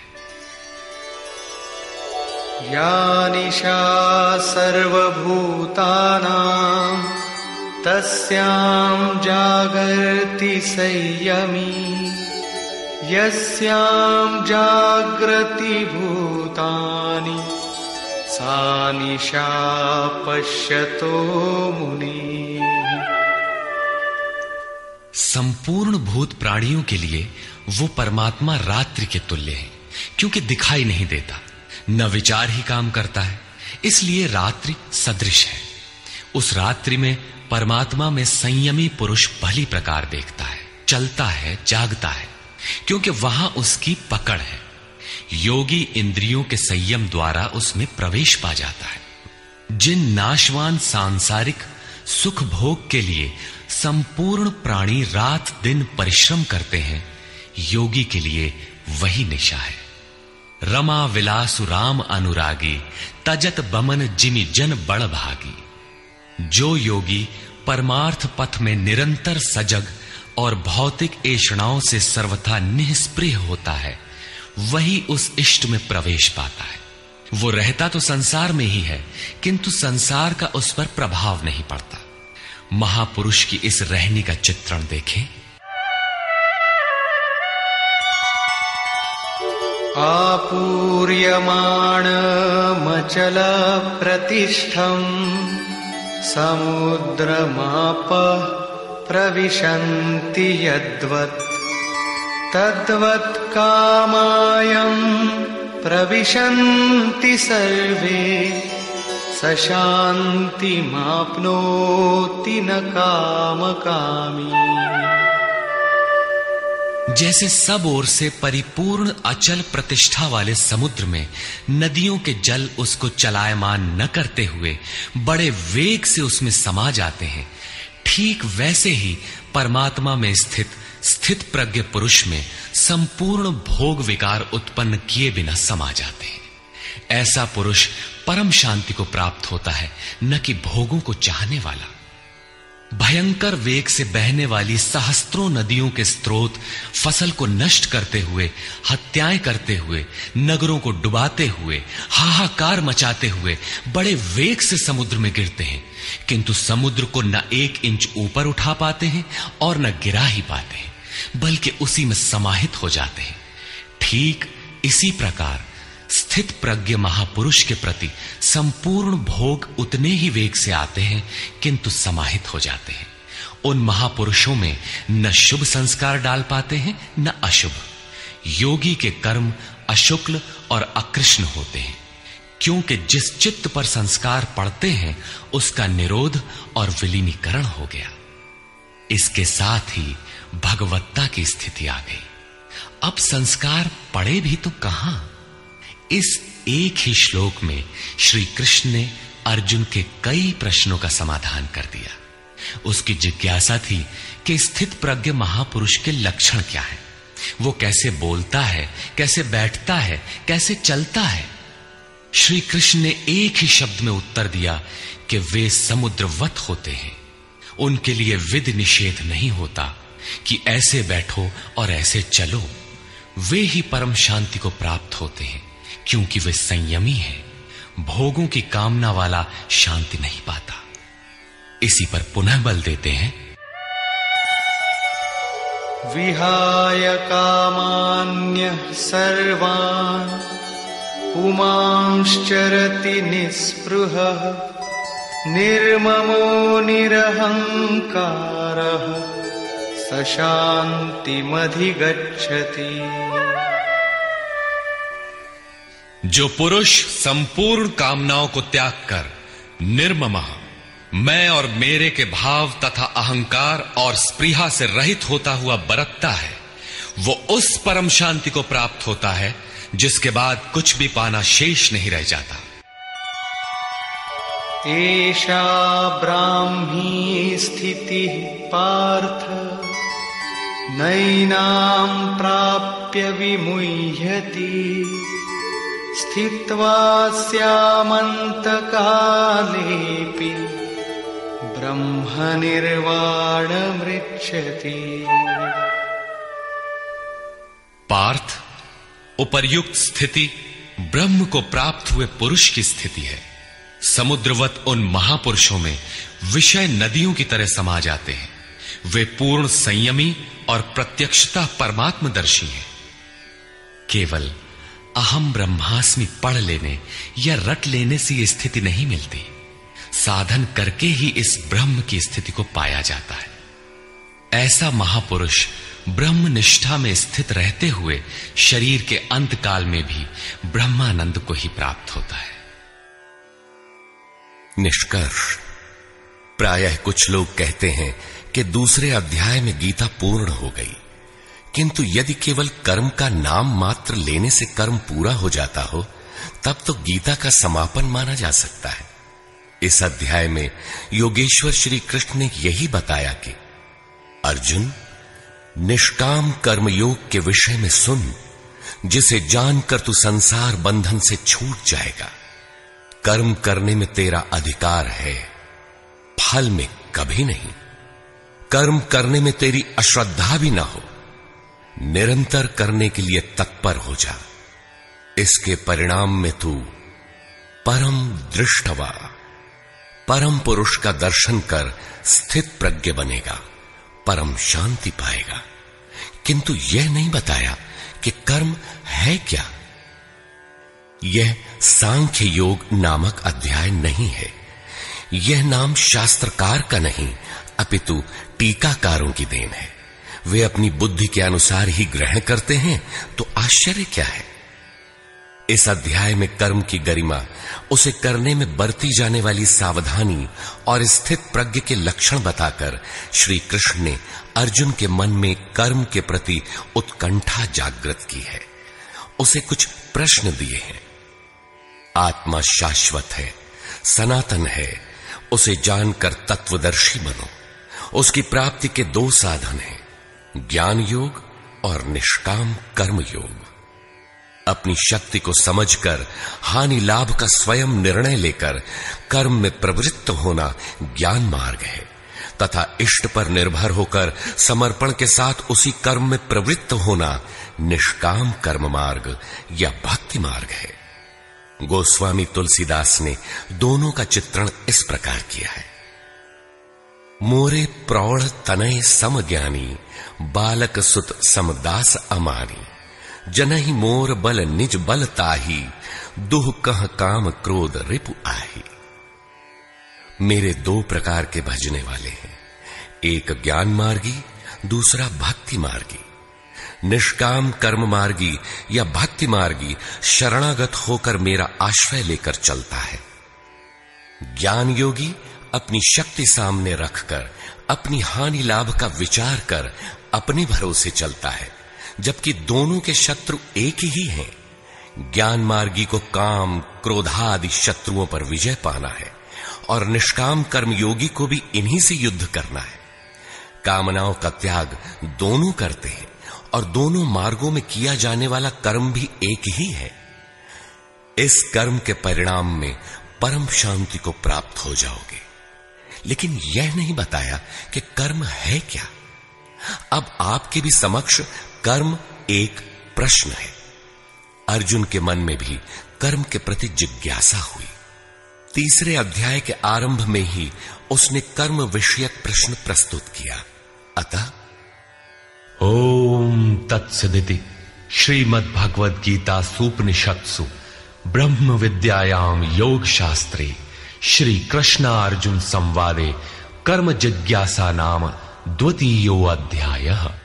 या निशा सर्वभूतानां तस्यां जागर्ति संयमी यस्यां जागृति भूतानि सा निशा पश्यतो मुनि। संपूर्ण भूत प्राणियों के लिए वो परमात्मा रात्रि के तुल्य है, क्योंकि दिखाई नहीं देता, न विचार ही काम करता है, इसलिए रात्रि सदृश है। उस रात्रि में परमात्मा में संयमी पुरुष भली प्रकार देखता है, चलता है, जागता है, क्योंकि वहां उसकी पकड़ है। योगी इंद्रियों के संयम द्वारा उसमें प्रवेश पा जाता है। जिन नाशवान सांसारिक सुख भोग के लिए संपूर्ण प्राणी रात दिन परिश्रम करते हैं, योगी के लिए वही निशा है। रमा विलासु राम अनुरागी तजत बमन जिमि जन बड़ भागी। जो योगी परमार्थ पथ में निरंतर सजग और भौतिक ऐषणाओं से सर्वथा निष्प्रिय होता है, वही उस इष्ट में प्रवेश पाता है। वो रहता तो संसार में ही है, किंतु संसार का उस पर प्रभाव नहीं पड़ता। महापुरुष की इस रहनी का चित्रण देखें। आपूर्यमाणमचल प्रतिष्ठं समुद्रमाप प्रविशन्ति यद्वत् तद्वत् कामायं प्रविशन्ति सर्वे स शान्तिमाप्नोति न कामकामी। जैसे सब ओर से परिपूर्ण अचल प्रतिष्ठा वाले समुद्र में नदियों के जल उसको चलायमान न करते हुए बड़े वेग से उसमें समा जाते हैं, ठीक वैसे ही परमात्मा में स्थित प्रज्ञ पुरुष में संपूर्ण भोग विकार उत्पन्न किए बिना समा जाते हैं। ऐसा पुरुष परम शांति को प्राप्त होता है, न कि भोगों को चाहने वाला। भयंकर वेग से बहने वाली सहस्त्रों नदियों के स्रोत फसल को नष्ट करते हुए, हत्याएं करते हुए, नगरों को डुबाते हुए, हाहाकार मचाते हुए बड़े वेग से समुद्र में गिरते हैं, किंतु समुद्र को न 1 इंच ऊपर उठा पाते हैं और न गिरा ही पाते हैं, बल्कि उसी में समाहित हो जाते हैं। ठीक इसी प्रकार स्थित प्रज्ञ महापुरुष के प्रति संपूर्ण भोग उतने ही वेग से आते हैं, किंतु समाहित हो जाते हैं। उन महापुरुषों में न शुभ संस्कार डाल पाते हैं न अशुभ। योगी के कर्म अशुक्ल और अकृष्ण होते हैं, क्योंकि जिस चित्त पर संस्कार पड़ते हैं उसका निरोध और विलीनीकरण हो गया। इसके साथ ही भगवत्ता की स्थिति आ गई। अब संस्कार पड़े भी तो कहां? इस एक ही श्लोक में श्री कृष्ण ने अर्जुन के कई प्रश्नों का समाधान कर दिया। उसकी जिज्ञासा थी कि स्थित प्रज्ञ महापुरुष के लक्षण क्या है, वो कैसे बोलता है, कैसे बैठता है, कैसे चलता है। श्री कृष्ण ने एक ही शब्द में उत्तर दिया कि वे समुद्रवत होते हैं। उनके लिए विधि निषेध नहीं होता कि ऐसे बैठो और ऐसे चलो। वे ही परम शांति को प्राप्त होते हैं, क्योंकि वे संयमी हैं। भोगों की कामना वाला शांति नहीं पाता। इसी पर पुनः बल देते हैं। विहाय कामान्यः सर्वान् पुमांश्चरति निःस्पृहः निर्ममो निरहंकारः स शान्तिमधिगच्छति। जो पुरुष संपूर्ण कामनाओं को त्याग कर निर्ममः, मैं और मेरे के भाव तथा अहंकार और स्पृहा से रहित होता हुआ बरतता है, वो उस परम शांति को प्राप्त होता है जिसके बाद कुछ भी पाना शेष नहीं रह जाता। एषा ब्राह्मी स्थितिः पार्थ नैनां प्राप्य विमुह्यति स्थित्वा स्यामन्तकालेऽपि ब्रह्मनिर्वाणमृच्छति। पार्थ, उपर्युक्त स्थिति ब्रह्म को प्राप्त हुए पुरुष की स्थिति है। समुद्रवत उन महापुरुषों में विषय नदियों की तरह समा जाते हैं। वे पूर्ण संयमी और प्रत्यक्षतः परमात्मदर्शी हैं। केवल अहम ब्रह्मास्मि पढ़ लेने या रट लेने से यह स्थिति नहीं मिलती। साधन करके ही इस ब्रह्म की स्थिति को पाया जाता है। ऐसा महापुरुष ब्रह्म निष्ठा में स्थित रहते हुए शरीर के अंत काल में भी ब्रह्मानंद को ही प्राप्त होता है। निष्कर्ष, प्रायः कुछ लोग कहते हैं कि दूसरे अध्याय में गीता पूर्ण हो गई, किंतु यदि केवल कर्म का नाम मात्र लेने से कर्म पूरा हो जाता हो तब तो गीता का समापन माना जा सकता है। इस अध्याय में योगेश्वर श्री कृष्ण ने यही बताया कि अर्जुन, निष्काम कर्मयोग के विषय में सुन, जिसे जानकर तू संसार बंधन से छूट जाएगा। कर्म करने में तेरा अधिकार है, फल में कभी नहीं। कर्म करने में तेरी अश्रद्धा भी ना हो, निरंतर करने के लिए तत्पर हो जा। इसके परिणाम में तू परम दृष्टवा, परम पुरुष का दर्शन कर स्थित प्रज्ञ बनेगा, परम शांति पाएगा। किंतु यह नहीं बताया कि कर्म है क्या। यह सांख्य योग नामक अध्याय नहीं है। यह नाम शास्त्रकार का नहीं अपितु टीकाकारों की देन है। वे अपनी बुद्धि के अनुसार ही ग्रहण करते हैं, तो आश्चर्य क्या है। इस अध्याय में कर्म की गरिमा, उसे करने में बरती जाने वाली सावधानी और स्थित प्रज्ञ के लक्षण बताकर श्री कृष्ण ने अर्जुन के मन में कर्म के प्रति उत्कंठा जागृत की है। उसे कुछ प्रश्न दिए हैं। आत्मा शाश्वत है, सनातन है, उसे जानकर तत्वदर्शी बनो। उसकी प्राप्ति के 2 साधन हैं, ज्ञान योग और निष्काम कर्म योग। अपनी शक्ति को समझकर हानि लाभ का स्वयं निर्णय लेकर कर्म में प्रवृत्त होना ज्ञान मार्ग है, तथा इष्ट पर निर्भर होकर समर्पण के साथ उसी कर्म में प्रवृत्त होना निष्काम कर्म मार्ग या भक्ति मार्ग है। गोस्वामी तुलसीदास ने दोनों का चित्रण इस प्रकार किया है। मोरे प्रौढ़ तनय सम ज्ञानी, बालक सुत समदास अमानी, जनहि मोर बल निज बल ताही, दुह कह काम क्रोध रिपु आही। मेरे दो प्रकार के भजने वाले हैं, एक ज्ञान मार्गी, दूसरा भक्ति मार्गी। निष्काम कर्म मार्गी या भक्ति मार्गी शरणागत होकर मेरा आश्रय लेकर चलता है। ज्ञान योगी अपनी शक्ति सामने रखकर अपनी हानि लाभ का विचार कर अपने भरोसे चलता है, जबकि दोनों के शत्रु एक ही हैं। ज्ञान मार्गी को काम क्रोधादि शत्रुओं पर विजय पाना है और निष्काम कर्म योगी को भी इन्हीं से युद्ध करना है। कामनाओं का त्याग दोनों करते हैं और दोनों मार्गों में किया जाने वाला कर्म भी एक ही है। इस कर्म के परिणाम में परम शांति को प्राप्त हो जाओगे। लेकिन यह नहीं बताया कि कर्म है क्या। अब आपके भी समक्ष कर्म एक प्रश्न है। अर्जुन के मन में भी कर्म के प्रति जिज्ञासा हुई। तीसरे अध्याय के आरंभ में ही उसने कर्म विषयक प्रश्न प्रस्तुत किया। अतः ओम तत्सदिति श्रीमद् भगवद गीता सूपनिषत्सु ब्रह्म विद्यायाम योग शास्त्रे श्री कृष्णार्जुन संवादे कर्म जिज्ञासा नाम द्वितीयो अध्यायः।